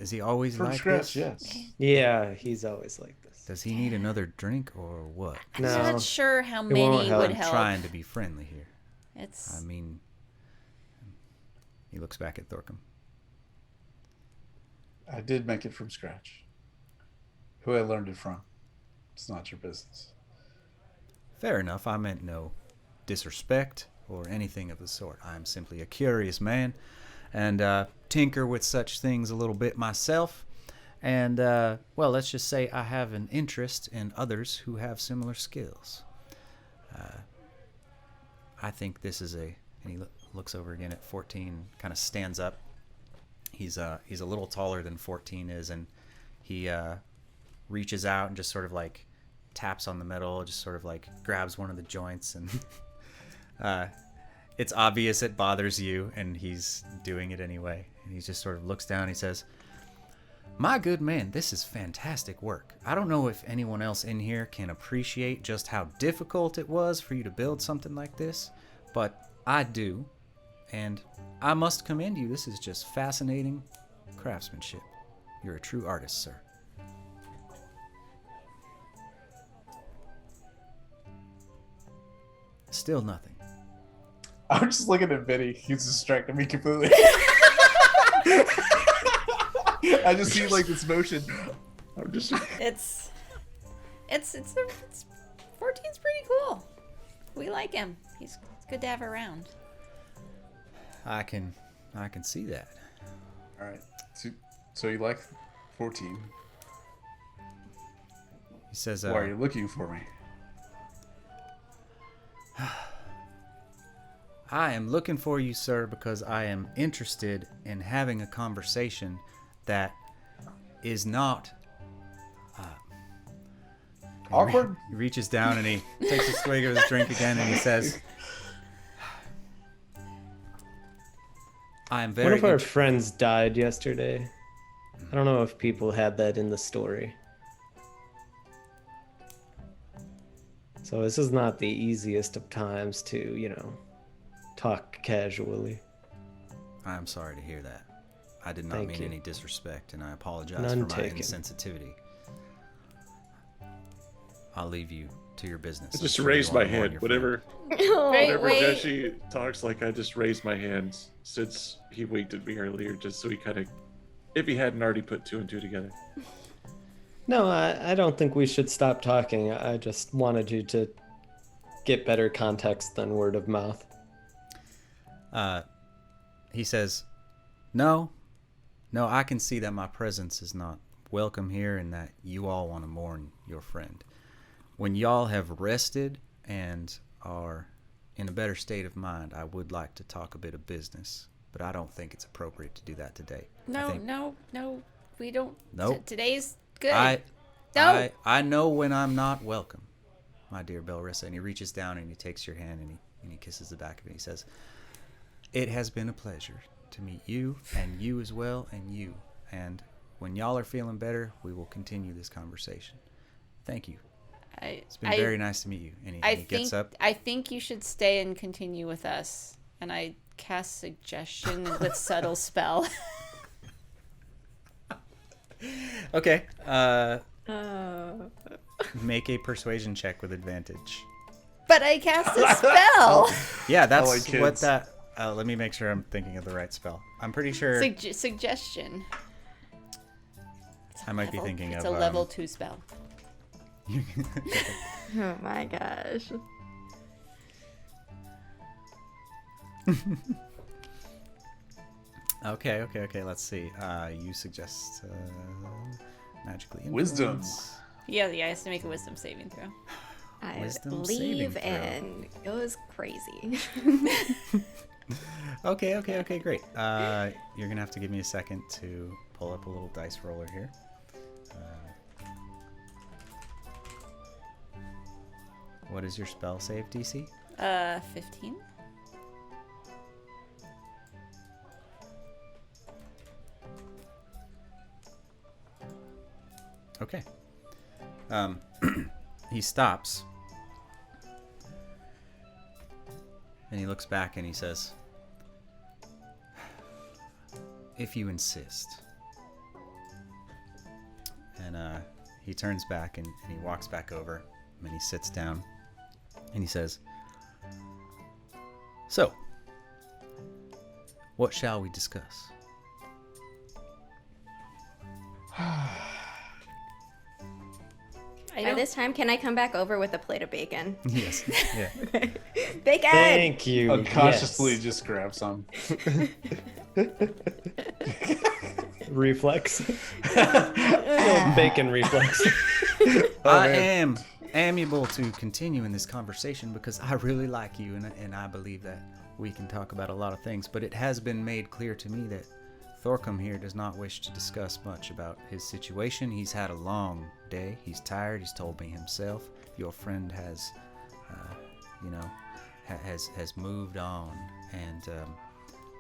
Is he always From like scratch, this? yes. Yeah, he's always like this. Does he need another drink, or what? I'm No. not sure how won't many help. would I'm help. trying to be friendly here. It's I mean, he looks back at Thorcum. I did make it from scratch. Who I learned it from. It's not your business. Fair enough. I meant no disrespect or anything of the sort. I'm simply a curious man and tinker with such things a little bit myself. And, well, let's just say I have an interest in others who have similar skills. I think this is and he looks over again at 14, kind of stands up. He's a little taller than 14 is, and he reaches out and just sort of like taps on the metal, just sort of like grabs one of the joints, and it's obvious it bothers you, and he's doing it anyway. And he just sort of looks down and he says, "My good man, this is fantastic work. I don't know if anyone else in here can appreciate just how difficult it was for you to build something like this, but I do. And I must commend you. This is just fascinating craftsmanship. You're a true artist, sir. Still nothing. I'm just looking at Vinny. He's distracting me completely. I just see like this motion. I'm just. It's 14's pretty cool. We like him. It's good to have around. I can see that. All right. So you like 14? He says, Why are you looking for me? I am looking for you, sir, because I am interested in having a conversation that is not Awkward? He reaches down and he takes a swig of his drink again and he says, I am very One of our friends died yesterday. I don't know if people had that in the story. So this is not the easiest of times to, talk casually. I am sorry to hear that. I did not Thank mean you. any disrespect, and I apologize None for my taken. insensitivity. I'll leave you to your business. I just I'm sure raised you my wanna warn hand. your Whatever, Wait, whenever wait. Jesse talks, like I just raised my hands since he winked at me earlier, just so he kind of, if he hadn't already put two and two together. No, I don't think we should stop talking. I just wanted you to get better context than word of mouth. He says, No, I can see that my presence is not welcome here and that you all want to mourn your friend. When y'all have rested and are in a better state of mind, I would like to talk a bit of business, but I don't think it's appropriate to do that today. No, we don't. Nope. Today's good. I know when I'm not welcome, my dear Belrissa. And he reaches down and he takes your hand and he kisses the back of it. He says, it has been a pleasure to meet you and you as well and you. And when y'all are feeling better, we will continue this conversation. Thank you. It's been very nice to meet you. And he gets up. I think you should stay and continue with us. And I cast suggestion with subtle spell. Okay. Make a persuasion check with advantage. But I cast a spell. Yeah, that's like kids. what that... let me make sure I'm thinking of the right spell. I'm pretty sure Suggestion. I might be thinking It's of... a level 2 spell. Oh my gosh. Okay. Let's see. You suggest magically Wisdom. influence. Yeah, he has to make a wisdom saving throw. I Wisdom saving leave throw. and goes crazy. Okay, great. You're gonna have to give me a second to pull up a little dice roller here. What is your spell save DC? 15. Okay. He stops. And he looks back and he says, if you insist. And he turns back and he walks back over and he sits down and he says, so, what shall we discuss? By this time, can I come back over with a plate of bacon? Yes. Yeah. Bacon! Thank you. Unconsciously Yes. just grab some. Reflex. Little bacon reflex. I am amiable to continue in this conversation because I really like you and I believe that we can talk about a lot of things, but it has been made clear to me that Thorcom here does not wish to discuss much about his situation. He's had a long day. He's tired. He's told me himself. Your friend has, has moved on. And,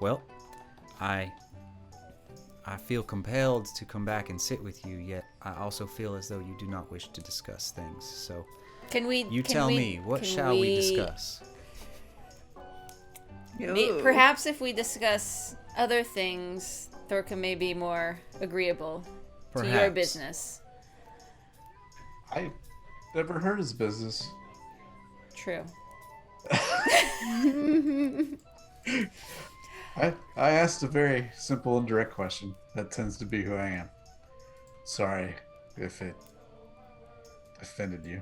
well, I feel compelled to come back and sit with you, yet I also feel as though you do not wish to discuss things. So, Can we? you tell me, what shall we discuss? Ooh. Perhaps if we discuss other things, Thorka may be more agreeable to your Perhaps. business. I never heard his business. True. I asked a very simple and direct question. That tends to be who I am. Sorry if it offended you.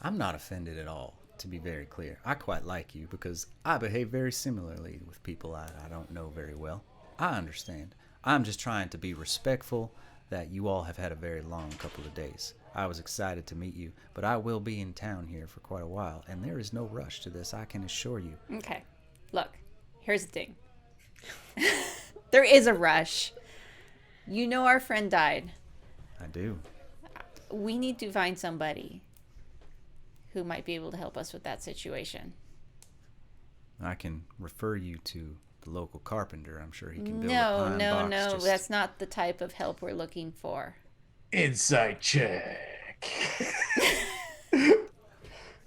I'm not offended at all, to be very clear. I quite like you because I behave very similarly with people I don't know very well. I understand. I'm just trying to be respectful that you all have had a very long couple of days. I was excited to meet you, but I will be in town here for quite a while, and there is no rush to this, I can assure you. Okay. Look, here's the thing. There is a rush. You know our friend died. I do. We need to find somebody who might be able to help us with that situation. I can refer you to the local carpenter. I'm sure he can build a pine box. No. just- That's not the type of help we're looking for. Insight check.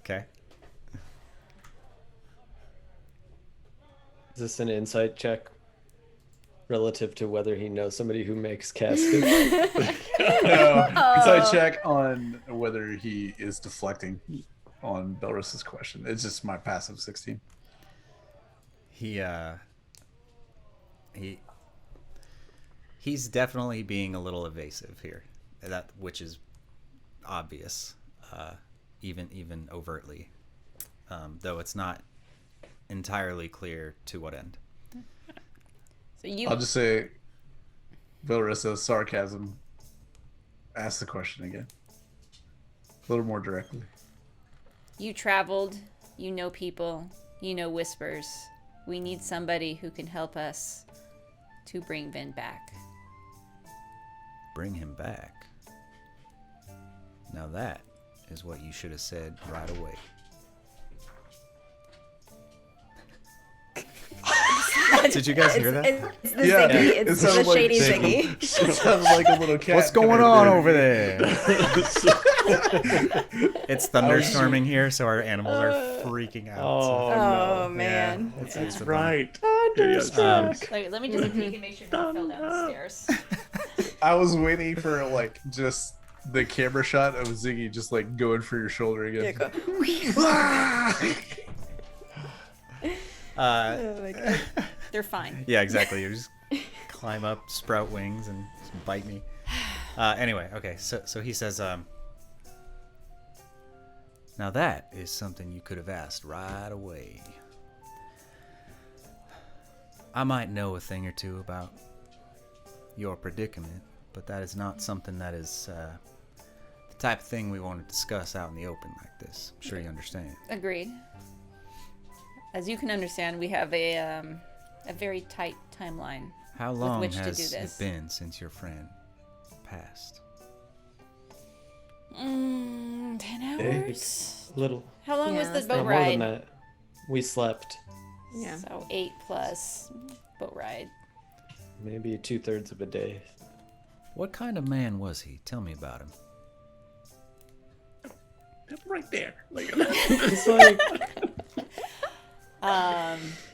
Okay. Is this an insight check relative to whether he knows somebody who makes caskets? No, insight check on whether he is deflecting on Belris's question. It's just my passive 16. He's definitely being a little evasive here, which is obvious, even overtly, though it's not entirely clear to what end. So you I'll just say, Belris's sarcasm. Ask the question again. A little more directly. You traveled, you know people, you know whispers. We need somebody who can help us to bring Vin back. Bring him back. Now that is what you should have said right away. Did you guys hear that? It's the Ziggy. It's the shady Ziggy. It sounds like a little cat. What's going on over there? It's thunderstorming here, so our animals are freaking out. Oh man. It's That's a right. Let me just peek and make sure no one fell down the stairs. I was waiting for like just the camera shot of Ziggy just like going for your shoulder again. Oh my God. They're fine. Yeah, exactly. You just climb up, sprout wings, and just bite me. Anyway, okay. So he says, now that is something you could have asked right away. I might know a thing or two about your predicament, but that is not something that is the type of thing we want to discuss out in the open like this. I'm sure you understand. Agreed. As you can understand, we have a very tight timeline. How long which to has do it this. been since your friend passed? 10 hours? Little. How long was Yeah, the that's boat More than ride? that. We slept Yeah. So 8 plus boat ride. maybe 2/3 of a day. What kind of man was he? Tell me about him. Right there. Like, It's like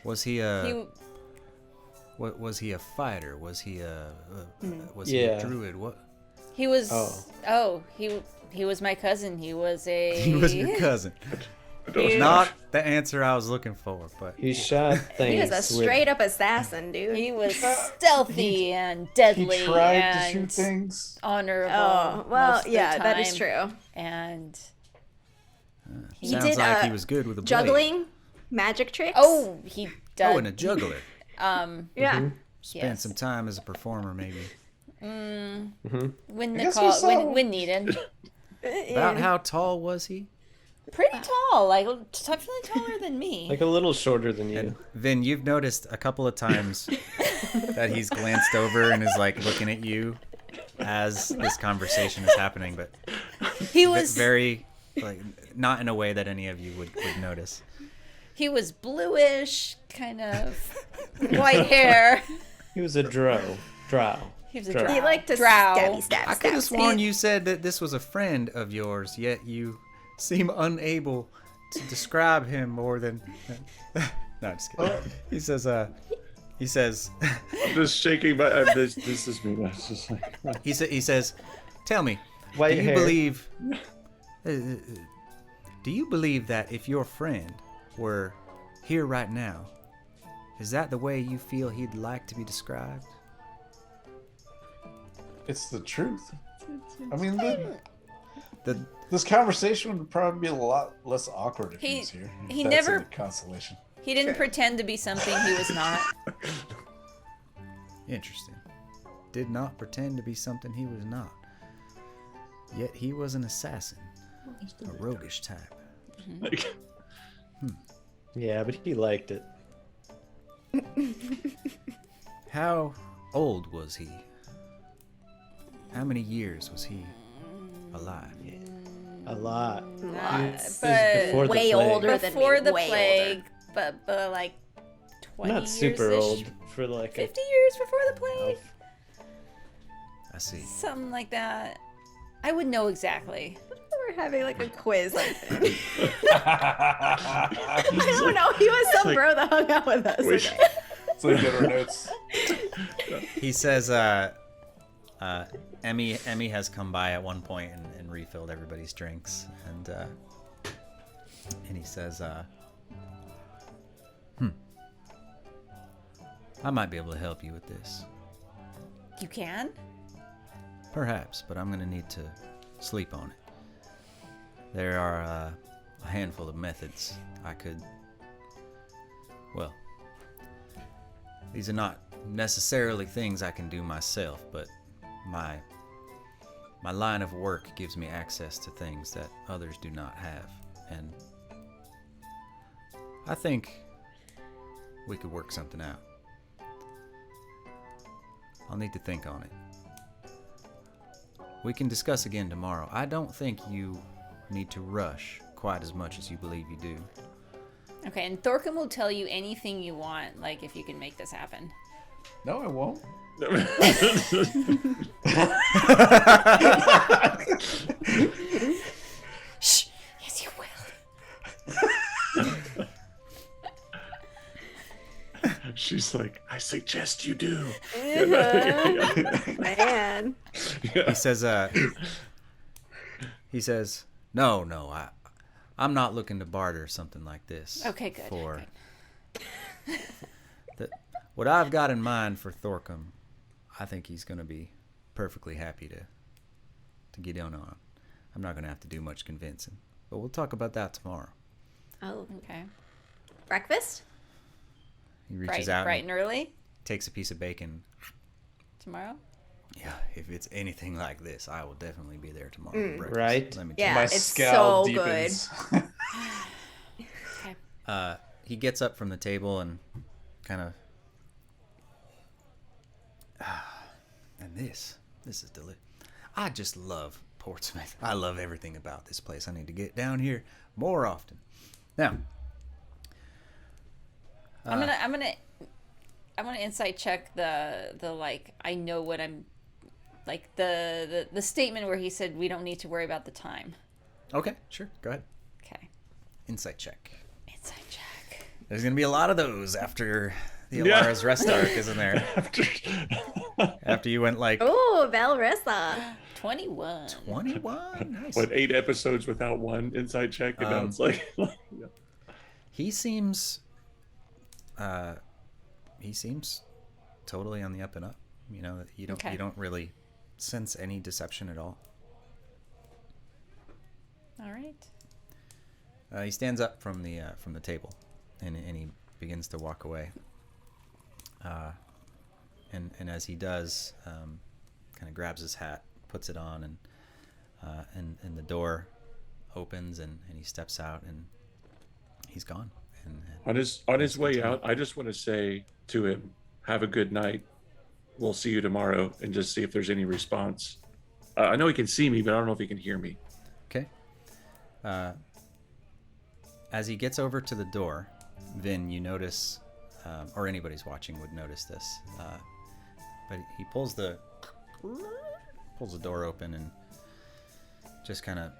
Was he a He, what was he a fighter? Was he a was Yeah. he a druid? What? he was. Oh. He was my cousin. He was a. He was your cousin. He- Not the answer I was looking for, but he shot things. He was a straight up assassin, dude. He was stealthy and deadly He tried to and shoot things. honorable. Oh, well, most of the yeah, that is time. true. And He sounds did, like he was good with a blade. Juggling, magic tricks. oh, he does. Oh, and a juggler. yeah. Spent Yes. some time as a performer, maybe. when I the guess call we saw- when needed. About how tall was he? Pretty tall, like definitely taller than me. Like a little shorter than you. And Vin, you've noticed a couple of times that he's glanced over and is like looking at you as this conversation is happening, but He was very like not in a way that any of you would notice. he was bluish, kind of white hair. He was a drow. He was a Drow. drow. He liked to Drow. stabby stab. I could have stab, sworn stab. you said that this was a friend of yours, yet you seem unable to describe him more than. No, I'm just kidding. He says, Just shaking my. This is me. That's just like. he says, tell me, White do you hair. believe? Do you believe that if your friend were here right now, is that the way you feel he'd like to be described? It's the truth. I mean, The this conversation would probably be a lot less awkward if he was here. he That's never- a consolation. He didn't pretend to be something he was not. Interesting. Did not pretend to be something he was not. Yet he was an assassin, a roguish type. Like, Yeah, but he liked it. How old was he? How many years was he alive? A lot. But Before the way plague. older than me. before the way plague, older. but like 20 Not years. super old for like 50 years before the plague. I see. Something like that. I would know exactly. We're having like a quiz. I don't know. He was some bro that hung out with us. Wish- Okay. It's like get our notes. He says, Emmy has come by at one point and refilled everybody's drinks, and he says, I might be able to help you with this. You can? Perhaps, but I'm gonna need to sleep on it. There are a handful of methods I could. Well, these are not necessarily things I can do myself, but my line of work gives me access to things that others do not have, and I think we could work something out. I'll need to think on it. We can discuss again tomorrow. I don't think you need to rush quite as much as you believe you do. Okay, and Thorkin will tell you anything you want, like if you can make this happen. No, I won't. Shh! Yes, you will. she's like, I suggest you do. Man. He says, no, I'm not looking to barter something like this. Okay, good. For good. what I've got in mind for Thorcum, I think he's going to be perfectly happy to get in on. I'm not going to have to do much convincing, but we'll talk about that tomorrow. Oh, Okay. breakfast? He reaches out Bright and and early takes a piece of bacon. tomorrow. Yeah, if it's anything like this, I will definitely be there tomorrow. for breakfast. Right? Let me Yeah. tell My it's scowl so deepens. Okay. you. He gets up from the table and kind of. And this is delicious. I just love Portsmouth. I love everything about this place. I need to get down here more often. Now, I'm gonna insight check the like I know what I'm like the statement where he said we don't need to worry about the time. okay, sure, go ahead. Okay. Insight check. Insight check. There's gonna be a lot of those after the Yeah. Alara's rest arc, isn't there? After you went like Oh, Valrissa. 21. 21. Nice. What, 8 episodes without one inside check? And now it's like, yeah. He seems totally on the up and up. You know, you don't Okay. you don't really sense any deception at all. All right. He stands up from the table, and he begins to walk away. And as he does, kind of grabs his hat, puts it on, and the door opens, and he steps out, and he's gone. And On his way out, I just want to say to him, have a good night. We'll see you tomorrow, and just see if there's any response. I know he can see me, but I don't know if he can hear me. Okay. As he gets over to the door, Vin, you notice, or anybody's watching would notice this, but he pulls the door open and just kind of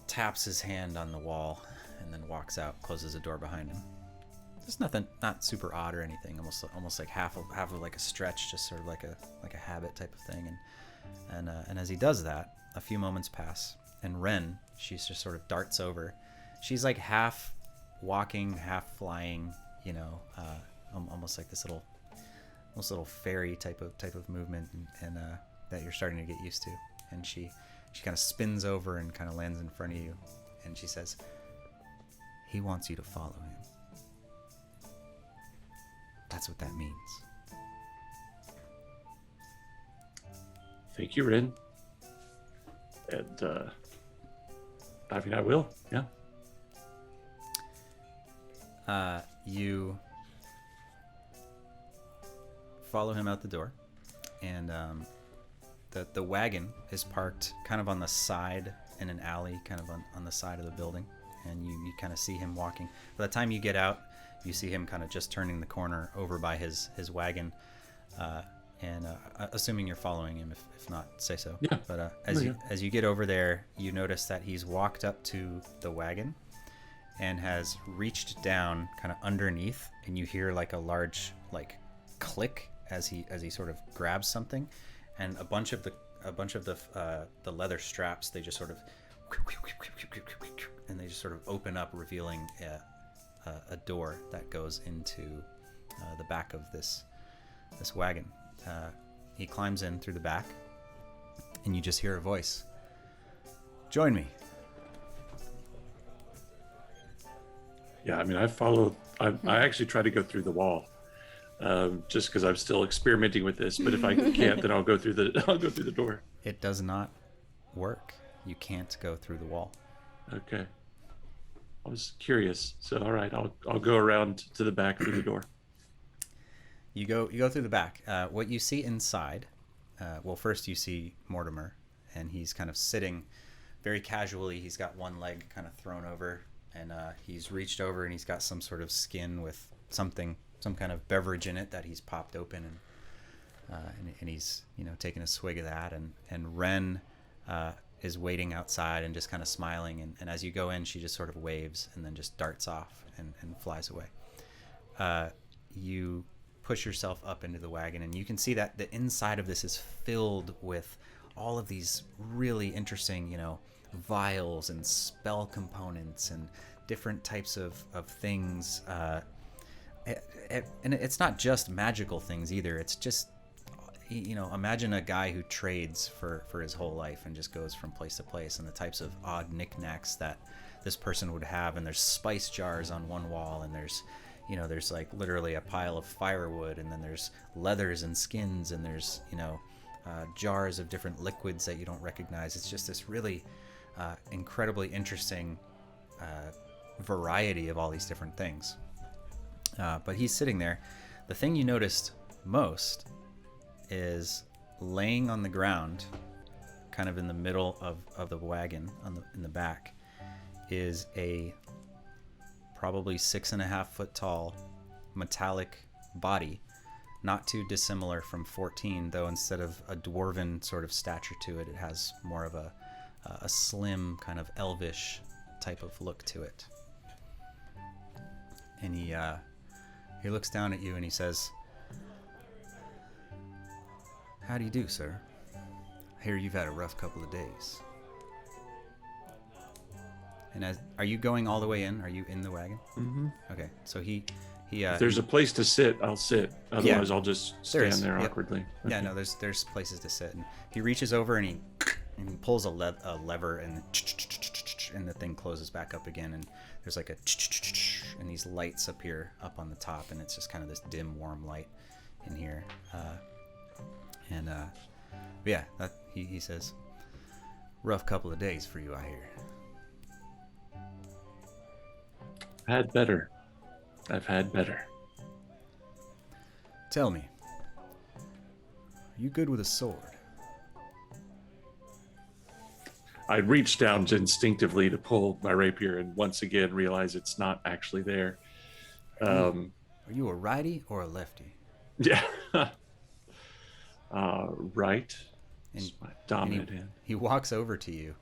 taps his hand on the wall, and then walks out, closes the door behind him. There's nothing, not super odd or anything. Almost like half of like a stretch, just sort of like a habit type of thing. And as he does that, a few moments pass, and Ren, she's just sort of darts over. She's like half walking, half flying, you know, almost like this little fairy type of movement, and that you're starting to get used to. And she kind of spins over and kind of lands in front of you, and she says, "He wants you to follow him." That's what that means. Thank you, Rin. And I mean, I will. Yeah. You follow him out the door, and the wagon is parked kind of on the side in an alley, kind of on the side of the building, and you kind of see him walking. By the time you get out, you see him kind of just turning the corner over by his wagon, and assuming you're following him, if not, say so. Yeah. But as you get over there, you notice that he's walked up to the wagon and has reached down kind of underneath, and you hear like a large like click as he sort of grabs something, and a bunch of the leather straps, they just sort of, and they just sort of open up, revealing a door that goes into the back of this wagon. He climbs in through the back, and you just hear a voice. "Join me." Yeah, I mean, I actually try to go through the wall, just because I'm still experimenting with this. But if I can't, then I'll go through the door. It does not work. You can't go through the wall. Okay. I was curious, so all right, I'll go around to the back through the door. You go through the back. What you see inside, well, first you see Mortimer, and he's kind of sitting very casually. He's got one leg kind of thrown over, and he's reached over, and he's got some sort of skin with some kind of beverage in it that he's popped open, and he's, you know, taking a swig of that, and Ren is waiting outside and just kind of smiling, and as you go in, she just sort of waves and then just darts off and flies away. You push yourself up into the wagon, and you can see that the inside of this is filled with all of these really interesting, you know, vials and spell components and different types of things, and it's not just magical things either. It's just, you know, imagine a guy who trades for his whole life and just goes from place to place, and the types of odd knickknacks that this person would have. And there's spice jars on one wall, and there's like literally a pile of firewood, and then there's leathers and skins, and there's, you know, jars of different liquids that you don't recognize. It's just this really incredibly interesting variety of all these different things. But he's sitting there. The thing you noticed most is laying on the ground, kind of in the middle of the wagon in the back, is a probably 6.5 foot tall metallic body, not too dissimilar from 14, though instead of a dwarven sort of stature to it, it has more of a slim kind of elvish type of look to it. And he looks down at you and he says, "How do you do, sir? I hear you've had a rough couple of days." And are you going all the way in? Are you in the wagon? Mm-hmm. Okay, so he If there's a place to sit, I'll sit. Otherwise, I'll just stand there Yep. awkwardly. Yeah, Okay. no, there's places to sit, and he reaches over and he pulls a lever, and the thing closes back up again, and there's like and these lights appear up on the top, and it's just kind of this dim, warm light in here. But yeah, he says, "Rough couple of days for you, I hear." I've had better. "Tell me, are you good with a sword?" I reach down instinctively to pull my rapier, and once again realize it's not actually there. Are you a righty or a lefty? Yeah. Right. And, It's my dominant and hand. he walks over to you,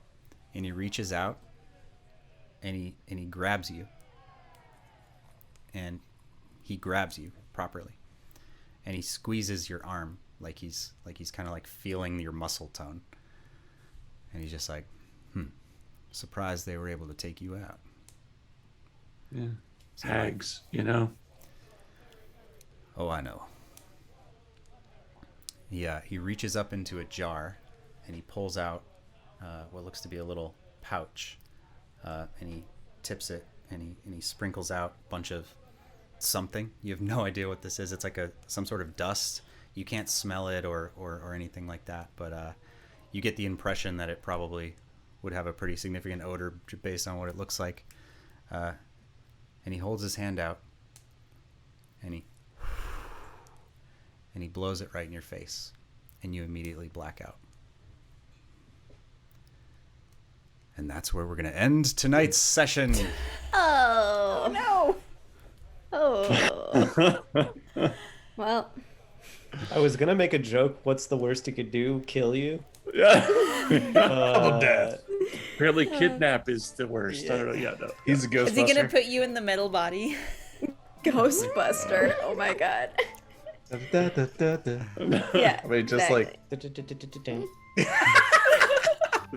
and he reaches out, and he grabs you, and he grabs you properly, and he squeezes your arm like he's kind of like feeling your muscle tone, and he's just like, surprised they were able to take you out. Yeah. So Hags, you know. Oh, I know. He reaches up into a jar, and he pulls out what looks to be a little pouch, and he tips it, and he sprinkles out a bunch of something. You have no idea what this is. It's like some sort of dust. You can't smell it or anything like that, but you get the impression that it probably would have a pretty significant odor based on what it looks like. And he holds his hand out, and he blows it right in your face, and you immediately black out. And that's where we're going to end tonight's session. Oh no. Oh. Well, I was gonna make a joke. What's the worst he could do? Kill you? Yeah. Death. Apparently, kidnap is the worst. I don't know. Yeah, no. He's a Is he gonna Ghostbuster. put you in the metal body? Ghostbuster. Oh my god. Yeah. I mean, just like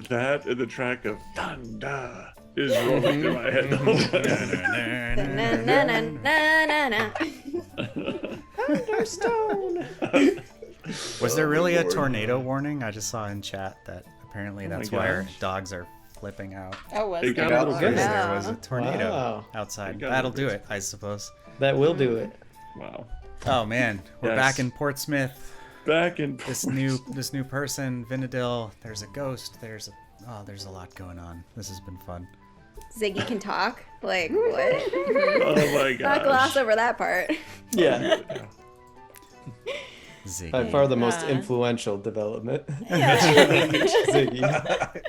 That and the track of Thunder is rolling through my head the whole time. Na, na, na, na, na. Thunderstone. Was there really a tornado warning? I just saw in chat that apparently my that's why our gosh. dogs are flipping out. Oh, was It there? got a little Good. crazy. There was a tornado Wow. outside. It got a That'll little do it, I suppose. That will do it. Wow. Oh man, we're Yes. back in Portsmouth. Back in This new person, Vinadil. There's a ghost. There's a lot going on. This has been fun. Ziggy can talk. Like what? Oh my Not gosh. gloss over that part. Yeah. Ziggy. By far the most Uh. influential development. Yeah. Ziggy.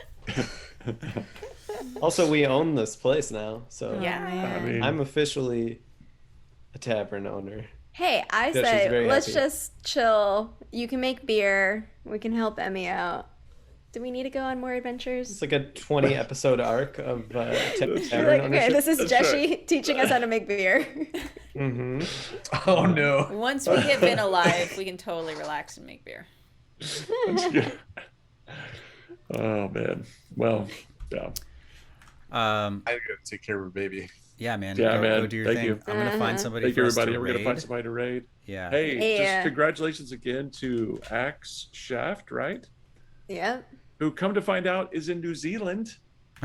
Also, we own this place now, so Yeah. I mean, I'm officially a tavern owner. Hey, I Yeah, she's say very let's happy. just chill. You can make beer. We can help Emmy out. Do we need to go on more adventures? It's like a 20 episode arc of tavern You're like, okay, ownership. this is That's Jessie teaching us how to make beer. Mm-hmm. oh no. Once we get Vin alive, we can totally relax and make beer. that's good. Oh man. Well, yeah. I gotta take care of her baby. Yeah, man. Yeah, go, man. go do your Thank thing. you. I'm gonna find somebody Thank for you, us to everybody. We're gonna find raid. somebody to raid. Yeah. Hey, Yeah. just congratulations again to Axe Shaft, right? Yep. Who, come to find out, is in New Zealand.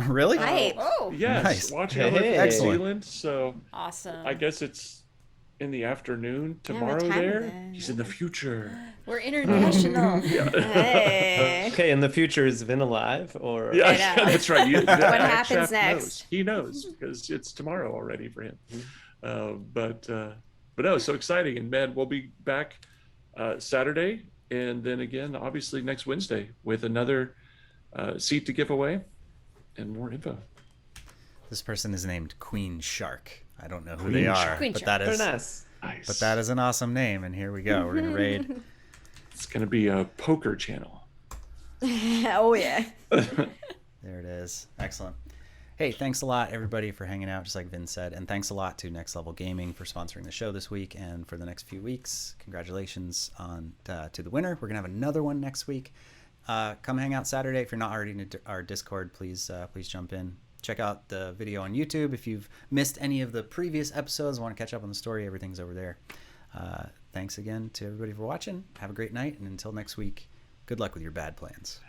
Really? Right. Oh, Yes, Nice. watching over Hey. from New Excellent. Zealand. So awesome. I guess it's in the afternoon what tomorrow time is there. it? He's in the future. We're international. Hey. Okay, in the future, is Vin alive? Or Yeah, I know. that's right. What happens next? Knows. He knows because it's tomorrow already for him. But no, so exciting. And man, we'll be back Saturday, and then again, obviously next Wednesday with another seat to give away and more info. This person is named Queen Shark. I don't know who Queen they Shark. are, Queen but Shark. that They're is nice. Nice. but that is an awesome name. And here we go. We're gonna raid. It's gonna be a poker channel. Oh yeah. There it is. Excellent. Hey, thanks a lot, everybody, for hanging out, just like Vin said. And thanks a lot to Next Level Gaming for sponsoring the show this week and for the next few weeks. Congratulations on to the winner. We're going to have another one next week. Come hang out Saturday. If you're not already in our Discord, please jump in. Check out the video on YouTube. If you've missed any of the previous episodes, want to catch up on the story, everything's over there. Thanks again to everybody for watching. Have a great night. And until next week, good luck with your bad plans.